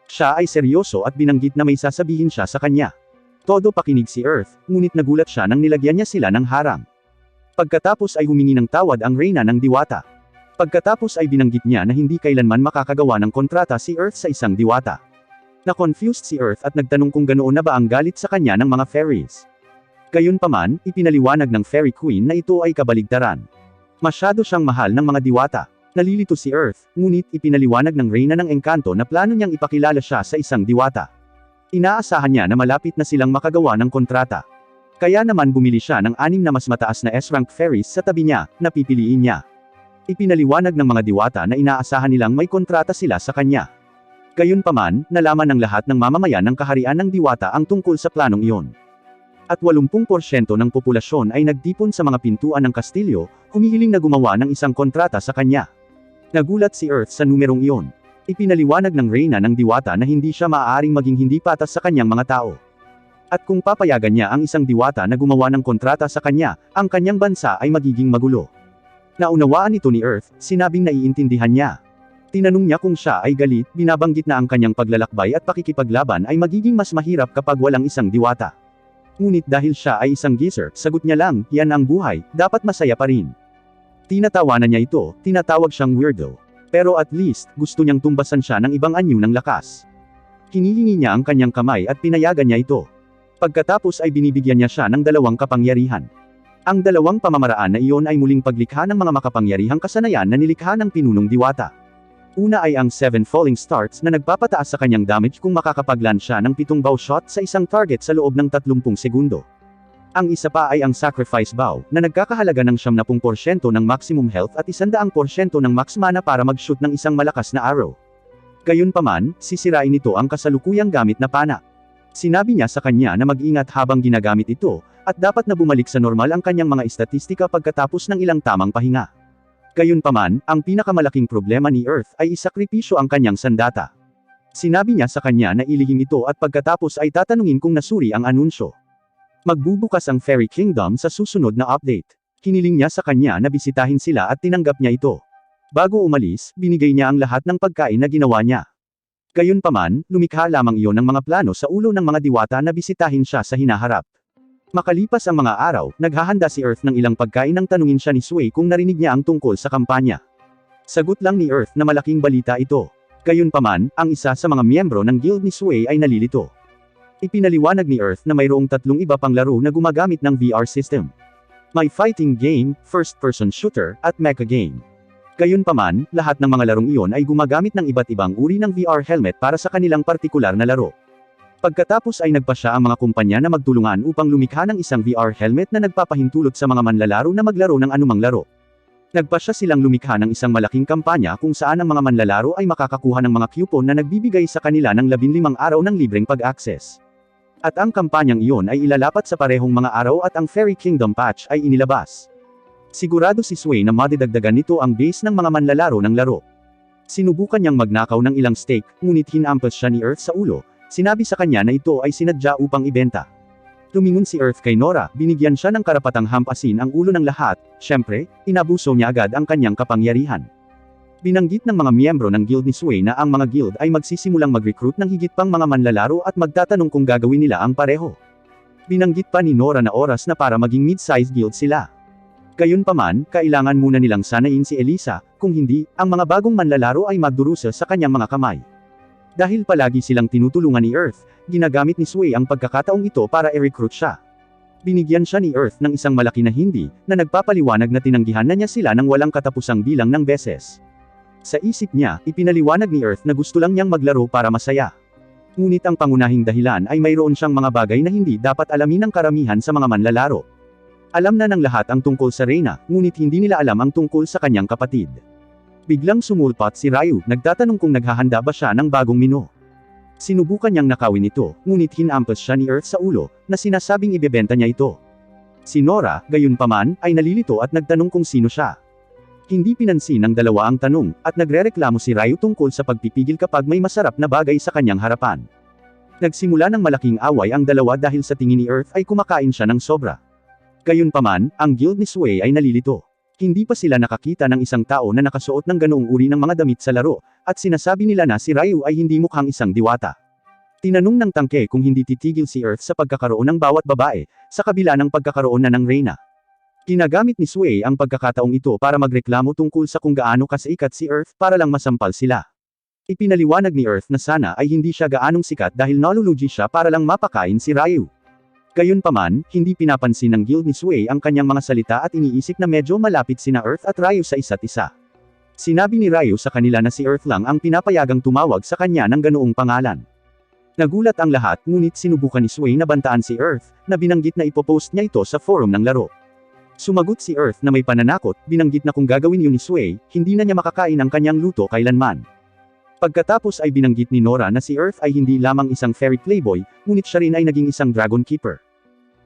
Siya ay seryoso at binanggit na may sasabihin siya sa kanya. Todo pakinig si Earth, ngunit nagulat siya nang nilagyan niya sila ng harang. Pagkatapos ay humingi ng tawad ang reyna ng diwata. Pagkatapos ay binanggit niya na hindi kailanman makakagawa ng kontrata si Earth sa isang diwata. Na-confused si Earth at nagtanong kung ganoon na ba ang galit sa kanya ng mga fairies. Gayunpaman, ipinaliwanag ng Fairy Queen na ito ay kabaligtaran. Masyado siyang mahal ng mga diwata. Nalilito si Earth, ngunit ipinaliwanag ng Reyna ng Engkanto na plano niyang ipakilala siya sa isang diwata. Inaasahan niya na malapit na silang makagawa ng kontrata. Kaya naman bumili siya ng 6 na mas mataas na S-rank fairies sa tabi niya, na pipiliin niya. Ipinaliwanag ng mga diwata na inaasahan nilang may kontrata sila sa kanya. Gayunpaman, nalaman ng lahat ng mamamayan ng kaharian ng diwata ang tungkol sa planong iyon. At 80% ng populasyon ay nagtipon sa mga pintuan ng kastilyo, humihiling na gumawa ng isang kontrata sa kanya. Nagulat si Earth sa numerong iyon. Ipinaliwanag ng Reyna ng diwata na hindi siya maaaring maging hindi patas sa kanyang mga tao. At kung papayagan niya ang isang diwata na gumawa ng kontrata sa kanya, ang kanyang bansa ay magiging magulo. Naunawaan ito ni Earth, sinabing naiintindihan niya. Tinanong niya kung siya ay galit, binabanggit na ang kanyang paglalakbay at pakikipaglaban ay magiging mas mahirap kapag walang isang diwata. Ngunit dahil siya ay isang geezer, sagot niya lang, yan ang buhay, dapat masaya pa rin. Tinatawanan niya ito, tinatawag siyang weirdo. Pero at least, gusto niyang tumbasan siya ng ibang anyo ng lakas. Hinihingi niya ang kanyang kamay at pinayagan niya ito. Pagkatapos ay binibigyan niya siya ng 2 kapangyarihan. Ang 2 pamamaraan na iyon ay muling paglikha ng mga makapangyarihang kasanayan na nilikha ng pinunong diwata. Una ay ang 7 falling stars na nagpapataas sa kanyang damage kung makakapaglan siya ng 7 bow shot sa isang target sa loob ng 30 segundo. Ang isa pa ay ang sacrifice bow, na nagkakahalaga ng 70% ng maximum health at 100% ng max mana para mag-shoot ng isang malakas na arrow. Gayunpaman, sisirain nito ang kasalukuyang gamit na pana. Sinabi niya sa kanya na mag-ingat habang ginagamit ito, at dapat na bumalik sa normal ang kanyang mga estatistika pagkatapos ng ilang tamang pahinga. Gayunpaman, ang pinakamalaking problema ni Earth ay isakripisyo ang kanyang sandata. Sinabi niya sa kanya na ilihim ito at pagkatapos ay tatanungin kung nasuri ang anunsyo. Magbubukas ang Fairy Kingdom sa susunod na update. Hiniling niya sa kanya na bisitahin sila at tinanggap niya ito. Bago umalis, binigay niya ang lahat ng pagkain na ginawa niya. Gayunpaman, lumikha lamang iyon ng mga plano sa ulo ng mga diwata na bisitahin siya sa hinaharap. Makalipas ang mga araw, naghahanda si Earth ng ilang pagkain nang tanungin siya ni Sway kung narinig niya ang tungkol sa kampanya. Sagot lang ni Earth na malaking balita ito. Gayunpaman, ang isa sa mga miyembro ng guild ni Sway ay nalilito. Ipinaliwanag ni Earth na mayroong 3 iba pang laro na gumagamit ng VR system. May fighting game, first-person shooter, at mecha game. Gayunpaman, lahat ng mga larong iyon ay gumagamit ng iba't ibang uri ng VR helmet para sa kanilang partikular na laro. Pagkatapos ay nagpa siya ang mga kumpanya na magtulungan upang lumikha ng isang VR helmet na nagpapahintulot sa mga manlalaro na maglaro ng anumang laro. Nagpa siya silang lumikha ng isang malaking kampanya kung saan ang mga manlalaro ay makakakuha ng mga coupon na nagbibigay sa kanila ng 15 araw ng libreng pag-access. At ang kampanyang iyon ay ilalapat sa parehong mga araw at ang Fairy Kingdom patch ay inilabas. Sigurado si Sway na madidagdagan nito ang base ng mga manlalaro ng laro. Sinubukan niyang magnakaw ng ilang stake, ngunit hinampas siya ni Earth sa ulo. Sinabi sa kanya na ito ay sinadya upang ibenta. Tumingon si Earth kay Nora, binigyan siya ng karapatang hampasin ang ulo ng lahat. Siyempre, inabuso niya agad ang kanyang kapangyarihan. Binanggit ng mga miyembro ng guild ni Sway na ang mga guild ay magsisimulang mag-recruit ng higit pang mga manlalaro at magtatanong kung gagawin nila ang pareho. Binanggit pa ni Nora na oras na para maging mid-sized guild sila. Gayunpaman, kailangan muna nilang sanayin si Elisa, kung hindi, ang mga bagong manlalaro ay magdurusa sa kanyang mga kamay. Dahil palagi silang tinutulungan ni Earth, ginagamit ni Sway ang pagkakataong ito para i-recruit siya. Binigyan siya ni Earth ng isang malaki na hindi, na nagpapaliwanag na tinanggihan na niya sila ng walang katapusang bilang ng beses. Sa isip niya, ipinaliwanag ni Earth na gusto lang niyang maglaro para masaya. Ngunit ang pangunahing dahilan ay mayroon siyang mga bagay na hindi dapat alamin ng karamihan sa mga manlalaro. Alam na ng lahat ang tungkol sa Reyna, ngunit hindi nila alam ang tungkol sa kanyang kapatid. Biglang sumulpat si Ryu, nagtatanong kung naghahanda ba siya ng bagong mino. Sinubukan niyang nakawin ito, ngunit hinampas siya ni Earth sa ulo, na sinasabing ibebenta niya ito. Si Nora, gayunpaman, ay nalilito at nagtanong kung sino siya. Hindi pinansin ng dalawa ang tanong, at nagrereklamo si Ryu tungkol sa pagpipigil kapag may masarap na bagay sa kanyang harapan. Nagsimula ng malaking away ang dalawa dahil sa tingin ni Earth ay kumakain siya ng sobra. Gayunpaman, ang guild ni Sway ay nalilito. Hindi pa sila nakakita ng isang tao na nakasuot ng ganoong uri ng mga damit sa laro, at sinasabi nila na si Ryu ay hindi mukhang isang diwata. Tinanong ng tangke kung hindi titigil si Earth sa pagkakaroon ng bawat babae, sa kabila ng pagkakaroon na ng Reyna. Ginagamit ni Sway ang pagkakataong ito para magreklamo tungkol sa kung gaano kasikat si Earth para lang masampal sila. Ipinaliwanag ni Earth na sana ay hindi siya gaanong sikat dahil nalulugi siya para lang mapakain si Ryu. Gayunpaman, hindi pinapansin ng guild ni Sway ang kanyang mga salita at iniisip na medyo malapit sina Earth at Ryu sa isa't isa. Sinabi ni Ryu sa kanila na si Earth lang ang pinapayagang tumawag sa kanya ng ganoong pangalan. Nagulat ang lahat, ngunit sinubukan ni Sway na bantaan si Earth, na binanggit na ipopost niya ito sa forum ng laro. Sumagot si Earth na may pananakot, binanggit na kung gagawin yun ni Sway, hindi na niya makakain ang kanyang luto kailanman. Pagkatapos ay binanggit ni Nora na si Earth ay hindi lamang isang fairy playboy, ngunit siya rin ay naging isang dragon keeper.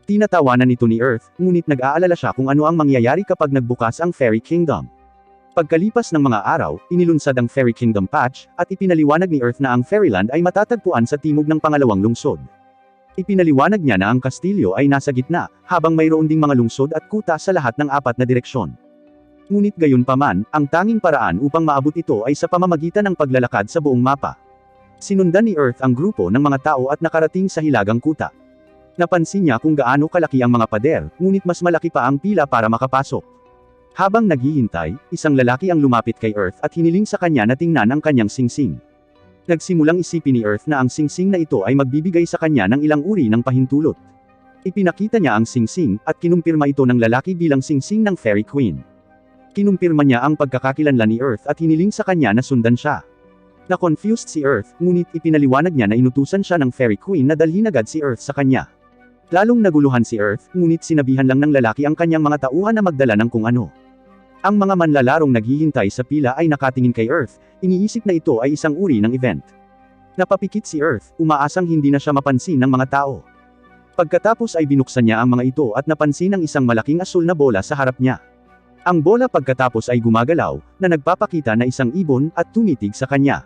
Tinatawanan nito ni Earth, ngunit nag-aalala siya kung ano ang mangyayari kapag nagbukas ang Fairy Kingdom. Pagkalipas ng mga araw, inilunsad ang Fairy Kingdom patch, at ipinaliwanag ni Earth na ang Fairyland ay matatagpuan sa timog ng pangalawang lungsod. Ipinaliwanag niya na ang kastilyo ay nasa gitna, habang mayroon ding mga lungsod at kuta sa lahat ng apat na direksyon. Ngunit gayunpaman, ang tanging paraan upang maabot ito ay sa pamamagitan ng paglalakad sa buong mapa. Sinundan ni Earth ang grupo ng mga tao at nakarating sa hilagang kuta. Napansin niya kung gaano kalaki ang mga pader, ngunit mas malaki pa ang pila para makapasok. Habang naghihintay, isang lalaki ang lumapit kay Earth at hiniling sa kanya na tingnan ang kanyang singsing. Nagsimulang isipin ni Earth na ang singsing na ito ay magbibigay sa kanya ng ilang uri ng pahintulot. Ipinakita niya ang singsing, at kinumpirma ito ng lalaki bilang singsing ng Fairy Queen. Kinumpirma niya ang pagkakakilanlan ni Earth at hiniling sa kanya na sundan siya. Na-confused si Earth, ngunit ipinaliwanag niya na inutusan siya ng Fairy Queen na dalhin agad si Earth sa kanya. Lalong naguluhan si Earth, ngunit sinabihan lang ng lalaki ang kanyang mga tauhan na magdala ng kung ano. Ang mga manlalarong naghihintay sa pila ay nakatingin kay Earth, iniisip na ito ay isang uri ng event. Napapikit si Earth, umaasang hindi na siya mapansin ng mga tao. Pagkatapos ay binuksan niya ang mga ito at napansin ang isang malaking asul na bola sa harap niya. Ang bola pagkatapos ay gumagalaw, na nagpapakita na isang ibon, at tumitig sa kanya.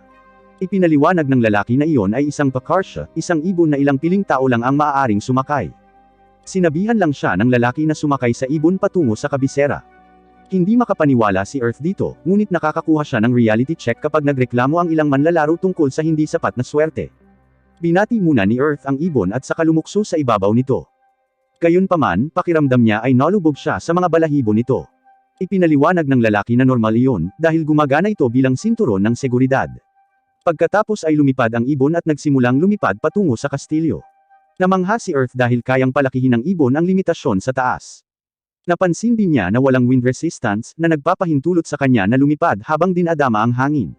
Ipinaliwanag ng lalaki na iyon ay isang Pakarsha, isang ibon na ilang piling tao lang ang maaaring sumakay. Sinabihan lang siya ng lalaki na sumakay sa ibon patungo sa kabisera. Hindi makapaniwala si Earth dito, ngunit nakakakuha siya ng reality check kapag nagreklamo ang ilang manlalaro tungkol sa hindi sapat na swerte. Binati muna ni Earth ang ibon at saka lumukso sa ibabaw nito. Gayunpaman, pakiramdam niya ay nalubog siya sa mga balahibo nito. Ipinaliwanag ng lalaki na normal iyon, dahil gumagana ito bilang sinturon ng seguridad. Pagkatapos ay lumipad ang ibon at nagsimulang lumipad patungo sa kastilyo. Namangha si Earth dahil kayang palakihin ng ibon ang limitasyon sa taas. Napansin din niya na walang wind resistance, na nagpapahintulot sa kanya na lumipad habang dinadama ang hangin.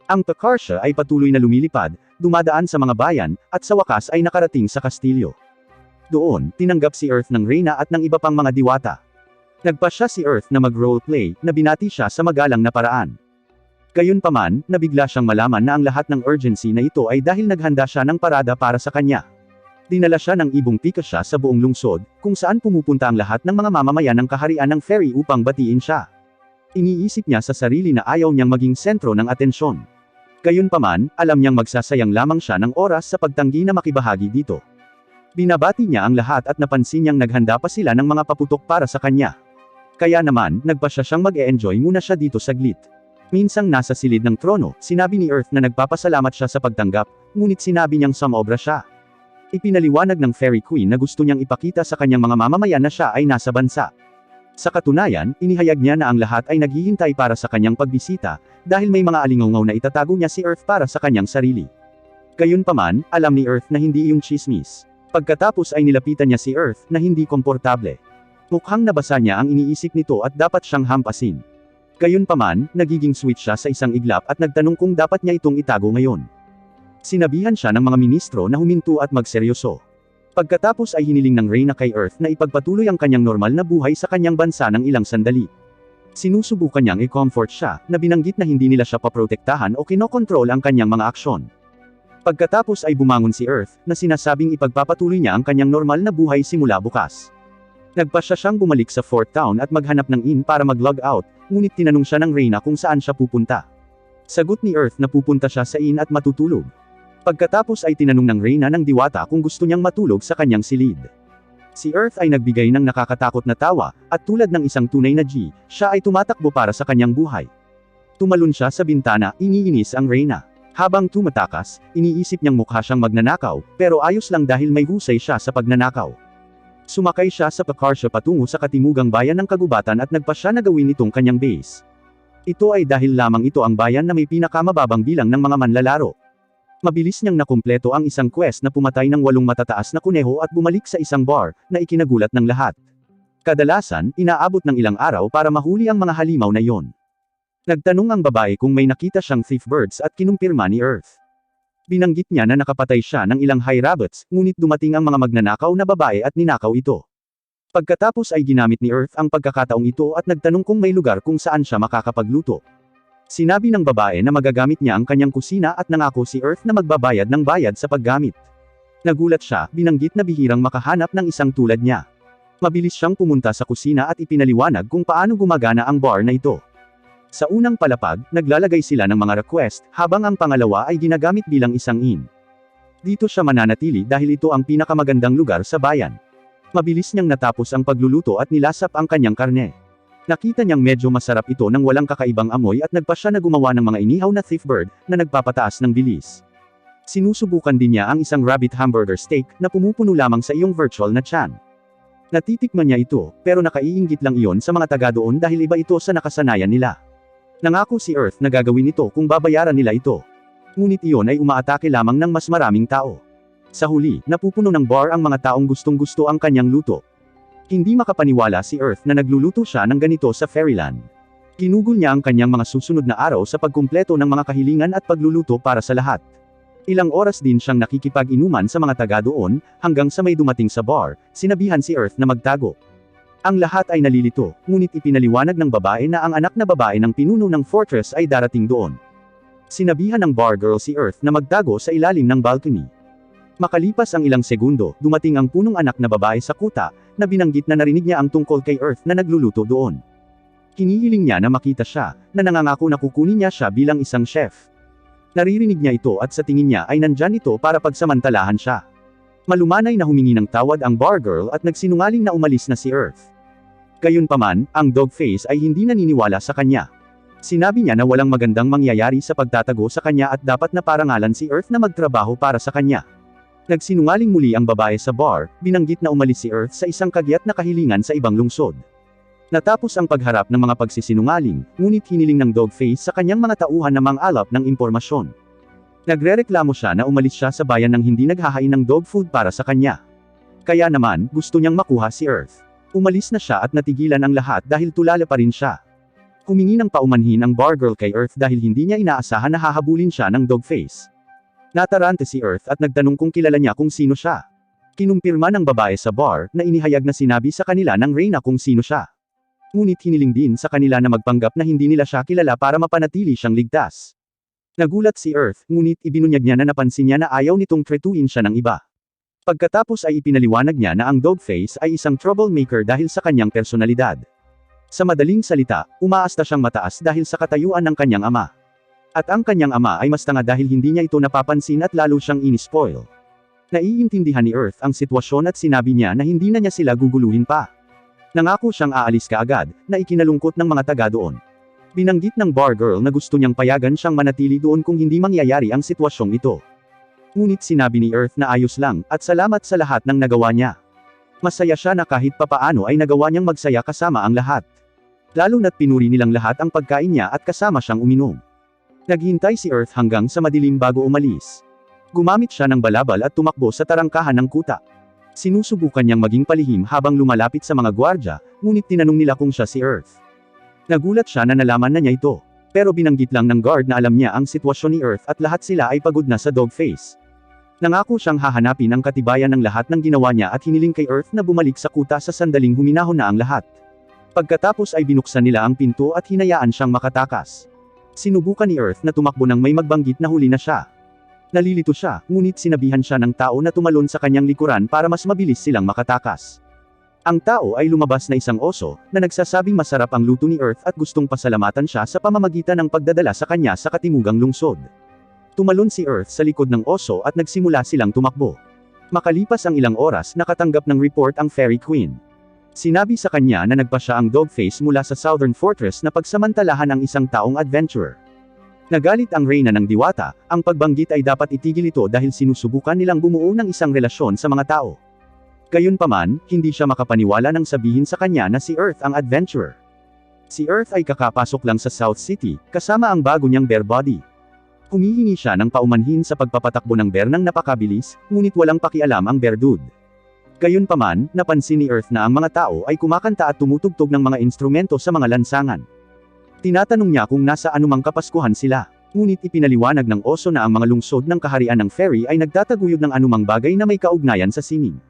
Ang Pakarsha ay patuloy na lumilipad, dumadaan sa mga bayan, at sa wakas ay nakarating sa kastilyo. Doon, tinanggap si Earth ng Reyna at ng iba pang mga diwata. Nagpasya si Earth na mag-roleplay, na binati siya sa magalang na paraan. Gayunpaman, nabigla siyang malaman na ang lahat ng urgency na ito ay dahil naghanda siya ng parada para sa kanya. Dinala siya ng ibong Picasha sa buong lungsod, kung saan pumupunta ang lahat ng mga mamamayan ng kaharian ng fairy upang batiin siya. Iniisip niya sa sarili na ayaw niyang maging sentro ng atensyon. Gayunpaman, alam niyang magsasayang lamang siya ng oras sa pagtanggi na makibahagi dito. Binabati niya ang lahat at napansin niyang naghanda pa sila ng mga paputok para sa kanya. Kaya naman, nagpasya siyang mag-e-enjoy muna siya dito saglit. Minsang nasa silid ng trono, sinabi ni Earth na nagpapasalamat siya sa pagtanggap, ngunit sinabi niyang sumobra siya. Ipinaliwanag ng Fairy Queen na gusto niyang ipakita sa kanyang mga mamamayan na siya ay nasa bansa. Sa katunayan, inihayag niya na ang lahat ay naghihintay para sa kanyang pagbisita, dahil may mga alingaw na itatago niya si Earth para sa kanyang sarili. Gayunpaman, alam ni Earth na hindi iyon chismis. Pagkatapos ay nilapitan niya si Earth na hindi komportable. Mukhang nabasa niya ang iniisip nito at dapat siyang hampasin. Gayunpaman, nagiging sweet siya sa isang iglap at nagtanong kung dapat niya itong itago ngayon. Sinabihan siya ng mga ministro na huminto at magseryoso. Pagkatapos ay hiniling ng Reyna kay Earth na ipagpatuloy ang kanyang normal na buhay sa kanyang bansa ng ilang sandali. Sinusubukan niyang i-comfort siya, na binanggit na hindi nila siya paprotektahan o kinokontrol ang kanyang mga aksyon. Pagkatapos ay bumangon si Earth, na sinasabing ipagpapatuloy niya ang kanyang normal na buhay simula bukas. Nagpasya siyang bumalik sa Fort Town at maghanap ng inn para mag-log out, ngunit tinanong siya ng Reyna kung saan siya pupunta. Sagot ni Earth na pupunta siya sa inn at matutulog. Pagkatapos ay tinanong ng Reyna ng diwata kung gusto niyang matulog sa kanyang silid. Si Earth ay nagbigay ng nakakatakot na tawa, at tulad ng isang tunay na G, siya ay tumatakbo para sa kanyang buhay. Tumalon siya sa bintana, iniinis ang Reyna. Habang tumatakas, iniisip niyang mukha siyang magnanakaw, pero ayos lang dahil may husay siya sa pagnanakaw. Sumakay siya sa Pakarsha patungo sa katimugang bayan ng kagubatan at nagpasya na gawin itong kanyang base. Ito ay dahil lamang ito ang bayan na may pinakamababang bilang ng mga manlalaro. Mabilis niyang nakumpleto ang isang quest na pumatay ng 8 matataas na kuneho at bumalik sa isang bar, na ikinagulat ng lahat. Kadalasan, inaabot ng ilang araw para mahuli ang mga halimaw na iyon. Nagtanong ang babae kung may nakita siyang thief birds at kinumpirma ni Earth. Binanggit niya na nakapatay siya ng ilang high rabbits, ngunit dumating ang mga magnanakaw na babae at ninakaw ito. Pagkatapos ay ginamit ni Earth ang pagkakataong ito at nagtanong kung may lugar kung saan siya makakapagluto. Sinabi ng babae na magagamit niya ang kanyang kusina at nangako si Earth na magbabayad ng bayad sa paggamit. Nagulat siya, binanggit na bihirang makahanap ng isang tulad niya. Mabilis siyang pumunta sa kusina at ipinaliwanag kung paano gumagana ang bar na ito. Sa unang palapag, naglalagay sila ng mga request, habang ang pangalawa ay ginagamit bilang isang inn. Dito siya mananatili dahil ito ang pinakamagandang lugar sa bayan. Mabilis niyang natapos ang pagluluto at nilasap ang kanyang karne. Nakita niyang medyo masarap ito nang walang kakaibang amoy at nagpasya na gumawa ng mga inihaw na thief bird, na nagpapataas ng bilis. Sinusubukan din niya ang isang rabbit hamburger steak, na pumupuno lamang sa iyong virtual na tiyan. Natitikman niya ito, pero nakaiinggit lang iyon sa mga taga doon dahil iba ito sa nakasanayan nila. Nangako si Earth na gagawin ito kung babayaran nila ito. Ngunit iyon ay umaatake lamang ng mas maraming tao. Sa huli, napupuno ng bar ang mga taong gustong-gusto ang kanyang luto. Hindi makapaniwala si Earth na nagluluto siya ng ganito sa Fairyland. Ginugol niya ang kanyang mga susunod na araw sa pagkumpleto ng mga kahilingan at pagluluto para sa lahat. Ilang oras din siyang nakikipag-inuman sa mga taga doon, hanggang sa may dumating sa bar, sinabihan si Earth na magtago. Ang lahat ay nalilito, ngunit ipinaliwanag ng babae na ang anak na babae ng pinuno ng fortress ay darating doon. Sinabihan ng bar girl si Earth na magtago sa ilalim ng balcony. Makalipas ang ilang segundo, dumating ang punong anak na babae sa kuta, na binanggit na narinig niya ang tungkol kay Earth na nagluluto doon. Hinihiling niya na makita siya, na nangangako na kukunin niya siya bilang isang chef. Naririnig niya ito at sa tingin niya ay nandyan ito para pagsamantalahan siya. Malumanay na humingi ng tawad ang bar girl at nagsinungaling na umalis na si Earth. Gayunpaman, ang dogface ay hindi naniniwala sa kanya. Sinabi niya na walang magandang mangyayari sa pagtatago sa kanya at dapat na parangalan si Earth na magtrabaho para sa kanya. Nagsinungaling muli ang babae sa bar, binanggit na umalis si Earth sa isang kagyat na kahilingan sa ibang lungsod. Natapos ang pagharap ng mga pagsisinungaling, ngunit hiniling ng dogface sa kanyang mga tauhan na mang-alap ng impormasyon. Nagrereklamo siya na umalis siya sa bayan nang hindi naghahain ng dog food para sa kanya. Kaya naman, gusto niyang makuha si Earth. Umalis na siya at natigilan ang lahat dahil tulala pa rin siya. Humingi ng paumanhin ang bar girl kay Earth dahil hindi niya inaasahan na hahabulin siya ng dogface. Natarante si Earth at nagtanong kung kilala niya kung sino siya. Kinumpirma ng babae sa bar, na inihayag na sinabi sa kanila ng Reyna kung sino siya. Ngunit hiniling din sa kanila na magpanggap na hindi nila siya kilala para mapanatili siyang ligtas. Nagulat si Earth, ngunit ibinunyag niya na napansin niya na ayaw nitong tretuhin siya ng iba. Pagkatapos ay ipinaliwanag niya na ang Dogface ay isang troublemaker dahil sa kanyang personalidad. Sa madaling salita, umaasta siyang mataas dahil sa katayuan ng kanyang ama. At ang kanyang ama ay mas tanga dahil hindi niya ito napapansin at lalo siyang inispoil. Naiintindihan ni Earth ang sitwasyon at sinabi niya na hindi na niya sila guguluhin pa. Nangako siyang aalis kaagad, na ikinalungkot ng mga taga doon. Binanggit ng bar girl na gusto niyang payagan siyang manatili doon kung hindi mangyayari ang sitwasyong ito. Ngunit sinabi ni Earth na ayos lang, at salamat sa lahat ng nagawa niya. Masaya siya na kahit papaano ay nagawa niyang magsaya kasama ang lahat. Lalo na't pinuri nilang lahat ang pagkain niya at kasama siyang uminom. Naghintay si Earth hanggang sa madilim bago umalis. Gumamit siya ng balabal at tumakbo sa tarangkahan ng kuta. Sinusubukan niyang maging palihim habang lumalapit sa mga gwardya, ngunit tinanong nila kung siya si Earth. Nagulat siya na nalaman na niya ito. Pero binanggit lang ng guard na alam niya ang sitwasyon ni Earth at lahat sila ay pagod na sa Dogface. Nangako siyang hahanapin ang katibayan ng lahat ng ginawa niya at hiniling kay Earth na bumalik sa kuta sa sandaling huminahon na ang lahat. Pagkatapos ay binuksan nila ang pinto at hinayaan siyang makatakas. Sinubukan ni Earth na tumakbo nang may magbanggit na huli na siya. Nalilito siya, ngunit sinabihan siya ng tao na tumalon sa kanyang likuran para mas mabilis silang makatakas. Ang tao ay lumabas na isang oso, na nagsasabing masarap ang luto ni Earth at gustong pasalamatan siya sa pamamagitan ng pagdadala sa kanya sa katimugang lungsod. Tumalon si Earth sa likod ng oso at nagsimula silang tumakbo. Makalipas ang ilang oras nakatanggap ng report ang Fairy Queen. Sinabi sa kanya na nagpa siya ang Dogface mula sa Southern Fortress na pagsamantalahan ang isang taong adventurer. Nagalit ang Reyna ng Diwata, ang pagbanggit ay dapat itigil ito dahil sinusubukan nilang bumuo ng isang relasyon sa mga tao. Gayunpaman, hindi siya makapaniwala nang sabihin sa kanya na si Earth ang adventurer. Si Earth ay kakapasok lang sa South City, kasama ang bago niyang bear body. Humihingi siya ng paumanhin sa pagpapatakbo ng bear nang napakabilis, ngunit walang pakialam ang bear dude. Gayunpaman, napansin ni Earth na ang mga tao ay kumakanta at tumutugtog ng mga instrumento sa mga lansangan. Tinatanong niya kung nasa anumang kapaskuhan sila. Ngunit ipinaliwanag ng oso na ang mga lungsod ng kaharian ng fairy ay nagtataguyod ng anumang bagay na may kaugnayan sa sining.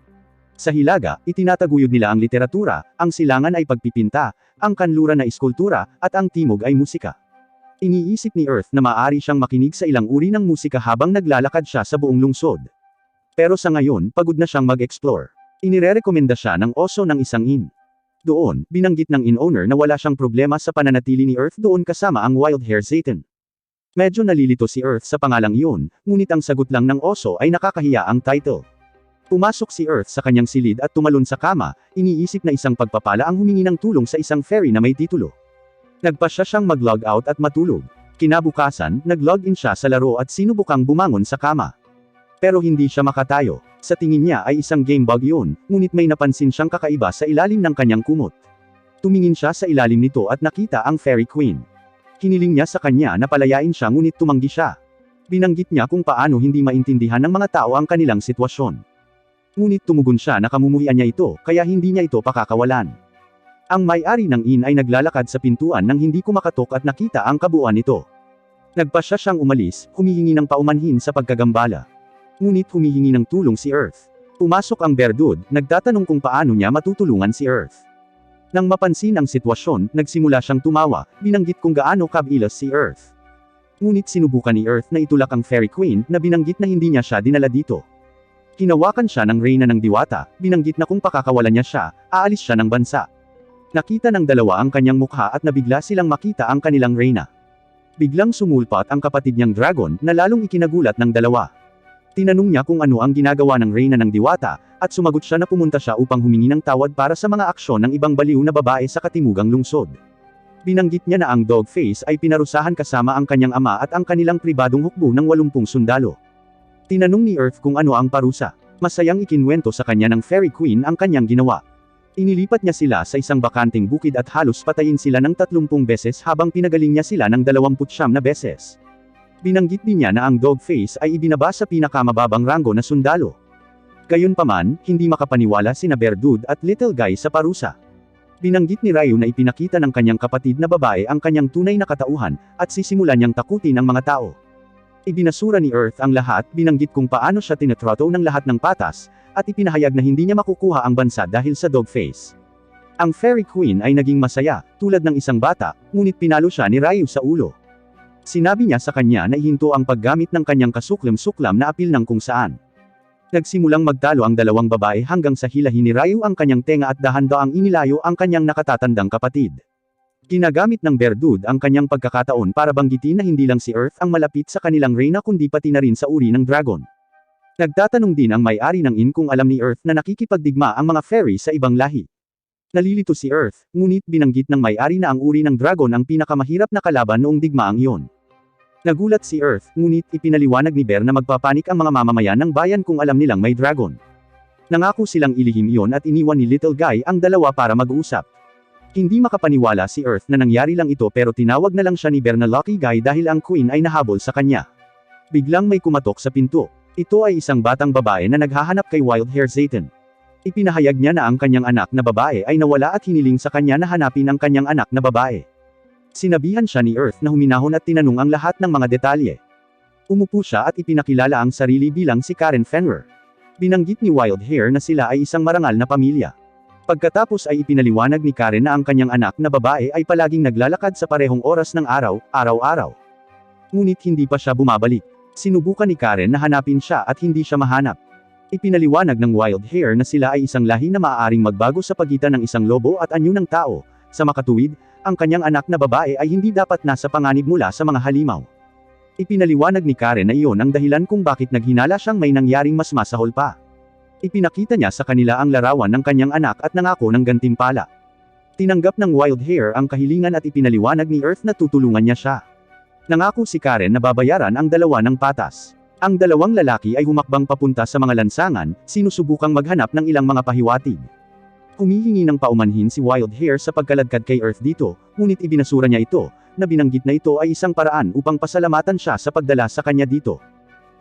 Sa Hilaga, itinataguyod nila ang literatura, ang silangan ay pagpipinta, ang kanluran na iskultura, at ang timog ay musika. Iniisip ni Earth na maaari siyang makinig sa ilang uri ng musika habang naglalakad siya sa buong lungsod. Pero sa ngayon, pagod na siyang mag-explore. Inirerekomenda siya ng oso ng isang inn. Doon, binanggit ng inn-owner na wala siyang problema sa pananatili ni Earth doon kasama ang wild hair Satan. Medyo nalilito si Earth sa pangalang iyon, ngunit ang sagot lang ng oso ay nakakahiya ang title. Pumasok si Earth sa kanyang silid at tumalon sa kama, iniisip na isang pagpapala ang humingi ng tulong sa isang fairy na may titulo. Nagpasya siyang mag-log out at matulog. Kinabukasan, nag-log in siya sa laro at sinubukang bumangon sa kama. Pero hindi siya makatayo. Sa tingin niya ay isang game bug yun, ngunit may napansin siyang kakaiba sa ilalim ng kanyang kumot. Tumingin siya sa ilalim nito at nakita ang Fairy Queen. Hiniling niya sa kanya na palayain siya ngunit tumanggi siya. Binanggit niya kung paano hindi maintindihan ng mga tao ang kanilang sitwasyon. Ngunit tumugon siya na kamumuhian niya ito, kaya hindi niya ito pakakawalan. Ang may-ari ng inn ay naglalakad sa pintuan nang hindi kumakatok at nakita ang kabuuan nito. Nagpasya siyang umalis, humihingi ng paumanhin sa pagkagambala. Ngunit humihingi ng tulong si Earth. Pumasok ang bear dude, nagtatanong kung paano niya matutulungan si Earth. Nang mapansin ang sitwasyon, nagsimula siyang tumawa, binanggit kung gaano kabilas si Earth. Ngunit sinubukan ni Earth na itulak ang Fairy Queen, na binanggit na hindi niya siya dinala dito. Hinawakan siya ng Reyna ng Diwata, binanggit na kung pakakawalan niya siya, aalis siya ng bansa. Nakita ng dalawa ang kanyang mukha at nabigla silang makita ang kanilang Reyna. Biglang sumulpat ang kapatid niyang dragon, na lalong ikinagulat ng dalawa. Tinanong niya kung ano ang ginagawa ng Reyna ng Diwata, at sumagot siya na pumunta siya upang humingi ng tawad para sa mga aksyon ng ibang baliw na babae sa katimugang lungsod. Binanggit niya na ang Dogface ay pinarusahan kasama ang kanyang ama at ang kanilang pribadong hukbo ng 80 sundalo. Tinanong ni Earth kung ano ang parusa. Masayang ikinwento sa kanya ng Fairy Queen ang kanyang ginawa. Inilipat niya sila sa isang bakanting bukid at halos patayin sila ng 30 beses habang pinagaling niya sila ng 29 na beses. Binanggit din niya na ang Dogface ay ibinaba sa pinakamababang ranggo na sundalo. Gayunpaman, hindi makapaniwala sina Bear Dude at Little Guy sa parusa. Binanggit ni Ryu na ipinakita ng kanyang kapatid na babae ang kanyang tunay na katauhan, at sisimulan niyang takutin ang mga tao. Ibinasura ni Earth ang lahat, binanggit kung paano siya tinatrato ng lahat ng patas, at ipinahayag na hindi niya makukuha ang bansa dahil sa Dogface. Ang Fairy Queen ay naging masaya, tulad ng isang bata, ngunit pinalo siya ni Ryu sa ulo. Sinabi niya sa kanya na ihinto ang paggamit ng kanyang kasuklam-suklam na apil ng kung saan. Nagsimulang magtalo ang dalawang babae hanggang sa hilahin ni Ryu ang kanyang tenga at dahan-daang inilayo ang kanyang nakatatandang kapatid. Ginagamit ng Beardwood ang kanyang pagkakataon para banggitin na hindi lang si Earth ang malapit sa kanilang reyna kundi pati na rin sa uri ng dragon. Nagtatanong din ang may-ari ng inn kung alam ni Earth na nakikipagdigma ang mga fairy sa ibang lahi. Nalilito si Earth, ngunit binanggit ng may-ari na ang uri ng dragon ang pinakamahirap na kalaban noong digmaang iyon. Nagulat si Earth, ngunit ipinaliwanag ni Bear na magpapanik ang mga mamamayan ng bayan kung alam nilang may dragon. Nangako silang ilihim iyon at iniwan ni Little Guy ang dalawa para mag-usap. Hindi makapaniwala si Earth na nangyari lang ito pero tinawag na lang siya ni Bear na Lucky Guy dahil ang Queen ay nahabol sa kanya. Biglang may kumatok sa pinto. Ito ay isang batang babae na naghahanap kay Wild Hair Zayton. Ipinahayag niya na ang kanyang anak na babae ay nawala at hiniling sa kanya na hanapin ang kanyang anak na babae. Sinabihan siya ni Earth na huminahon at tinanong ang lahat ng mga detalye. Umupo siya at ipinakilala ang sarili bilang si Karen Fenrir. Binanggit ni Wild Hair na sila ay isang marangal na pamilya. Pagkatapos ay ipinaliwanag ni Karen na ang kanyang anak na babae ay palaging naglalakad sa parehong oras ng araw, araw-araw. Ngunit hindi pa siya bumabalik. Sinubukan ni Karen na hanapin siya at hindi siya mahanap. Ipinaliwanag ng Wild Hair na sila ay isang lahi na maaaring magbago sa pagitan ng isang lobo at anyo ng tao. Sa makatuwid, ang kanyang anak na babae ay hindi dapat nasa panganib mula sa mga halimaw. Ipinaliwanag ni Karen na iyon ang dahilan kung bakit naghinala siyang may nangyaring mas masahol pa. Ipinakita niya sa kanila ang larawan ng kanyang anak at nangako ng gantimpala. Tinanggap ng Wild Hair ang kahilingan at ipinaliwanag ni Earth na tutulungan niya siya. Nangako si Karen na babayaran ang dalawa ng patas. Ang dalawang lalaki ay humakbang papunta sa mga lansangan, sinusubukang maghanap ng ilang mga pahiwatig. Humihingi ng paumanhin si Wild Hair sa pagkaladkad kay Earth dito, ngunit ibinasura niya ito, na binanggit na ito ay isang paraan upang pasalamatan siya sa pagdala sa kanya dito.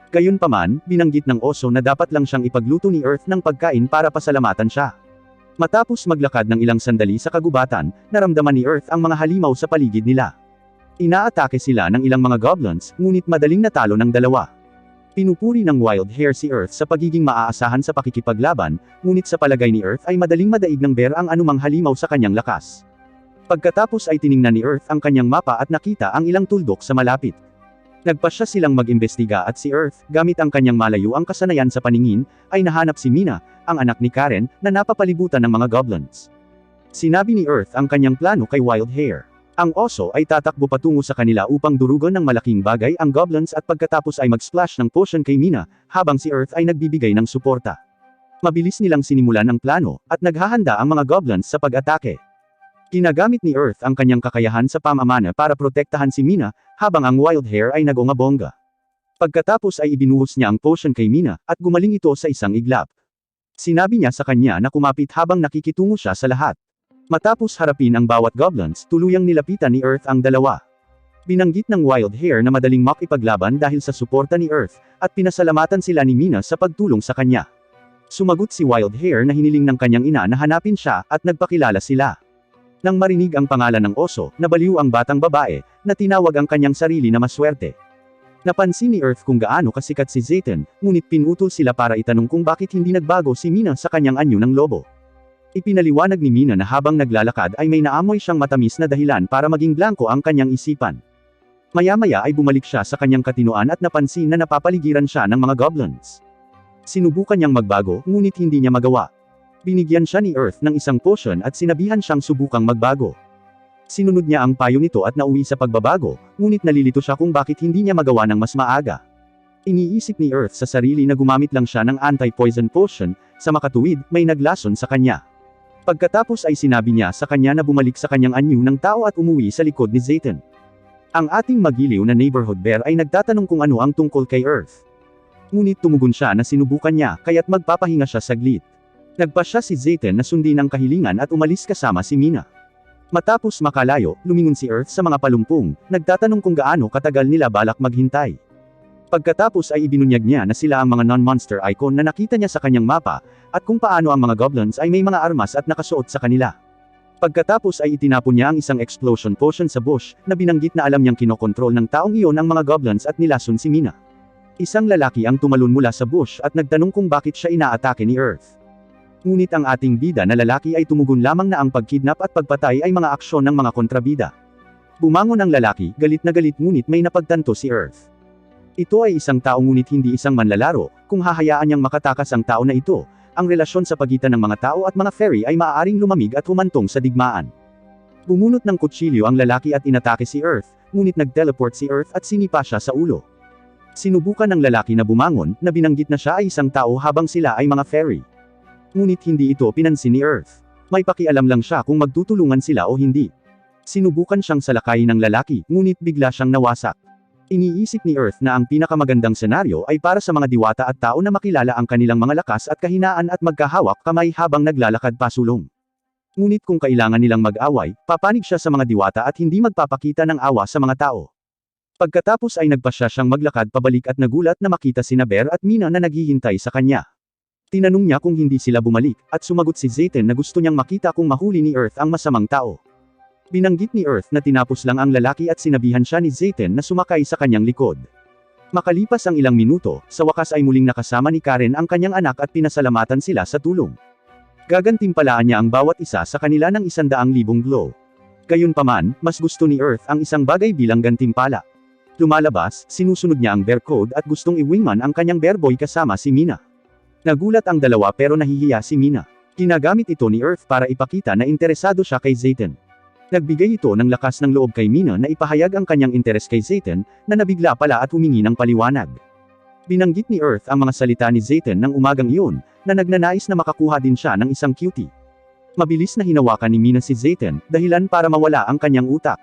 Gayunpaman, binanggit ng oso na dapat lang siyang ipagluto ni Earth ng pagkain para pasalamatan siya. Matapos maglakad ng ilang sandali sa kagubatan, naramdaman ni Earth ang mga halimaw sa paligid nila. Inaatake sila ng ilang mga goblins, ngunit madaling natalo ng dalawa. Pinupuri ng Wild Hair si Earth sa pagiging maaasahan sa pakikipaglaban, ngunit sa palagay ni Earth ay madaling madaig ng Bear ang anumang halimaw sa kanyang lakas. Pagkatapos ay tiningnan ni Earth ang kanyang mapa at nakita ang ilang tuldok sa malapit. Nagpasya silang mag-imbestiga at si Earth, gamit ang kanyang malayuang kasanayan sa paningin, ay nahanap si Mina, ang anak ni Karen, na napapalibutan ng mga goblins. Sinabi ni Earth ang kanyang plano kay Wild Hair. Ang oso ay tatakbo patungo sa kanila upang durugan ng malaking bagay ang goblins at pagkatapos ay mag-splash ng potion kay Mina, habang si Earth ay nagbibigay ng suporta. Mabilis nilang sinimulan ang plano, at naghahanda ang mga goblins sa pag-atake. Ginagamit ni Earth ang kanyang kakayahan sa pamamana para protektahan si Mina, habang ang Wild Hair ay nag-ongabongga. Pagkatapos ay ibinuhos niya ang potion kay Mina, at gumaling ito sa isang iglap. Sinabi niya sa kanya na kumapit habang nakikitungo siya sa lahat. Matapos harapin ang bawat goblins, tuluyang nilapitan ni Earth ang dalawa. Binanggit ng Wild Hair na madaling makipaglaban dahil sa suporta ni Earth, at pinasalamatan sila ni Mina sa pagtulong sa kanya. Sumagot si Wild Hair na hiniling ng kanyang ina na hanapin siya, at nagpakilala sila. Nang marinig ang pangalan ng oso, nabaliw ang batang babae, na tinawag ang kanyang sarili na maswerte. Napansin ni Earth kung gaano kasikat si Zayton, ngunit pinutol sila para itanong kung bakit hindi nagbago si Mina sa kanyang anyo ng lobo. Ipinaliwanag ni Mina na habang naglalakad ay may naamoy siyang matamis na dahilan para maging blanko ang kanyang isipan. Maya-maya ay bumalik siya sa kanyang katinoan at napansin na napapaligiran siya ng mga goblins. Sinubukan niyang magbago, ngunit hindi niya magawa. Binigyan siya ni Earth ng isang potion at sinabihan siyang subukang magbago. Sinunod niya ang payo nito at nauwi sa pagbabago, ngunit nalilito siya kung bakit hindi niya magawa ng mas maaga. Iniisip ni Earth sa sarili na gumamit lang siya ng anti-poison potion, sa makatuwid, may naglason sa kanya. Pagkatapos ay sinabi niya sa kanya na bumalik sa kanyang anyo ng tao at umuwi sa likod ni Zayton. Ang ating magiliw na neighborhood bear ay nagtatanong kung ano ang tungkol kay Earth. Ngunit tumugon siya na sinubukan niya, kaya't magpapahinga siya saglit. Nagpasya si Zayton na sundin ang kahilingan at umalis kasama si Mina. Matapos makalayo, lumingon si Earth sa mga palumpong, nagtatanong kung gaano katagal nila balak maghintay. Pagkatapos ay ibinunyag niya na sila ang mga non-monster icon na nakita niya sa kanyang mapa, at kung paano ang mga goblins ay may mga armas at nakasuot sa kanila. Pagkatapos ay itinapon niya ang isang explosion potion sa bush, na binanggit na alam niyang kinokontrol ng taong iyon ang mga goblins at nilason si Mina. Isang lalaki ang tumalon mula sa bush at nagtanong kung bakit siya inaatake ni Earth. Ngunit ang ating bida na lalaki ay tumugon lamang na ang pagkidnap at pagpatay ay mga aksyon ng mga kontrabida. Bumangon ang lalaki, galit na galit ngunit may napagtanto si Earth. Ito ay isang tao ngunit hindi isang manlalaro, kung hahayaan niyang makatakas ang tao na ito, ang relasyon sa pagitan ng mga tao at mga fairy ay maaaring lumamig at humantong sa digmaan. Bumunot ng kutsilyo ang lalaki at inatake si Earth, ngunit nag-teleport si Earth at sinipa siya sa ulo. Sinubukan ng lalaki na bumangon, na binanggit na siya ay isang tao habang sila ay mga fairy. Ngunit hindi ito pinansin ni Earth. May pakialam lang siya kung magtutulungan sila o hindi. Sinubukan siyang salakayin ng lalaki, ngunit bigla siyang nawasak. Iniisip ni Earth na ang pinakamagandang senaryo ay para sa mga diwata at tao na makilala ang kanilang mga lakas at kahinaan at magkahawak kamay habang naglalakad pasulong. Ngunit kung kailangan nilang mag-away, papanig siya sa mga diwata at hindi magpapakita ng awa sa mga tao. Pagkatapos ay nagpasya siyang maglakad pabalik at nagulat na makita sina Bear at Mina na naghihintay sa kanya. Tinanong niya kung hindi sila bumalik, at sumagot si Zayten na gusto niyang makita kung mahuli ni Earth ang masamang tao. Binanggit ni Earth na tinapos lang ang lalaki at sinabihan siya ni Zayten na sumakay sa kanyang likod. Makalipas ang ilang minuto, sa wakas ay muling nakasama ni Karen ang kanyang anak at pinasalamatan sila sa tulong. Gagantimpalaan niya ang bawat isa sa kanila ng 100,000 glow. Gayunpaman, mas gusto ni Earth ang isang bagay bilang gantimpala. Lumalabas, sinusunod niya ang bear code at gustong i-wingman ang kanyang bear boy kasama si Mina. Nagulat ang dalawa pero nahihiya si Mina. Ginagamit ito ni Earth para ipakita na interesado siya kay Zayten. Nagbigay ito ng lakas ng loob kay Mina na ipahayag ang kanyang interes kay Zayten, na nabigla pala at humingi ng paliwanag. Binanggit ni Earth ang mga salita ni Zayten ng umagang iyon, na nagnanais na makakuha din siya ng isang cutie. Mabilis na hinawakan ni Mina si Zayten, dahilan para mawala ang kanyang utak.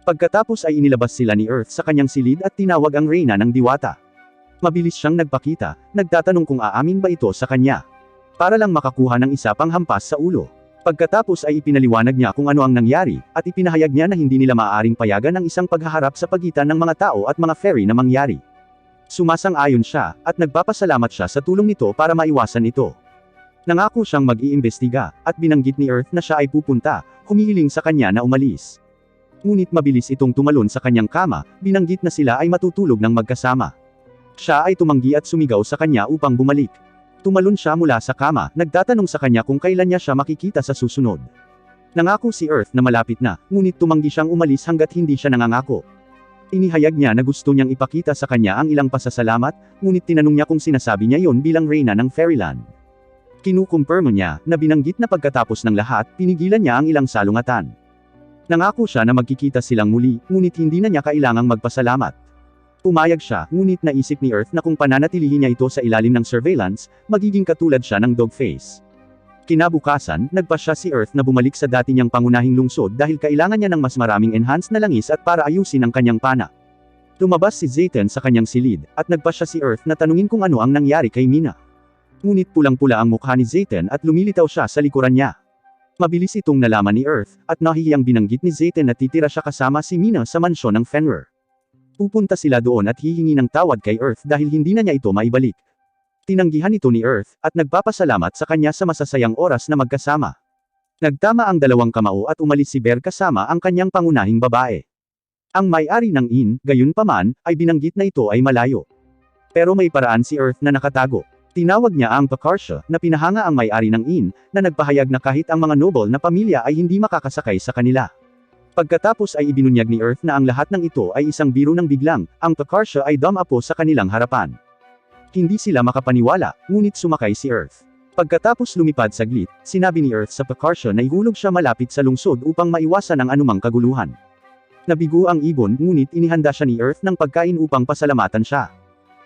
Pagkatapos ay inilabas sila ni Earth sa kanyang silid at tinawag ang reyna ng diwata. Mabilis siyang nagpakita, nagtatanong kung aamin ba ito sa kanya. Para lang makakuha ng isa pang hampas sa ulo. Pagkatapos ay ipinaliwanag niya kung ano ang nangyari, at ipinahayag niya na hindi nila maaaring payagan ang isang paghaharap sa pagitan ng mga tao at mga fairy na mangyari. Sumasang-ayon siya, at nagpapasalamat siya sa tulong nito para maiwasan ito. Nangako siyang mag-iimbestiga, at binanggit ni Earth na siya ay pupunta, humihiling sa kanya na umalis. Ngunit mabilis itong tumalon sa kanyang kama, binanggit na sila ay matutulog ng magkasama. Siya ay tumanggi at sumigaw sa kanya upang bumalik. Tumalon siya mula sa kama, nagtatanong sa kanya kung kailan niya siya makikita sa susunod. Nangako si Earth na malapit na, ngunit tumanggi siyang umalis hanggat hindi siya nangangako. Inihayag niya na gusto niyang ipakita sa kanya ang ilang pasasalamat, ngunit tinanong niya kung sinasabi niya yon bilang reyna ng Fairyland. Kinukumpirma niya, na binanggit na pagkatapos ng lahat, pinigilan niya ang ilang salungatan. Nangako siya na magkikita silang muli, ngunit hindi na niya kailangang magpasalamat. Pumayag siya, ngunit naisip ni Earth na kung pananatilihin niya ito sa ilalim ng surveillance, magiging katulad siya ng Dogface. Kinabukasan, nagpasya si Earth na bumalik sa dati niyang pangunahing lungsod dahil kailangan niya ng mas maraming enhanced na langis at para ayusin ang kanyang pana. Lumabas si Zayten sa kanyang silid, at nagpasya si Earth na tanungin kung ano ang nangyari kay Mina. Ngunit pulang-pula ang mukha ni Zayten at lumilitaw siya sa likuran niya. Mabilis itong nalaman ni Earth, at nahihiyang binanggit ni Zayten na titira siya kasama si Mina sa mansyon ng Fenrir. Pupunta sila doon at hihingi ng tawad kay Earth dahil hindi na niya ito maibalik. Tinanggihan ito ni Earth, at nagpapasalamat sa kanya sa masasayang oras na magkasama. Nagtama ang dalawang kamao at umalis si Bear kasama ang kanyang pangunahing babae. Ang may-ari ng inn, gayunpaman, ay binanggit na ito ay malayo. Pero may paraan si Earth na nakatago. Tinawag niya ang Pakarsha, na pinahanga ang may-ari ng inn, na nagpahayag na kahit ang mga noble na pamilya ay hindi makakasakay sa kanila. Pagkatapos ay ibinunyag ni Earth na ang lahat ng ito ay isang biro ng biglang, ang Pakarsha ay dumapo sa kanilang harapan. Hindi sila makapaniwala, ngunit sumakay si Earth. Pagkatapos lumipad saglit, sinabi ni Earth sa Pakarsha na ihulog siya malapit sa lungsod upang maiwasan ang anumang kaguluhan. Nabigo ang ibon, ngunit inihanda siya ni Earth ng pagkain upang pasalamatan siya.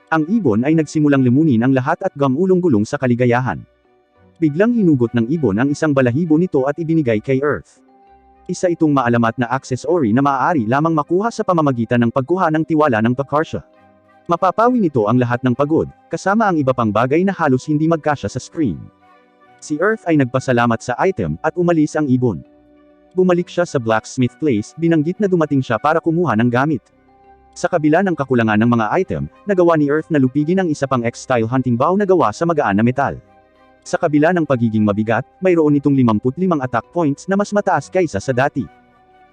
Ang ibon ay nagsimulang limunin ang lahat at gumulong-gulong sa kaligayahan. Biglang hinugot ng ibon ang isang balahibo nito at ibinigay kay Earth. Isa itong maalamat na accessory na maaari lamang makuha sa pamamagitan ng pagkuha ng tiwala ng Pakarsha. Mapapawi nito ang lahat ng pagod, kasama ang iba pang bagay na halos hindi magkasya sa screen. Si Earth ay nagpasalamat sa item, at umalis ang ibon. Bumalik siya sa blacksmith place, binanggit na dumating siya para kumuha ng gamit. Sa kabila ng kakulangan ng mga item, nagawa ni Earth na lupigin ang isa pang X-style hunting bow na gawa sa magaan na metal. Sa kabila ng pagiging mabigat, mayroon itong 55 attack points na mas mataas kaysa sa dati.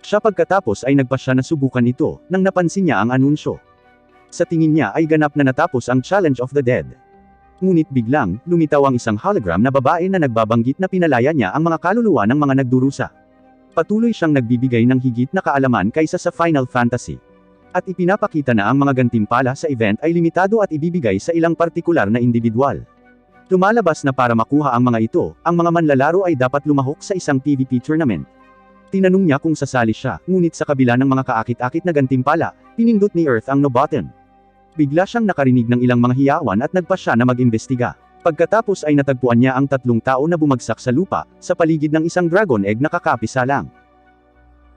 Siya pagkatapos ay nagpasya na subukan ito, nang napansin niya ang anunsyo. Sa tingin niya ay ganap na natapos ang Challenge of the Dead. Ngunit biglang, lumitaw ang isang hologram na babae na nagbabanggit na pinalaya niya ang mga kaluluwa ng mga nagdurusa. Patuloy siyang nagbibigay ng higit na kaalaman kaysa sa Final Fantasy. At ipinapakita na ang mga gantimpala sa event ay limitado at ibibigay sa ilang partikular na individual. Lumalabas na para makuha ang mga ito, ang mga manlalaro ay dapat lumahok sa isang PvP tournament. Tinanong niya kung sasali siya, ngunit sa kabila ng mga kaakit-akit na gantimpala, pinindot ni Earth ang no button. Bigla siyang nakarinig ng ilang mga hiyawan at nagpa siya na mag-imbestiga. Pagkatapos ay natagpuan niya ang 3 tao na bumagsak sa lupa, sa paligid ng isang dragon egg na kakapisalang.